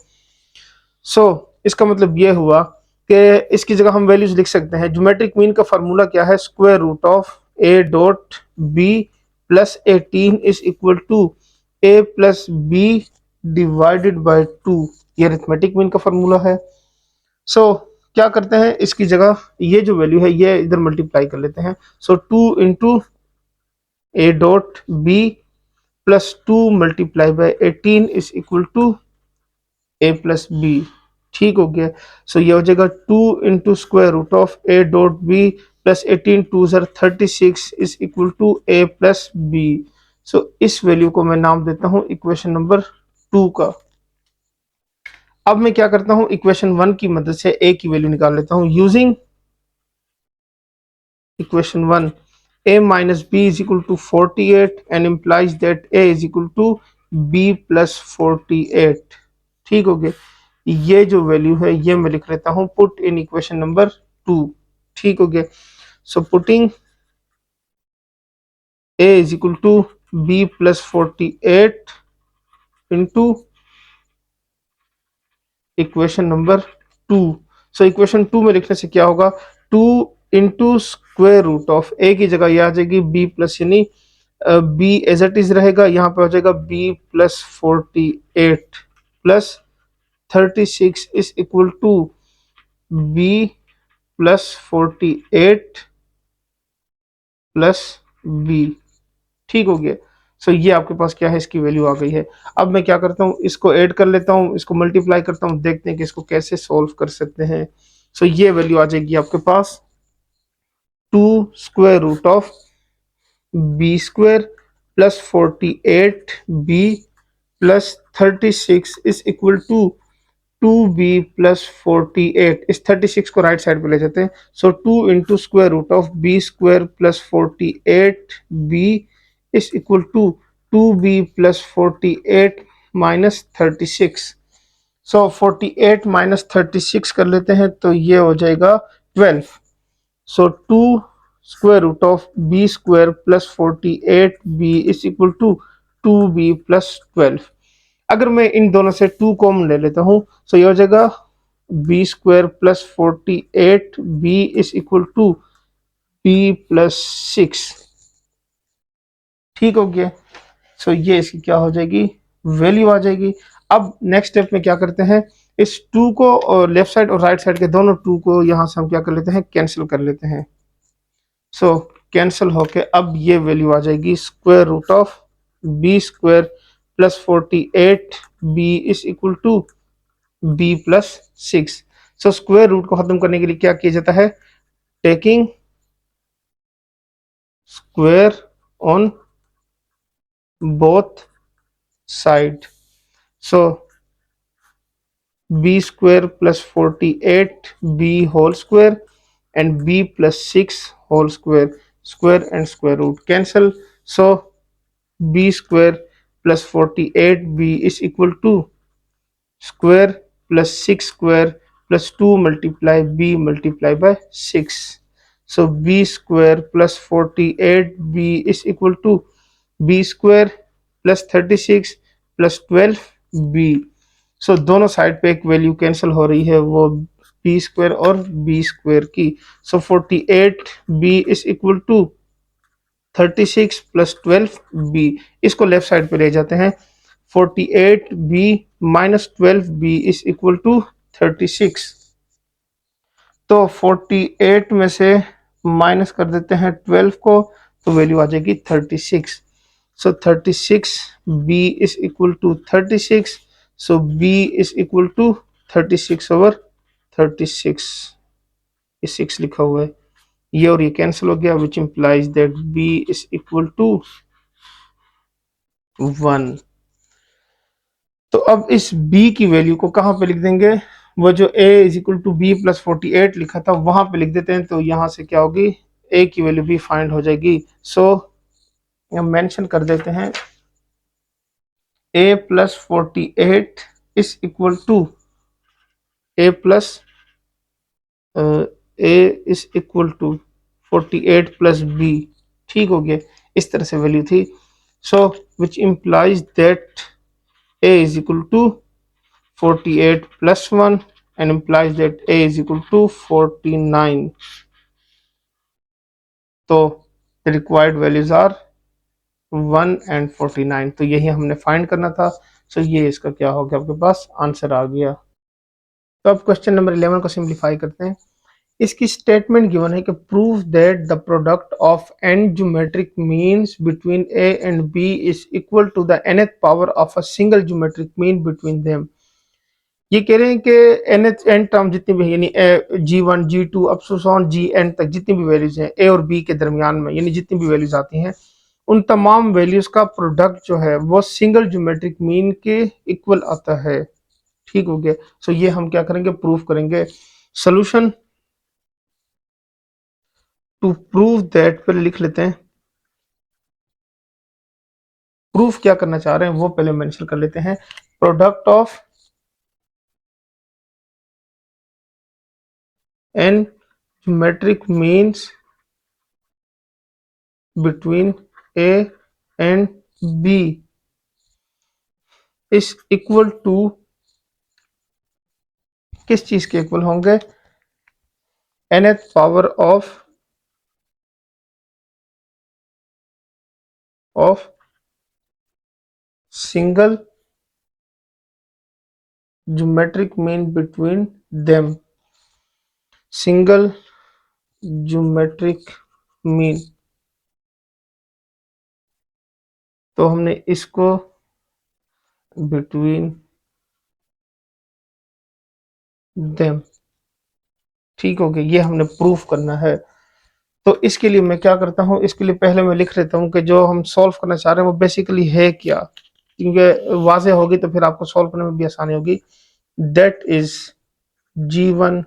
सो इसका मतलब ये हुआ कि इसकी जगह हम वैल्यूज लिख सकते हैं। ज्योमेट्रिक मीन का फार्मूला क्या है, square root of A dot B plus 18 is equal to A plus B divided by 2। ये अरिथमेटिक मीन का फार्मूला है। सो क्या करते हैं, इसकी जगह ये जो वैल्यू है ये इधर मल्टीप्लाई कर लेते हैं। So 2 into A dot B plus 2 multiply by 18 is equal to A plus B, ठीक हो गया। सो ये हो जाएगा 2 into square root of A dot B plus 18 two are 36 is equal to A plus B. So इस value को मैं नाम देता हूं इक्वेशन नंबर 2 का। अब मैं क्या करता हूं, इक्वेशन 1 की मदद से ए की वैल्यू निकाल लेता हूं। Using equation 1, a minus b is equal to 48 and implies that a is equal to b plus 48, ठीक हो गया। ये जो वैल्यू है ये मैं लिख लेता हूं पुट इन इक्वेशन नंबर 2, ठीक हो गया। So putting a is equal to b plus 48 into equation number 2। So equation 2 में लिखने से क्या होगा, 2 into square root of A की जगह ये आ जाएगी बी प्लस, यानी बी एज इट इज रहेगा, यहाँ पे हो जाएगा B plus 48 plus 36 is equal to B plus 48 plus B. ठीक हो गया। सो ये आपके पास क्या है, इसकी वैल्यू आ गई है। अब मैं क्या करता हूँ, इसको ऐड कर लेता हूँ, इसको मल्टीप्लाई करता हूँ, देखते हैं कि इसको कैसे सॉल्व कर सकते हैं। सो ये वैल्यू आ जाएगी आपके पास 2 square root of B square plus 48 B plus 36 is equal to 2b plus 48। इस 36 को राइट साइड पे ले जाते हैं। So 2 into square root of B square plus 48b is equal to 2b plus 48 minus 36। So 48 minus 36 कर लेते हैं तो ये हो जाएगा 12। So 2 square root of B square plus 48b is equal to 2b plus 12। अगर मैं इन दोनों से 2 कॉमन ले लेता हूँ तो ये हो जाएगा B square plus 48 B is equal to B plus 6। ठीक हो गया। सो ये इसकी क्या हो जाएगी, वैल्यू आ जाएगी। अब नेक्स्ट स्टेप में क्या करते हैं, इस 2 को और लेफ्ट साइड और राइट साइड के दोनों 2 को यहाँ से हम क्या कर लेते हैं, कैंसिल कर लेते हैं। सो कैंसिल होके अब ये वैल्यू आ जाएगी square root of B square plus 48 B is equal to B plus 6। So square root को खत्म करने के लिए क्या किया जाता है, taking square on both side. So B square plus 48 B whole square and B plus 6 whole square, square and square root cancel. So B square plus 48 B is equal to square plus 6 square plus 2 multiply B multiply by 6। So B square plus 48 B is equal to B square plus 36 plus 12 B. सो दोनों side पे एक value cancel हो रही है, वो B स्क्वायर और बी स्क्वायर की। So 48 B is equal to 36 plus 12 B. इसको लेफ्ट साइड पे ले जाते हैं। 48 B minus 12 B is equal to 36। तो 48 में से माइनस कर देते हैं 12 को, तो वैल्यू आ जाएगी 36। So 36 B is equal to 36। So B is equal to 36 over 36, ये 6 लिखा हुआ है, ये और ये कैंसिल हो गया, which implies that b is equal to 1। तो अब इस b की वैल्यू को कहां पे लिख देंगे, वो जो a is equal to B plus 48 लिखा था वहां पे लिख देते हैं। तो यहां से क्या होगी, a की वैल्यू भी फाइंड हो जाएगी। सो हम मेंशन कर देते हैं a plus 48 is equal to a plus a is equal to 48 plus b। ठीक हो गया, इस तरह से वैल्यू थी। सो विच implies that a is equal to 48 plus 1 and implies that a is equal to 49। तो the required values are 1 and 49। तो यही हमने फाइंड करना था। सो ये इसका क्या हो गया, आपके पास आंसर आ गया। तो अब क्वेश्चन नंबर 11 को सिंप्लीफाई करते हैं। इसकी स्टेटमेंट गिवन है कि prove that the product of N geometric means between A and B is equal to the nth power of a single geometric mean between them. ये कह रहे हैं कि nth एन टर्म जितनी भी, यानी G1 G2 up to so on Gn तक जितनी भी वैल्यूज हैं ए और बी के दरमियान में, यानी जितनी भी वैल्यूज आती हैं, उन तमाम वैल्यूज का प्रोडक्ट जो है वो सिंगल ज्योमेट्रिक मीन के इक्वल आता है। ठीक हो गया। सो ये हम क्या करेंगे, प्रूफ करेंगे। सोल्यूशन टू प्रूव दैट, पहले लिख लेते हैं प्रूफ क्या करना चाह रहे हैं वो पहले मेंशन कर लेते हैं। Product of N geometric means between A and B is equal to, किस चीज के इक्वल होंगे, nth power of of single geometric mean between them, single geometric mean. तो हमने इसको बिटवीन देम, ठीक हो गया, ये हमने प्रूफ करना है। तो इसके लिए मैं क्या करता हूँ, इसके लिए पहले मैं लिख लेता हूँ कि जो हम सॉल्व करना चाह रहे हैं वो बेसिकली है क्या, क्योंकि वाज़ेह होगी तो फिर आपको सॉल्व करने में भी आसानी होगी। That is G1,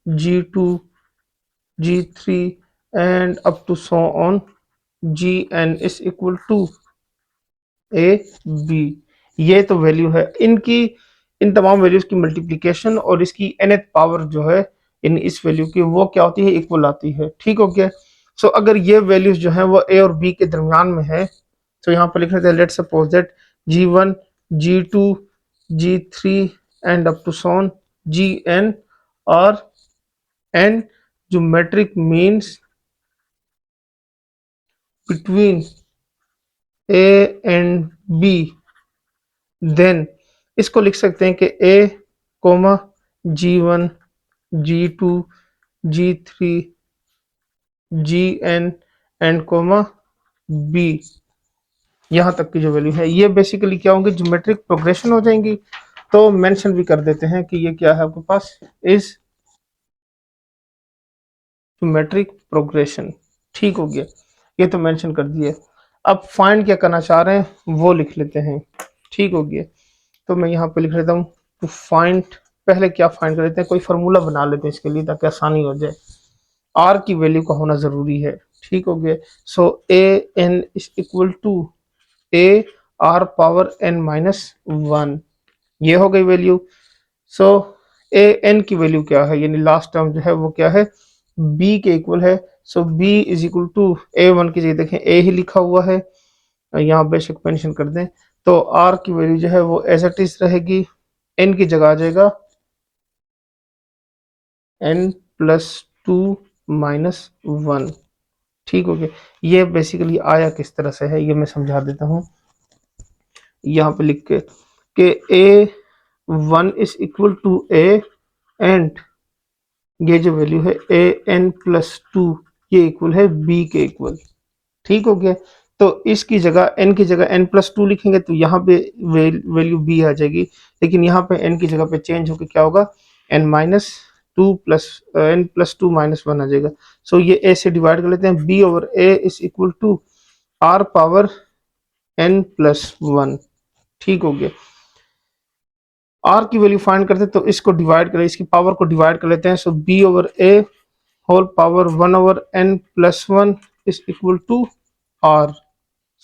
G2, G3 and up to so on Gn is equal to A B. ये तो वैल्यू है इनकी, इन तमाम वैल्यूज की मल्टीप्लिकेशन और इसकी nth पावर जो है इन इस वैल्यू की वो क्या होती है, इक्वल आती है, ठीक हो गया। सो अगर ये वैल्यूज जो है वो ए और बी के दरमियान में है, तो यहाँ पर लिख लेते हैं let suppose that G1, G2, G3 and up to so on Gn और n geometric means between A and B, then इसको लिख सकते हैं कि A comma G1, G2, G3, Gn and comma B, यहाँ तक की जो वैल्यू है ये बेसिकली क्या होंगी, ज्योमेट्रिक प्रोग्रेशन हो जाएंगी। तो मेंशन भी कर देते हैं कि ये क्या है आपके पास, इज ज्योमेट्रिक प्रोग्रेशन, ठीक हो गया, ये तो मेंशन कर दिए। अब फाइंड क्या करना चाह रहे हैं वो लिख लेते हैं, ठीक हो गया। तो मैं यहाँ पे लिख लेता हूँ टू फाइंड, पहले क्या फाइंड कर लेते हैं, कोई फार्मूला बना लेते हैं इसके लिए ताकि आसानी हो जाए। आर की वैल्यू का होना जरूरी है, ठीक हो गया। So A N is equal to A R power N minus one, ये हो गई वैल्यू। सो ए एन की वैल्यू क्या है, यानी लास्ट टर्म जो है वो क्या है, बी के इक्वल है। So B is equal to A one की जगह देखें ए ही लिखा हुआ है, यहाँ बेशक मेंशन कर दें। तो आर की वैल्यू जो है वो एज इट इज रहेगी, एन की जगह आ जाएगा N plus two minus one, ठीक हो गया। ये बेसिकली आया किस तरह से है ये मैं समझा देता हूँ, यहाँ पे लिख के कि A one is equal to A and ये जो वैल्यू है ए एन प्लस टू ये इक्वल है बी के इक्वल, ठीक हो गया। तो इसकी जगह एन की जगह एन प्लस टू लिखेंगे तो यहाँ पे वैल्यू बी आ जाएगी, लेकिन यहाँ पे एन की जगह पे चेंज होकर क्या होगा, N minus two plus N plus two minus one आ जाएगा। सो ये ए से डिवाइड कर लेते हैं, B over A is equal to are power N plus one, ठीक हो गया। आर की वैल्यू फाइंड करते हैं तो इसको डिवाइड करें, इसकी पावर को डिवाइड कर लेते हैं। So B over A whole power one over N plus one is equal to R.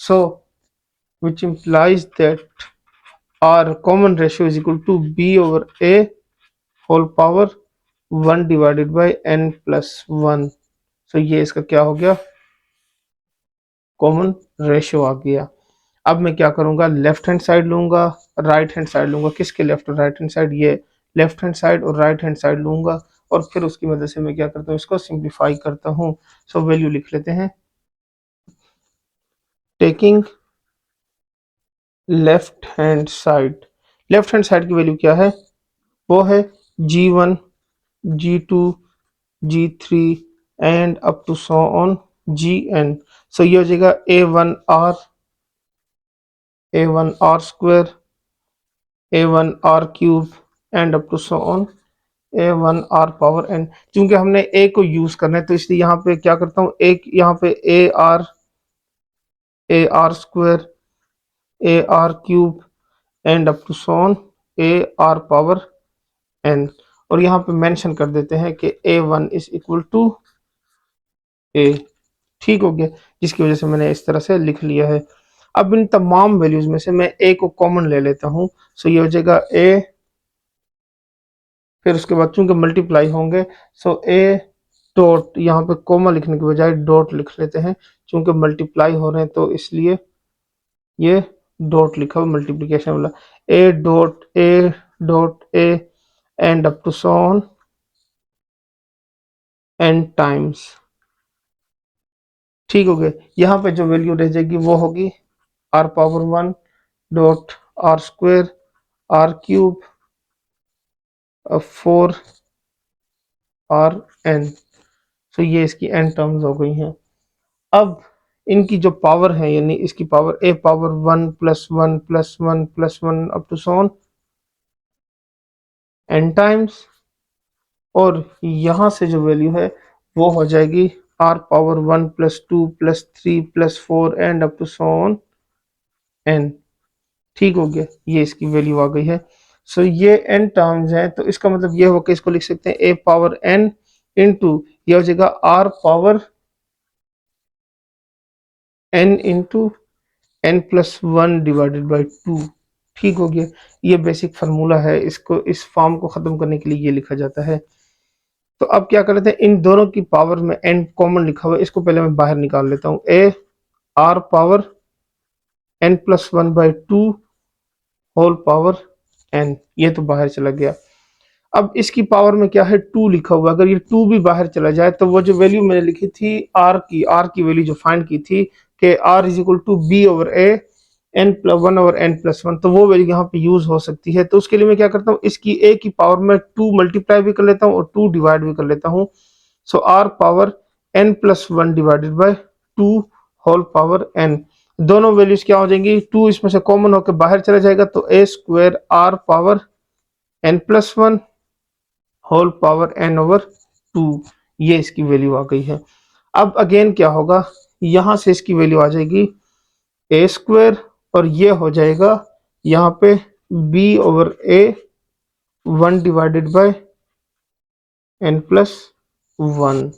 So which implies that R common ratio is equal to B over A whole power 1 divided by n plus 1। So ये इसका क्या हो गया, common ratio आ गया। अब मैं क्या करूंगा, लेफ्ट हैंड साइड लूंगा, राइट हैंड साइड लूंगा, किसके लेफ्ट और राइट हैंड साइड, ये लेफ्ट हैंड साइड और राइट हैंड साइड लूंगा और फिर उसकी मदद से मैं क्या करता हूँ, इसको सिंप्लीफाई करता हूँ। सो वैल्यू लिख लेते हैं, taking left hand side, left hand side की वैल्यू क्या है, वो है G1, G2, G3 and up to so on Gn। सो ये हो जाएगा A1R square, A1R cube and up to so on A1R power n। क्योंकि हमने a को यूज करना है तो इसलिए यहाँ पे क्या करता हूँ, एक यहाँ पे AR square, AR cube and up to so on AR power n, और यहाँ पे मेंशन कर देते हैं कि A1 इज इक्वल टू ए, ठीक हो गया, जिसकी वजह से मैंने इस तरह से लिख लिया है। अब इन तमाम वैल्यूज में से मैं ए को कॉमन ले लेता हूँ। सो ये हो जाएगा ए, फिर उसके बाद चूंकि मल्टीप्लाई होंगे सो ए डॉट, यहाँ पे कॉमा लिखने के बजाय डॉट लिख लेते हैं, चूंकि मल्टीप्लाई हो रहे हैं तो इसलिए ये डॉट लिखा हुआ मल्टीप्लीकेशन वाला, A dot A and up to so on N times ठीक हो गया। यहाँ पे जो वैल्यू रह जाएगी वो होगी R power 1 dot R square R cube 4 R N. तो ये इसकी एन टर्म्स हो गई हैं। अब इनकी जो पावर है यानी इसकी power A power 1 plus 1 plus 1 plus 1 up to so on N times, और यहाँ से जो वैल्यू है वो हो जाएगी are power 1 plus 2 plus 3 plus 4 and up to so on N. ठीक हो गया, ये इसकी वैल्यू आ गई है। सो ये एन टर्म्स हैं, तो इसका मतलब ये होगा कि इसको लिख सकते हैं ए पावर एन इंटू ये हो जाएगा are power N into N plus 1 divided by 2। ठीक हो गया, ये बेसिक फार्मूला है, इसको इस फॉर्म को खत्म करने के लिए ये लिखा जाता है। तो अब क्या कर लेते हैं, इन दोनों की पावर में एन कॉमन लिखा हुआ है, इसको पहले मैं बाहर निकाल लेता हूँ। A are power N plus 1 by 2 whole power N, ये तो बाहर चला गया। अब इसकी पावर में क्या है 2 लिखा हुआ है, अगर ये 2 भी बाहर चला जाए तो वो जो वैल्यू मैंने लिखी थी आर की वैल्यू जो फाइंड की थी कि R is equal to B over A N plus 1 over N plus 1, तो वो वैल्यू यहाँ पे यूज हो सकती है। तो उसके लिए मैं क्या करता हूँ, इसकी ए की पावर में 2 मल्टीप्लाई भी कर लेता हूँ और 2 डिवाइड भी कर लेता हूँ। So R power N plus 1 divided by 2 whole power N, दोनों वैल्यूज क्या हो जाएंगी, 2 इसमें से कॉमन होकर बाहर चला जाएगा तो A square R power N plus 1 whole power N over 2, ये इसकी वैल्यू आ गई है। अब अगेन क्या होगा, यहां से इसकी वैल्यू आ जाएगी ए स्क्वायर और ये हो जाएगा यहाँ पे B over A 1 divided by N plus 1।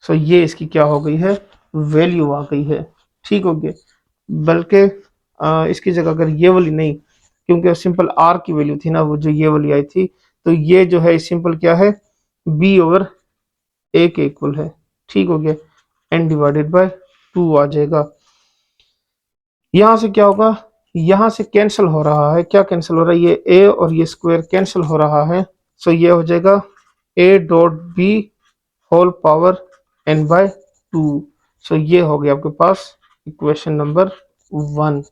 सो ये इसकी क्या हो गई है, वैल्यू आ गई है। ठीक हो गया, बल्कि इसकी जगह अगर ये वाली नहीं, क्योंकि सिंपल आर की वैल्यू थी ना वो जो ये वाली आई थी, तो ये जो है सिंपल क्या है बी ओवर ए के इक्वल है। ठीक हो गया, एन डिवाइडेड बाय 2 आ जाएगा। यहां से क्या होगा, यहां से कैंसिल हो रहा है, क्या कैंसिल हो रहा है, ये ए और ये स्क्वायर कैंसिल हो रहा है। सो ये हो जाएगा A dot B whole power N by 2। सो ये हो गया आपके पास इक्वेशन नंबर 1।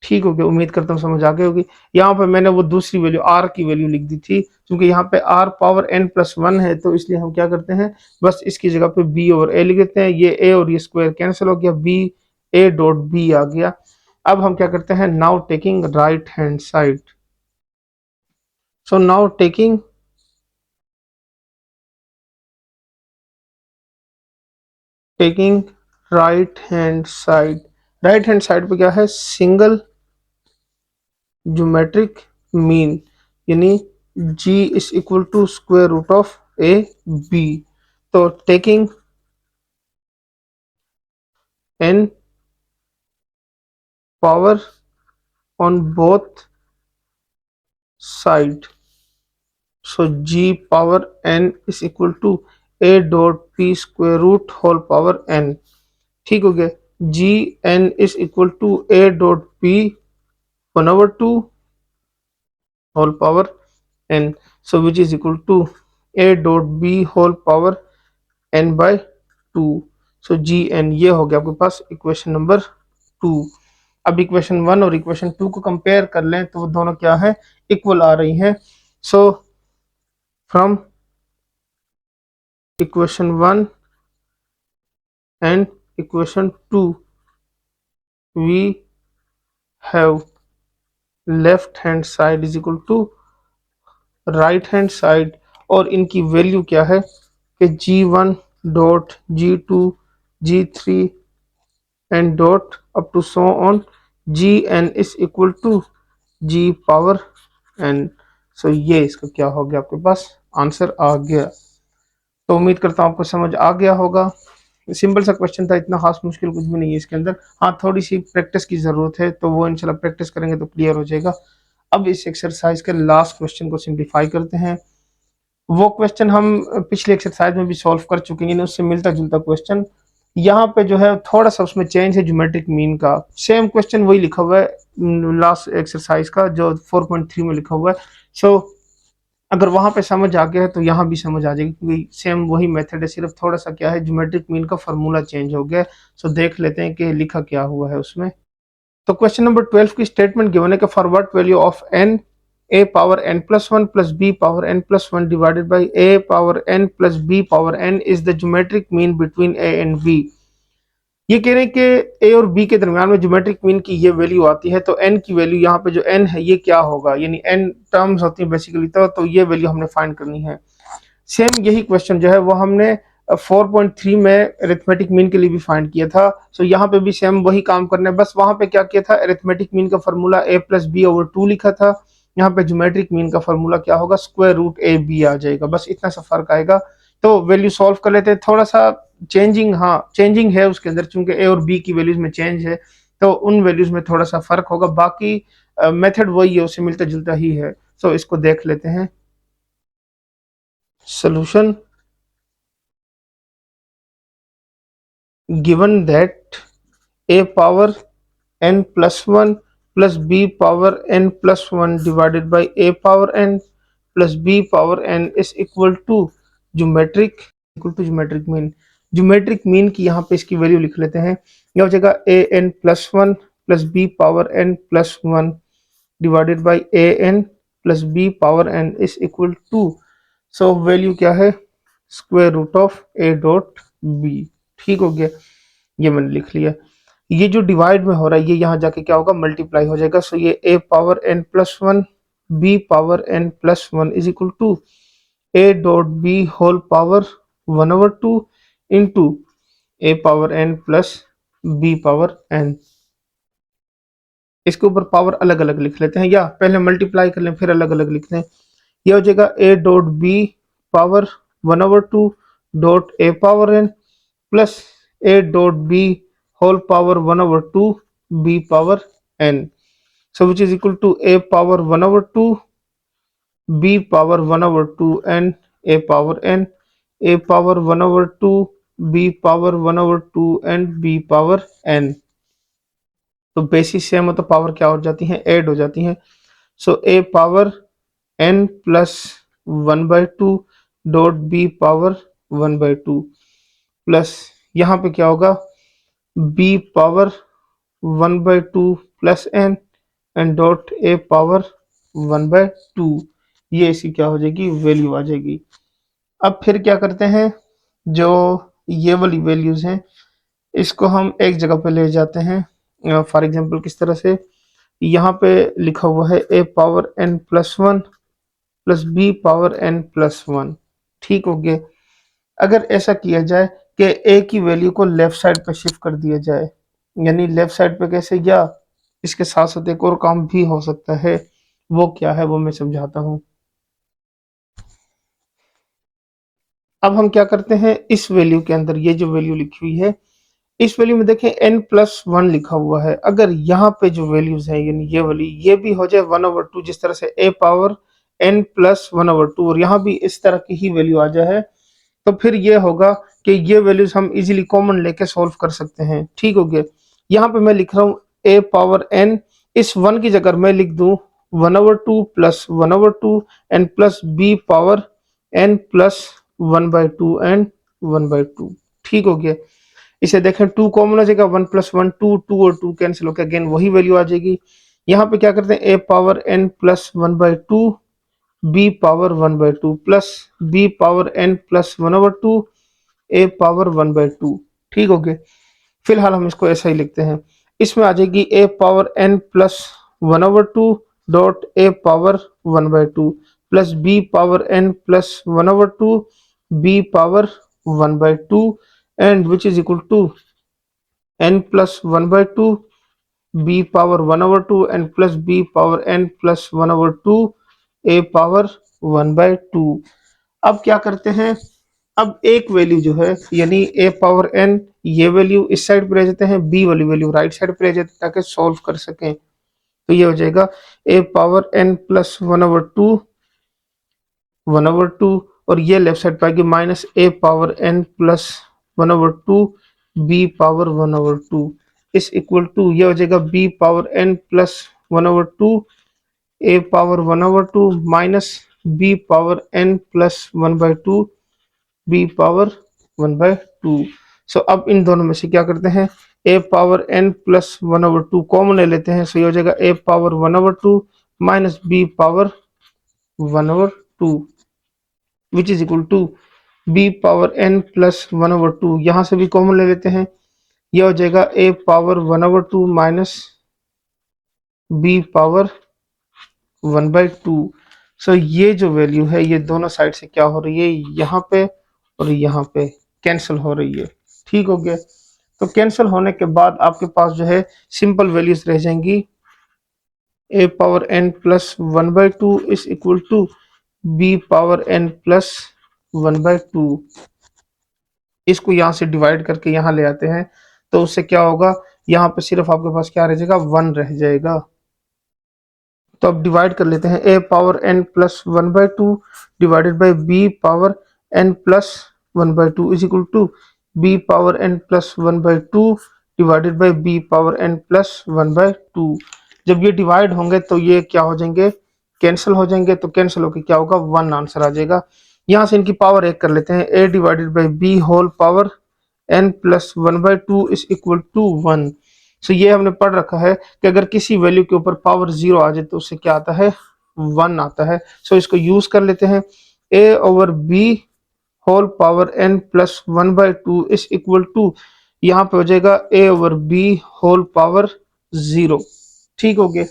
ठीक हो गया, उम्मीद करता हूँ समझ आ गई होगी। यहाँ पे मैंने वो दूसरी वैल्यू आर की वैल्यू लिख दी थी, क्योंकि यहाँ पे आर पावर एन प्लस 1 है, तो इसलिए हम क्या करते हैं बस इसकी जगह पे बी और ए लिख देते हैं। ये ए और ये स्क्वायर कैंसिल हो गया, बी ए डॉट बी आ गया। अब हम क्या करते हैं, now taking right hand side. So now taking right hand side. Right hand side पे क्या है, सिंगल ज्योमेट्रिक मीन, यानी g is equal to square root of A B. तो taking n power on both side, so g power n is equal to a dot p square root whole power n। ठीक हो गया, g n is equal to a dot p 1/2 whole power n, so which is equal to a dot b whole power n by 2। So G N, ये हो गया आपके पास equation number 2। अब equation 1 और equation 2 को कंपेयर कर लें तो वो दोनों क्या है, इक्वल आ रही हैं। So from equation 1 and equation 2 we have left hand side is equal to right hand side, और इनकी वैल्यू क्या है कि g1 dot g2 g3 and dot up to so on gn is equal to g power n। सो ये इसका क्या हो गया, आपके पास आंसर आ गया। तो उम्मीद करता हूँ आपको समझ आ गया होगा। सिंपल सा क्वेश्चन था, इतना खास मुश्किल कुछ भी नहीं है इसके अंदर। हाँ, थोड़ी सी प्रैक्टिस की जरूरत है, तो वो इंशाल्लाह प्रैक्टिस करेंगे तो क्लियर हो जाएगा। अब इस एक्सरसाइज के लास्ट क्वेश्चन को सिंप्लीफाई करते हैं। वो क्वेश्चन हम पिछले एक्सरसाइज में भी सॉल्व कर चुके हैं, उससे मिलता जुलता क्वेश्चन। यहाँ पे जो है थोड़ा सा उसमें चेंज है, ज्योमेट्रिक मीन का सेम क्वेश्चन वही लिखा हुआ है लास्ट एक्सरसाइज का जो 4.3 में लिखा हुआ है। सो अगर वहां पे समझ आ गया है तो यहाँ भी समझ आ जाएगी, क्योंकि सेम वही मेथड है, सिर्फ थोड़ा सा क्या है, ज्योमेट्रिक मीन का फॉर्मूला चेंज हो गया है। सो देख लेते हैं कि लिखा क्या हुआ है उसमें। तो क्वेश्चन नंबर 12 की स्टेटमेंट गिवन है कि for what value of N A power N plus one plus B power N plus one divided by A power N plus B power N is the geometric mean between A and B. ये कह रहे हैं कि ए और b के दरमियान में geometric mean की ये वैल्यू आती है, तो एन की वैल्यू यहाँ पे जो एन है ये क्या होगा, यानी एन टर्म्स होती है बेसिकली, तो ये वैल्यू हमने फाइंड करनी है। सेम यही क्वेश्चन जो है वो हमने 4.3 में अरिथमेटिक मीन के लिए भी फाइंड किया था। सो यहाँ पे भी सेम वही काम करना है, बस वहां पे क्या किया था, अरिथमेटिक मीन का formula a plus B over 2 लिखा था। यहाँ पे ज्योमेट्रिक मीन का फॉर्मूला क्या होगा, स्क्वायर रूट ए बी आ जाएगा, बस इतना सा फर्क आएगा। तो वैल्यू सॉल्व कर लेते हैं, थोड़ा सा चेंजिंग, हाँ चेंजिंग है उसके अंदर, चूंकि ए और बी की वैल्यूज में चेंज है तो उन वैल्यूज में थोड़ा सा फर्क होगा, बाकी मेथड वही है, उससे मिलता जुलता ही है। सो इसको देख लेते हैं। Solution given that a power n plus 1 plus b power n plus 1 divided by a power n plus b power n is equal to mean। Geometric mean की यहाँ पे इसकी वैल्यू लिख लेते हैं। यह हो जाएगा a n plus one plus B power n plus one divided by a n plus B power n is equal to, so value क्या है, square root of a dot b। ठीक हो गया, ये मैंने लिख लिया। ये जो डिवाइड में हो रहा है ये यहाँ जाके क्या होगा, मल्टीप्लाई हो जाएगा। सो ये a power n plus one B power n plus one is equal to a dot B whole power 1/2 into a power n plus b power n। इसके ऊपर पावर अलग अलग लिख लेते हैं, या पहले मल्टीप्लाई कर लें फिर अलग अलग लिखते हैं। यह हो जाएगा a dot B power 1/2 dot a power n plus a dot B whole power 1/2 b power n, so which is equal to a power 1/2 b power 1/2 and a power n, a power 1/2 b power 1/2 and b power n। तो basis same हो तो power क्या हो जाती है, add हो जाती हैं। सो a power n plus 1/2 dot b power 1/2 plus यहाँ पे क्या होगा, b power 1/2 plus n and dot a power 1/2, ये इसकी क्या हो जाएगी, वैल्यू आ जाएगी। अब फिर क्या करते हैं, जो ये वाली वैल्यूज हैं इसको हम एक जगह पे ले जाते हैं। फॉर एग्जांपल किस तरह से, यहाँ पे लिखा हुआ है a power n plus one plus b power n plus one. ठीक हो गया। अगर ऐसा किया जाए कि a की वैल्यू को लेफ्ट साइड पे शिफ्ट कर दिया जाए, यानी लेफ्ट साइड पे कैसे, या इसके साथ साथ एक और काम भी हो सकता है, वो क्या है वो मैं समझाता हूँ। अब हम क्या करते हैं, इस वैल्यू के अंदर ये जो वैल्यू लिखी हुई है इस वैल्यू में देखें n प्लस वन लिखा हुआ है, अगर यहाँ पे जो वैल्यूज है यानी ये वाली ये भी हो जाए 1/2, जिस तरह से a पावर n प्लस 1/2 और यहाँ भी इस तरह की ही वैल्यू आ जाए, तो फिर ये होगा कि ये वैल्यूज हम इजीली कॉमन लेके सॉल्व कर सकते हैं। ठीक हो गया। यहाँ पे मैं लिख रहा हूँ a पावर n, इस वन की जगह मैं लिख दूं 1/2 plus 1/2 and plus b power n plus 1/2 and 1/2। ठीक हो गया। इसे देखें 2 कॉमन हो जाएगा, 1 प्लस 1 2, 2 और 2 कैंसिल होकर अगेन वही वैल्यू आ जाएगी। यहाँ पे क्या करते हैं, a power n plus 1/2 b power 1/2 plus b power n plus 1/2 a power 1/2। ठीक हो गया। फिलहाल हम इसको ऐसा ही लिखते हैं, इसमें आ जाएगी a power n plus 1/2 dot a power 1/2 plus b power n plus 1/2 b power 1/2 and which is equal to n plus 1/2 b power 1/2 and plus b power n plus 1/2 a power 1/2। अब क्या करते हैं, अब एक value जो है यानी a power n, ये वैल्यू इस साइड पे ले जाते हैं, b वाली वैल्यू राइट साइड पे ले जाते हैं ताकि सॉल्व कर सकें। तो ये हो जाएगा a पावर n प्लस 1/2 और ये लेफ्ट साइड पे आएगी minus a power n plus 1/2 b power 1/2 is equal to, ये हो जाएगा b power n plus 1/2 a power 1/2 minus B power N plus 1/2 B power 1/2। So अब इन दोनों में से क्या करते हैं, A power N plus 1/2 common ले लेते हैं। सो ये हो जाएगा A power 1/2 minus B power 1/2 which is equal to B power N plus 1/2। यहां से भी कॉमन ले लेते हैं, यह हो जाएगा A power 1/2 minus B power 1/2। सो ये जो वैल्यू है ये दोनों साइड से क्या हो रही है, यहाँ पे और यहाँ पे कैंसिल हो रही है। ठीक हो गया। तो कैंसिल होने के बाद आपके पास जो है सिंपल वैल्यूज रह जाएंगी, A power N plus 1/2 is equal to B power N plus 1/2। इसको यहाँ से डिवाइड करके यहाँ ले आते हैं तो उससे क्या होगा, यहाँ पे सिर्फ आपके पास क्या रह जाएगा, 1 रह जाएगा। तो अब डिवाइड कर लेते हैं, A power N plus 1/2 divided by B power N plus 1/2 is equal to B power N plus 1/2 divided by B power N plus 1/2। जब ये डिवाइड होंगे तो ये क्या हो जाएंगे, कैंसिल हो जाएंगे। तो कैंसिल होकर क्या होगा, 1 आंसर आ जाएगा। यहाँ से इनकी पावर एक कर लेते हैं, A divided by B whole power N plus 1/2 is equal to 1। सो ये हमने पढ़ रखा है कि अगर किसी वैल्यू के ऊपर पावर 0 आ जाए तो उससे क्या आता है, 1 आता है। सो इसको यूज कर लेते हैं, A over B whole power N plus 1/2 is equal to, यहाँ पे हो जाएगा A over B whole power 0। ठीक हो गया।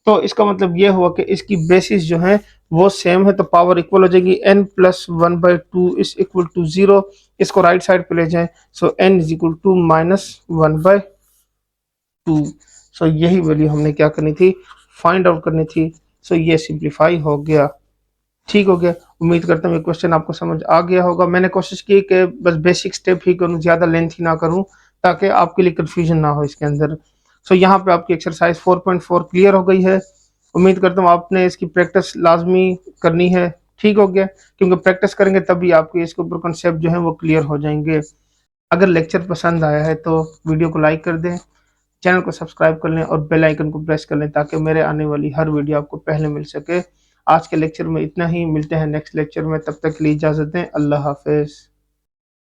तो इसका मतलब ये हुआ कि इसकी बेसिस जो है वो सेम है, तो पावर इक्वल हो जाएगी, n plus 1/2 is equal to 0। इसको राइट साइड पे ले जाएं, so n is equal to minus 1/2। So यही वैल्यू हमने क्या करनी थी, फाइंड आउट करनी थी। सो ये सिंप्लीफाई हो गया। ठीक हो गया। उम्मीद करता हूँ ये क्वेश्चन आपको समझ आ गया होगा। मैंने कोशिश की कि बस बेसिक स्टेप ही करूँ, ज़्यादा लेंथी ना करूँ, ताकि आपके लिए कंफ्यूजन ना हो इसके अंदर। सो यहाँ पे आपकी एक्सरसाइज 4.4 क्लियर हो गई है। उम्मीद करता हूँ आपने इसकी प्रैक्टिस लाजमी करनी है। ठीक हो गया, क्योंकि प्रैक्टिस करेंगे तभी आपके इसके ऊपर कॉन्सेप्ट जो है वो क्लियर हो जाएंगे। अगर लेक्चर पसंद आया है तो वीडियो को लाइक कर दें, चैनल को सब्सक्राइब कर लें और बेल आइकन को प्रेस कर लें ताकि मेरे आने वाली हर वीडियो आपको पहले मिल सके। आज के लेक्चर में इतना ही, मिलते हैं नेक्स्ट लेक्चर में, तब तक के लिए इजाज़त दें। अल्लाह हाफिज़।